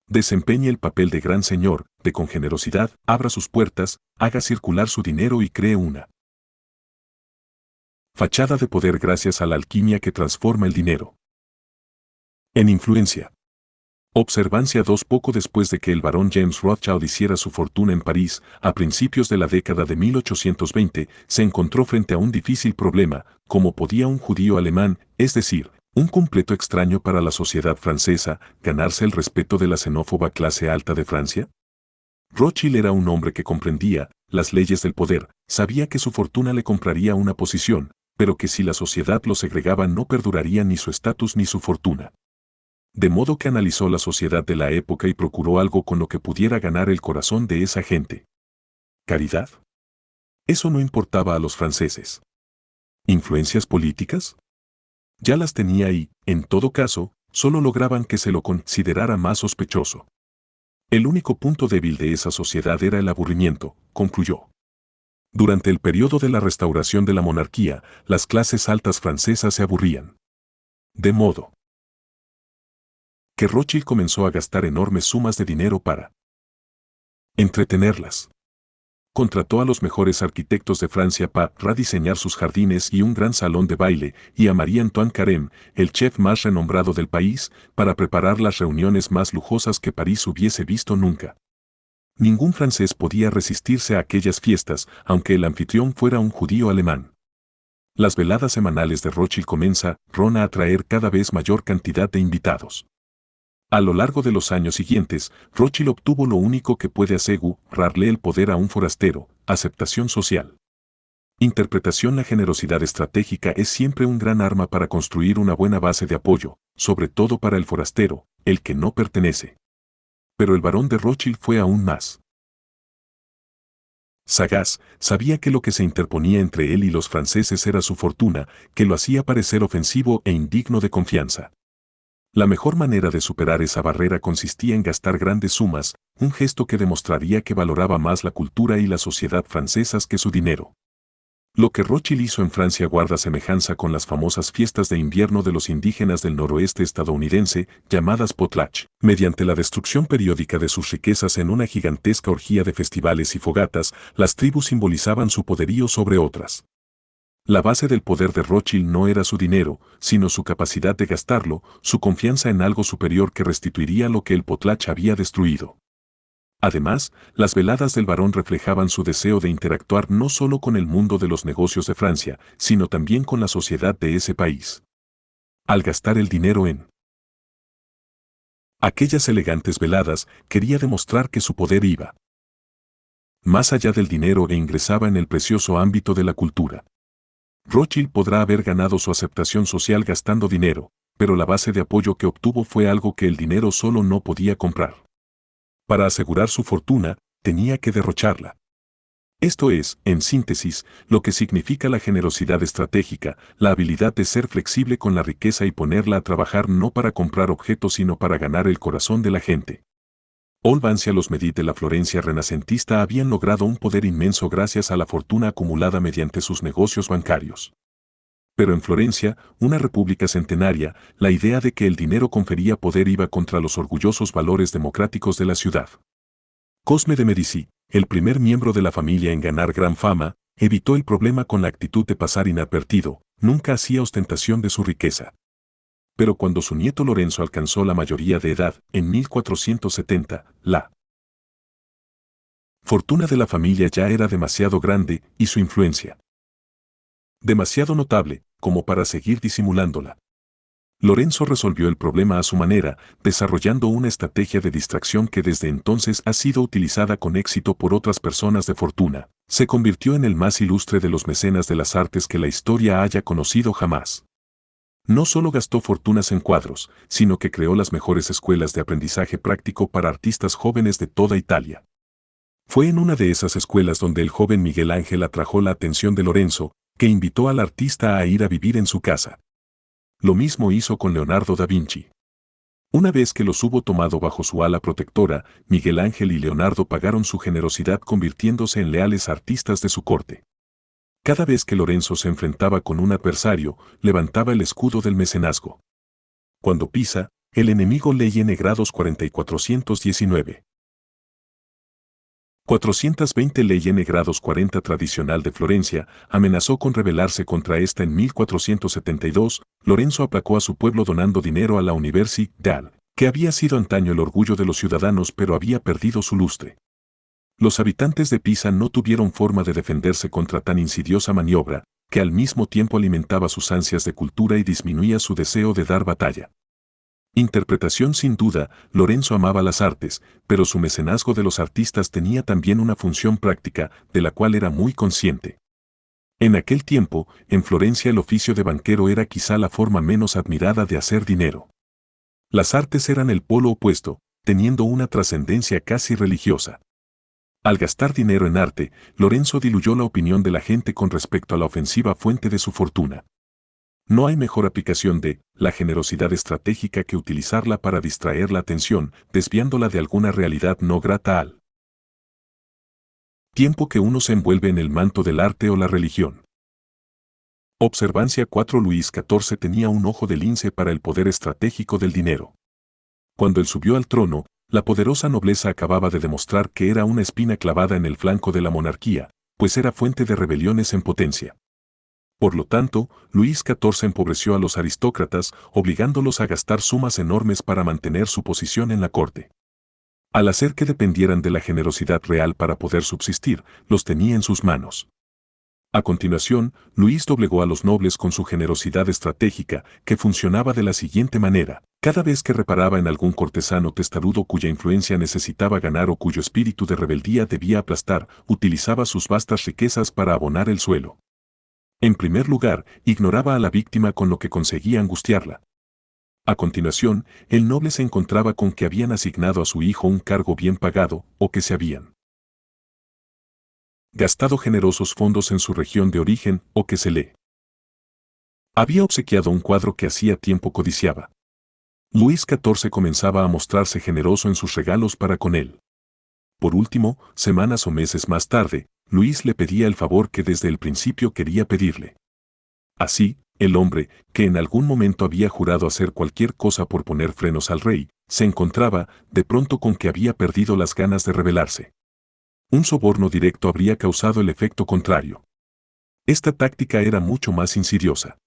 Desempeñe el papel de gran señor, de con generosidad, abra sus puertas, haga circular su dinero y cree una fachada de poder gracias a la alquimia que transforma el dinero en influencia. Observancia 2. Poco después de que el barón James Rothschild hiciera su fortuna en París, a principios de la década de 1820, se encontró frente a un difícil problema: ¿cómo podía un judío alemán, es decir, un completo extraño para la sociedad francesa, ganarse el respeto de la xenófoba clase alta de Francia? Rothschild era un hombre que comprendía las leyes del poder, sabía que su fortuna le compraría una posición, pero que si la sociedad lo segregaba no perduraría ni su estatus ni su fortuna. De modo que analizó la sociedad de la época y procuró algo con lo que pudiera ganar el corazón de esa gente. ¿Caridad? Eso no importaba a los franceses. ¿Influencias políticas? Ya las tenía y, en todo caso, solo lograban que se lo considerara más sospechoso. El único punto débil de esa sociedad era el aburrimiento, concluyó. Durante el periodo de la restauración de la monarquía, las clases altas francesas se aburrían. De modo que Rothschild comenzó a gastar enormes sumas de dinero para entretenerlas. Contrató a los mejores arquitectos de Francia para rediseñar sus jardines y un gran salón de baile, y a Marie-Antoine Carême, el chef más renombrado del país, para preparar las reuniones más lujosas que París hubiese visto nunca. Ningún francés podía resistirse a aquellas fiestas, aunque el anfitrión fuera un judío alemán. Las veladas semanales de Rothschild comenzaron a atraer cada vez mayor cantidad de invitados. A lo largo de los años siguientes, Rothschild obtuvo lo único que puede asegurarle el poder a un forastero: aceptación social. Interpretación. La generosidad estratégica es siempre un gran arma para construir una buena base de apoyo, sobre todo para el forastero, el que no pertenece. Pero el barón de Rothschild fue aún más sagaz. Sabía que lo que se interponía entre él y los franceses era su fortuna, que lo hacía parecer ofensivo e indigno de confianza. La mejor manera de superar esa barrera consistía en gastar grandes sumas, un gesto que demostraría que valoraba más la cultura y la sociedad francesas que su dinero. Lo que Rothschild hizo en Francia guarda semejanza con las famosas fiestas de invierno de los indígenas del noroeste estadounidense, llamadas potlatch. Mediante la destrucción periódica de sus riquezas en una gigantesca orgía de festivales y fogatas, las tribus simbolizaban su poderío sobre otras. La base del poder de Rothschild no era su dinero, sino su capacidad de gastarlo, su confianza en algo superior que restituiría lo que el potlatch había destruido. Además, las veladas del barón reflejaban su deseo de interactuar no solo con el mundo de los negocios de Francia, sino también con la sociedad de ese país. Al gastar el dinero en aquellas elegantes veladas, quería demostrar que su poder iba más allá del dinero e ingresaba en el precioso ámbito de la cultura. Rothschild podrá haber ganado su aceptación social gastando dinero, pero la base de apoyo que obtuvo fue algo que el dinero solo no podía comprar. Para asegurar su fortuna, tenía que derrocharla. Esto es, en síntesis, lo que significa la generosidad estratégica, la habilidad de ser flexible con la riqueza y ponerla a trabajar no para comprar objetos sino para ganar el corazón de la gente. Olbans y los Medici de la Florencia renacentista habían logrado un poder inmenso gracias a la fortuna acumulada mediante sus negocios bancarios. Pero en Florencia, una república centenaria, la idea de que el dinero confería poder iba contra los orgullosos valores democráticos de la ciudad. Cosme de Medici, el primer miembro de la familia en ganar gran fama, evitó el problema con la actitud de pasar inadvertido, nunca hacía ostentación de su riqueza. Pero cuando su nieto Lorenzo alcanzó la mayoría de edad, en 1470, la fortuna de la familia ya era demasiado grande y su influencia demasiado notable, como para seguir disimulándola. Lorenzo resolvió el problema a su manera, desarrollando una estrategia de distracción que desde entonces ha sido utilizada con éxito por otras personas de fortuna. Se convirtió en el más ilustre de los mecenas de las artes que la historia haya conocido jamás. No solo gastó fortunas en cuadros, sino que creó las mejores escuelas de aprendizaje práctico para artistas jóvenes de toda Italia. Fue en una de esas escuelas donde el joven Miguel Ángel atrajo la atención de Lorenzo, que invitó al artista a ir a vivir en su casa. Lo mismo hizo con Leonardo da Vinci. Una vez que los hubo tomado bajo su ala protectora, Miguel Ángel y Leonardo pagaron su generosidad convirtiéndose en leales artistas de su corte. Cada vez que Lorenzo se enfrentaba con un adversario, levantaba el escudo del mecenazgo. Cuando Pisa, el enemigo Leyene grados 40 y 419. 420 Leyene grados 40 tradicional de Florencia, amenazó con rebelarse contra esta en 1472, Lorenzo aplacó a su pueblo donando dinero a la Universidad, que había sido antaño el orgullo de los ciudadanos pero había perdido su lustre. Los habitantes de Pisa no tuvieron forma de defenderse contra tan insidiosa maniobra, que al mismo tiempo alimentaba sus ansias de cultura y disminuía su deseo de dar batalla. Interpretación. Sin duda, Lorenzo amaba las artes, pero su mecenazgo de los artistas tenía también una función práctica, de la cual era muy consciente. En aquel tiempo, en Florencia el oficio de banquero era quizá la forma menos admirada de hacer dinero. Las artes eran el polo opuesto, teniendo una trascendencia casi religiosa. Al gastar dinero en arte, Lorenzo diluyó la opinión de la gente con respecto a la ofensiva fuente de su fortuna. No hay mejor aplicación de la generosidad estratégica que utilizarla para distraer la atención, desviándola de alguna realidad no grata al tiempo que uno se envuelve en el manto del arte o la religión. Observancia 4. Luis XIV tenía un ojo de lince para el poder estratégico del dinero. Cuando él subió al trono, La poderosa nobleza acababa de demostrar que era una espina clavada en el flanco de la monarquía, pues era fuente de rebeliones en potencia. Por lo tanto, Luis XIV empobreció a los aristócratas, obligándolos a gastar sumas enormes para mantener su posición en la corte. Al hacer que dependieran de la generosidad real para poder subsistir, los tenía en sus manos. A continuación, Luis doblegó a los nobles con su generosidad estratégica, que funcionaba de la siguiente manera. Cada vez que reparaba en algún cortesano testarudo cuya influencia necesitaba ganar o cuyo espíritu de rebeldía debía aplastar, utilizaba sus vastas riquezas para abonar el suelo. En primer lugar, ignoraba a la víctima con lo que conseguía angustiarla. A continuación, el noble se encontraba con que habían asignado a su hijo un cargo bien pagado, o que se habían gastado generosos fondos en su región de origen, o que se le había obsequiado un cuadro que hacía tiempo codiciaba. Luis XIV comenzaba a mostrarse generoso en sus regalos para con él. Por último, semanas o meses más tarde, Luis le pedía el favor que desde el principio quería pedirle. Así, el hombre, que en algún momento había jurado hacer cualquier cosa por poner frenos al rey, se encontraba, de pronto, con que había perdido las ganas de rebelarse. Un soborno directo habría causado el efecto contrario. Esta táctica era mucho más insidiosa.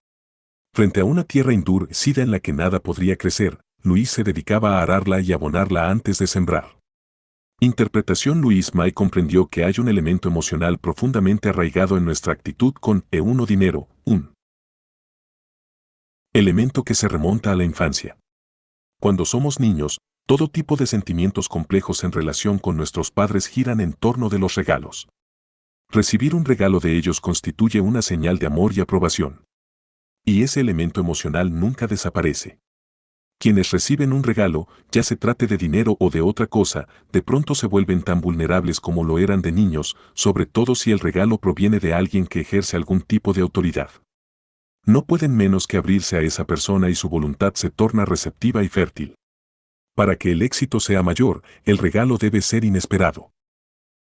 Frente a una tierra endurecida en la que nada podría crecer, Luis se dedicaba a ararla y abonarla antes de sembrar. Interpretación. Luis May comprendió que hay un elemento emocional profundamente arraigado en nuestra actitud con uno dinero, un elemento que se remonta a la infancia. Cuando somos niños, todo tipo de sentimientos complejos en relación con nuestros padres giran en torno de los regalos. Recibir un regalo de ellos constituye una señal de amor y aprobación. Y ese elemento emocional nunca desaparece. Quienes reciben un regalo, ya se trate de dinero o de otra cosa, de pronto se vuelven tan vulnerables como lo eran de niños, sobre todo si el regalo proviene de alguien que ejerce algún tipo de autoridad. No pueden menos que abrirse a esa persona y su voluntad se torna receptiva y fértil. Para que el éxito sea mayor, el regalo debe ser inesperado.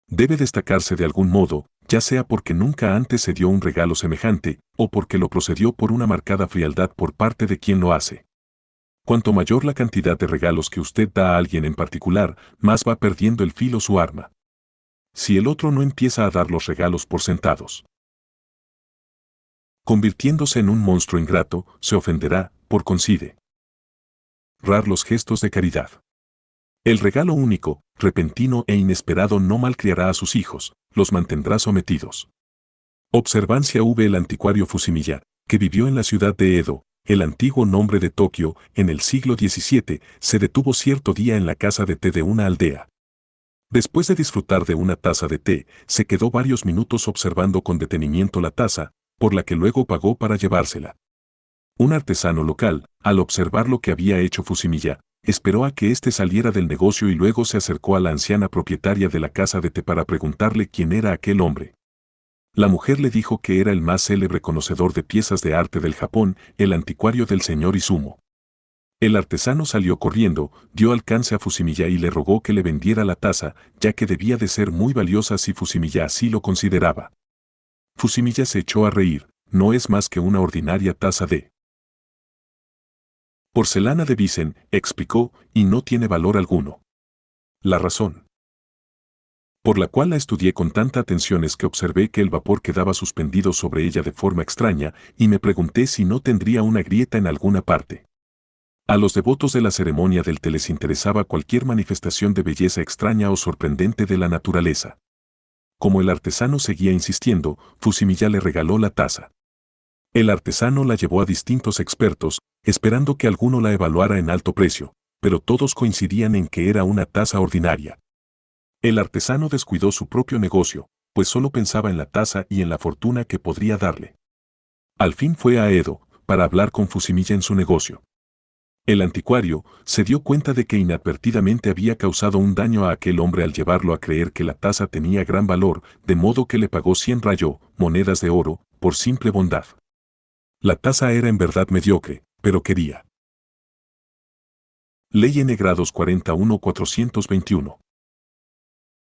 Debe destacarse de algún modo, ya sea porque nunca antes se dio un regalo semejante, o porque lo procedió por una marcada frialdad por parte de quien lo hace. Cuanto mayor la cantidad de regalos que usted da a alguien en particular, más va perdiendo el filo su arma. Si el otro no empieza a dar los regalos por sentados, convirtiéndose en un monstruo ingrato, se ofenderá, por considerar los gestos de caridad. El regalo único, repentino e inesperado no malcriará a sus hijos, los mantendrá sometidos. Observancia. El anticuario Fusimiya, que vivió en la ciudad de Edo, el antiguo nombre de Tokio, en el siglo XVII, se detuvo cierto día en la casa de té de una aldea. Después de disfrutar de una taza de té, se quedó varios minutos observando con detenimiento la taza, por la que luego pagó para llevársela. Un artesano local, al observar lo que había hecho Fusimiya, esperó a que éste saliera del negocio y luego se acercó a la anciana propietaria de la casa de té para preguntarle quién era aquel hombre. La mujer le dijo que era el más célebre conocedor de piezas de arte del Japón, el anticuario del señor Izumo. El artesano salió corriendo, dio alcance a Fusimiya y le rogó que le vendiera la taza, ya que debía de ser muy valiosa si Fusimiya así lo consideraba. Fusimiya se echó a reír, no es más que una ordinaria taza de porcelana de Bisen, explicó, y no tiene valor alguno. La razón por la cual la estudié con tanta atención es que observé que el vapor quedaba suspendido sobre ella de forma extraña, y me pregunté si no tendría una grieta en alguna parte. A los devotos de la ceremonia del té les interesaba cualquier manifestación de belleza extraña o sorprendente de la naturaleza. Como el artesano seguía insistiendo, Fusimiya le regaló la taza. El artesano la llevó a distintos expertos, esperando que alguno la evaluara en alto precio, pero todos coincidían en que era una taza ordinaria. El artesano descuidó su propio negocio, pues solo pensaba en la taza y en la fortuna que podría darle. Al fin fue a Edo, para hablar con Fusimiya en su negocio. El anticuario se dio cuenta de que inadvertidamente había causado un daño a aquel hombre al llevarlo a creer que la taza tenía gran valor, de modo que le pagó 100 monedas de oro, por simple bondad. La taza era en verdad mediocre, pero quería. Ley N. Grados 41-421.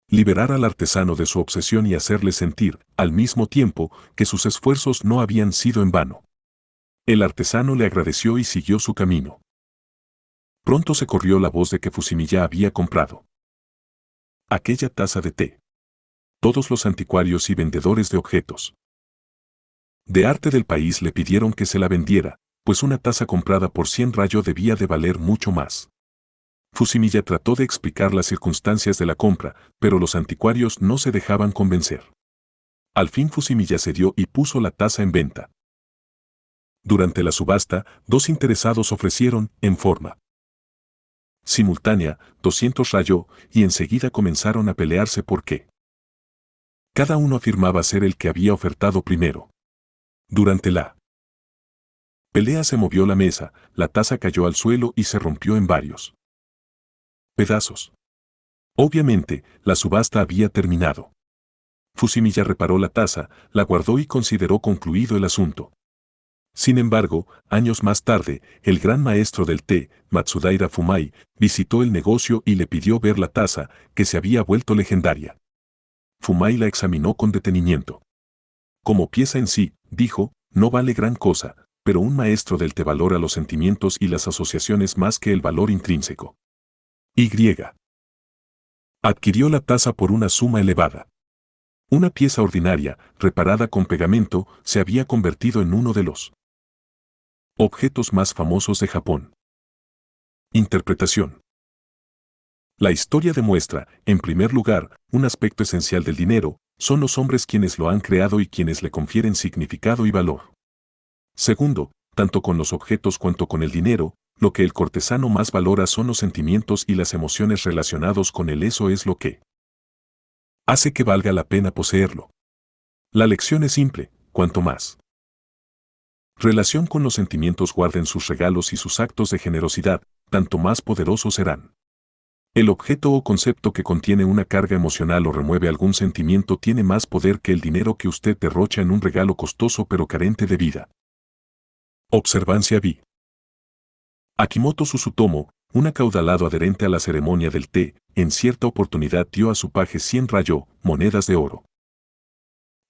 Liberar al artesano de su obsesión y hacerle sentir, al mismo tiempo, que sus esfuerzos no habían sido en vano. El artesano le agradeció y siguió su camino. Pronto se corrió la voz de que Fusimiya había comprado aquella taza de té. Todos los anticuarios y vendedores de objetos de arte del país le pidieron que se la vendiera, pues una taza comprada por 100 rayos debía de valer mucho más. Fusimiya trató de explicar las circunstancias de la compra, pero los anticuarios no se dejaban convencer. Al fin Fusimiya cedió y puso la taza en venta. Durante la subasta, dos interesados ofrecieron, en forma simultánea, 200 rayos, y enseguida comenzaron a pelearse porque cada uno afirmaba ser el que había ofertado primero. Durante la pelea se movió la mesa, la taza cayó al suelo y se rompió en varios pedazos. Obviamente, la subasta había terminado. Fusimiya reparó la taza, la guardó y consideró concluido el asunto. Sin embargo, años más tarde, el gran maestro del té, Matsudaira Fumai, visitó el negocio y le pidió ver la taza, que se había vuelto legendaria. Fumai la examinó con detenimiento. Como pieza en sí, dijo, no vale gran cosa, pero un maestro del té valora los sentimientos y las asociaciones más que el valor intrínseco. Y. Adquirió la taza por una suma elevada. Una pieza ordinaria, reparada con pegamento, se había convertido en uno de los objetos más famosos de Japón. Interpretación. La historia demuestra, en primer lugar, un aspecto esencial del dinero, son los hombres quienes lo han creado y quienes le confieren significado y valor. Segundo, tanto con los objetos cuanto con el dinero, lo que el cortesano más valora son los sentimientos y las emociones relacionados con él. Eso es lo que hace que valga la pena poseerlo. La lección es simple, cuanto más relación con los sentimientos guarden sus regalos y sus actos de generosidad, tanto más poderosos serán. El objeto o concepto que contiene una carga emocional o remueve algún sentimiento tiene más poder que el dinero que usted derrocha en un regalo costoso pero carente de vida. Observancia B. Akimoto Susutomo, un acaudalado adherente a la ceremonia del té, en cierta oportunidad dio a su paje 100 rayos, monedas de oro,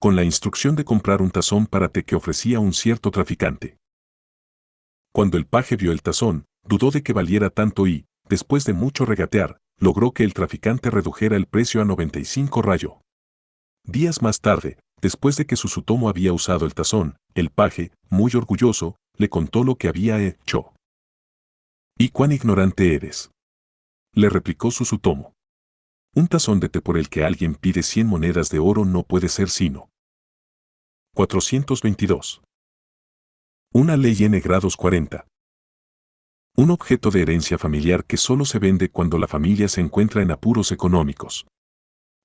con la instrucción de comprar un tazón para té que ofrecía un cierto traficante. Cuando el paje vio el tazón, dudó de que valiera tanto y, después de mucho regatear, logró que el traficante redujera el precio a 95 rayos. Días más tarde, después de que Susutomo había usado el tazón, el paje, muy orgulloso, le contó lo que había hecho. «¿Y cuán ignorante eres?», le replicó Susutomo. «Un tazón de té por el que alguien pide 100 monedas de oro no puede ser sino 422. Una ley N grados 40. Un objeto de herencia familiar que solo se vende cuando la familia se encuentra en apuros económicos.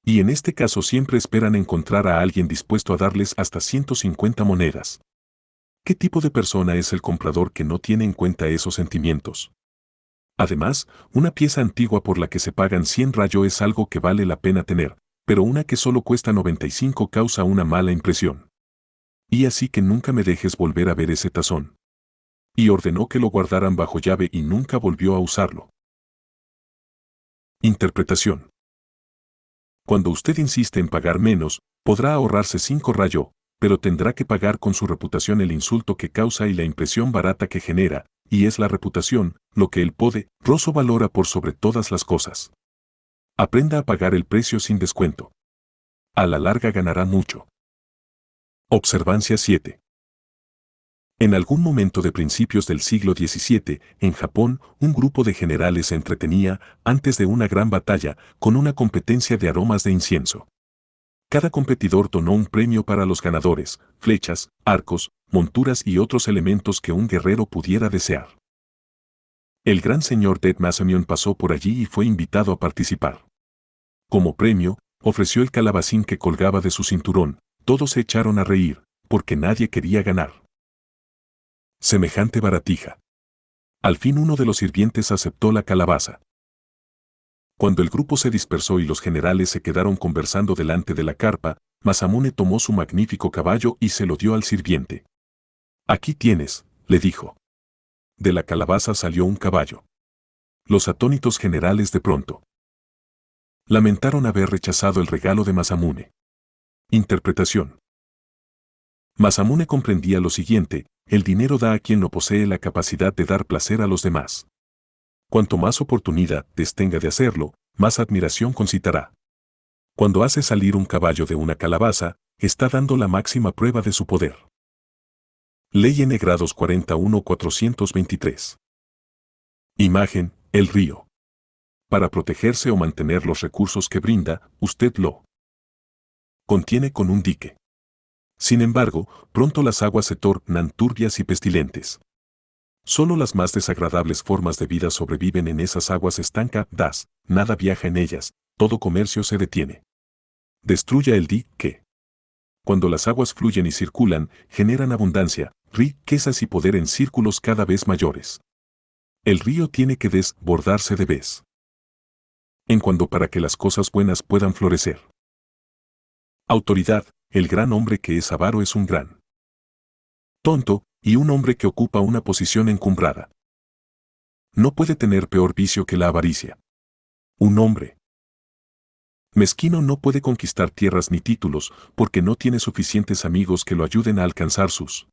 Y en este caso siempre esperan encontrar a alguien dispuesto a darles hasta 150 monedas. ¿Qué tipo de persona es el comprador que no tiene en cuenta esos sentimientos? Además, una pieza antigua por la que se pagan 100 rayos es algo que vale la pena tener, pero una que solo cuesta 95 causa una mala impresión. Y así que nunca me dejes volver a ver ese tazón. Y ordenó que lo guardaran bajo llave y nunca volvió a usarlo. Interpretación. Cuando usted insiste en pagar menos, podrá ahorrarse 5 rayos, pero tendrá que pagar con su reputación el insulto que causa y la impresión barata que genera, y es la reputación, lo que el poderoso valora por sobre todas las cosas. Aprenda a pagar el precio sin descuento. A la larga ganará mucho. Observancia 7. En algún momento de principios del siglo XVII, en Japón, un grupo de generales se entretenía, antes de una gran batalla, con una competencia de aromas de incienso. Cada competidor donó un premio para los ganadores, flechas, arcos, monturas y otros elementos que un guerrero pudiera desear. El gran señor Ted Masamion pasó por allí y fue invitado a participar. Como premio, ofreció el calabacín que colgaba de su cinturón. Todos se echaron a reír, porque nadie quería ganar semejante baratija. Al fin uno de los sirvientes aceptó la calabaza. Cuando el grupo se dispersó y los generales se quedaron conversando delante de la carpa, Masamune tomó su magnífico caballo y se lo dio al sirviente. «Aquí tienes», le dijo. De la calabaza salió un caballo. Los atónitos generales de pronto lamentaron haber rechazado el regalo de Masamune. Interpretación. Masamune comprendía lo siguiente: el dinero da a quien no posee la capacidad de dar placer a los demás. Cuanto más oportunidad tenga de hacerlo, más admiración concitará. Cuando hace salir un caballo de una calabaza, está dando la máxima prueba de su poder. Ley N grados 41-423. Imagen, el río. Para protegerse o mantener los recursos que brinda, usted lo contiene con un dique. Sin embargo, pronto las aguas se tornan turbias y pestilentes. Solo las más desagradables formas de vida sobreviven en esas aguas estancadas, nada viaja en ellas, todo comercio se detiene. Destruya el dique. Cuando las aguas fluyen y circulan, generan abundancia, riquezas y poder en círculos cada vez mayores. El río tiene que desbordarse de vez en cuando para que las cosas buenas puedan florecer. Autoridad, el gran hombre que es avaro es un gran tonto, y un hombre que ocupa una posición encumbrada no puede tener peor vicio que la avaricia. Un hombre mezquino no puede conquistar tierras ni títulos porque no tiene suficientes amigos que lo ayuden a alcanzar sus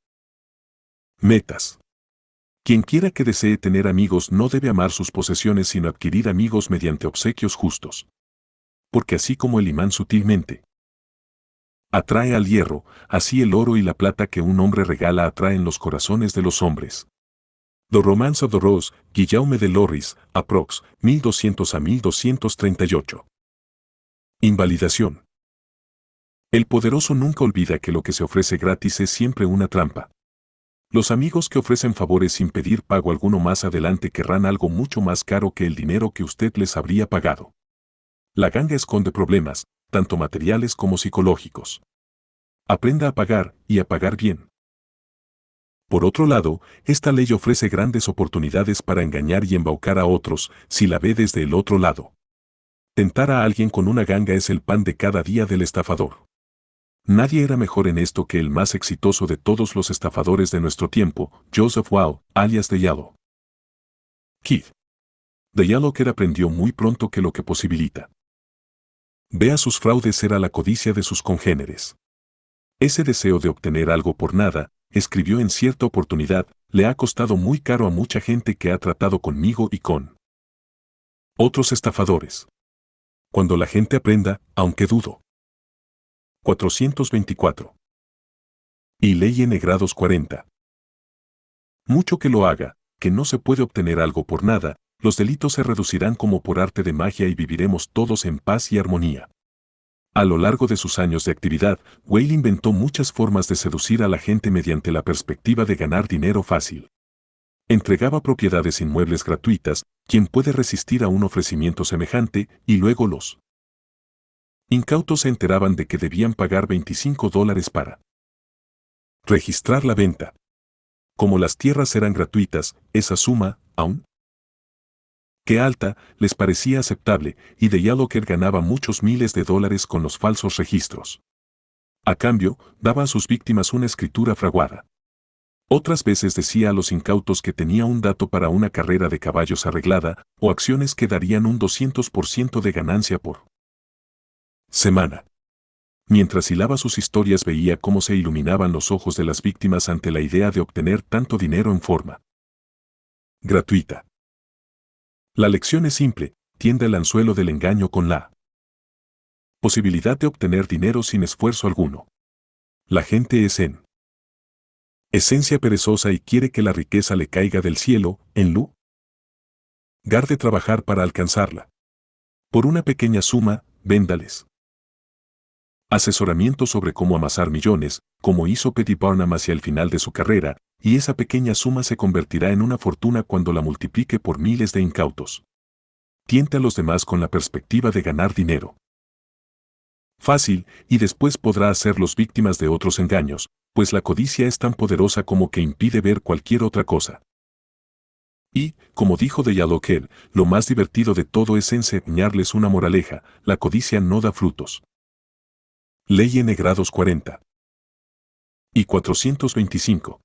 metas. Quien quiera que desee tener amigos no debe amar sus posesiones sino adquirir amigos mediante obsequios justos. Porque así como el imán sutilmente atrae al hierro, así el oro y la plata que un hombre regala atraen los corazones de los hombres. The Romance of the Rose, Guillaume de Lorris, aprox. 1200 a 1238. Invalidación. El poderoso nunca olvida que lo que se ofrece gratis es siempre una trampa. Los amigos que ofrecen favores sin pedir pago alguno más adelante querrán algo mucho más caro que el dinero que usted les habría pagado. La ganga esconde problemas, tanto materiales como psicológicos. Aprenda a pagar, y a pagar bien. Por otro lado, esta ley ofrece grandes oportunidades para engañar y embaucar a otros, si la ve desde el otro lado. Tentar a alguien con una ganga es el pan de cada día del estafador. Nadie era mejor en esto que el más exitoso de todos los estafadores de nuestro tiempo, Joseph Wow, alias The Yellow Kid. The Yellow Kid aprendió muy pronto que lo que posibilita vea sus fraudes era la codicia de sus congéneres. Ese deseo de obtener algo por nada, escribió en cierta oportunidad, le ha costado muy caro a mucha gente que ha tratado conmigo y con otros estafadores. Cuando la gente aprenda, aunque dudo. 424. Y ley N grados 40. Mucho que lo haga, que no se puede obtener algo por nada, los delitos se reducirán como por arte de magia y viviremos todos en paz y armonía. A lo largo de sus años de actividad, Whale inventó muchas formas de seducir a la gente mediante la perspectiva de ganar dinero fácil. Entregaba propiedades inmuebles gratuitas, ¿quién puede resistir a un ofrecimiento semejante? Y luego los incautos se enteraban de que debían pagar $25 para registrar la venta. Como las tierras eran gratuitas, esa suma, aún que alta, les parecía aceptable, y The Yellow Kid ganaba muchos miles de dólares con los falsos registros. A cambio, daba a sus víctimas una escritura fraguada. Otras veces decía a los incautos que tenía un dato para una carrera de caballos arreglada, o acciones que darían un 200% de ganancia por semana. Mientras hilaba sus historias veía cómo se iluminaban los ojos de las víctimas ante la idea de obtener tanto dinero en forma gratuita. La lección es simple, tienda el anzuelo del engaño con la posibilidad de obtener dinero sin esfuerzo alguno. La gente es en esencia perezosa y quiere que la riqueza le caiga del cielo, en lugar de trabajar para alcanzarla. Por una pequeña suma, véndales asesoramiento sobre cómo amasar millones, como hizo P.T. Barnum hacia el final de su carrera, y esa pequeña suma se convertirá en una fortuna cuando la multiplique por miles de incautos. Tiente a los demás con la perspectiva de ganar dinero fácil, y después podrá hacerlos víctimas de otros engaños, pues la codicia es tan poderosa como que impide ver cualquier otra cosa. Y, como dijo The Yellow Kid, lo más divertido de todo es enseñarles una moraleja, la codicia no da frutos. Ley N grados 40. Y 425.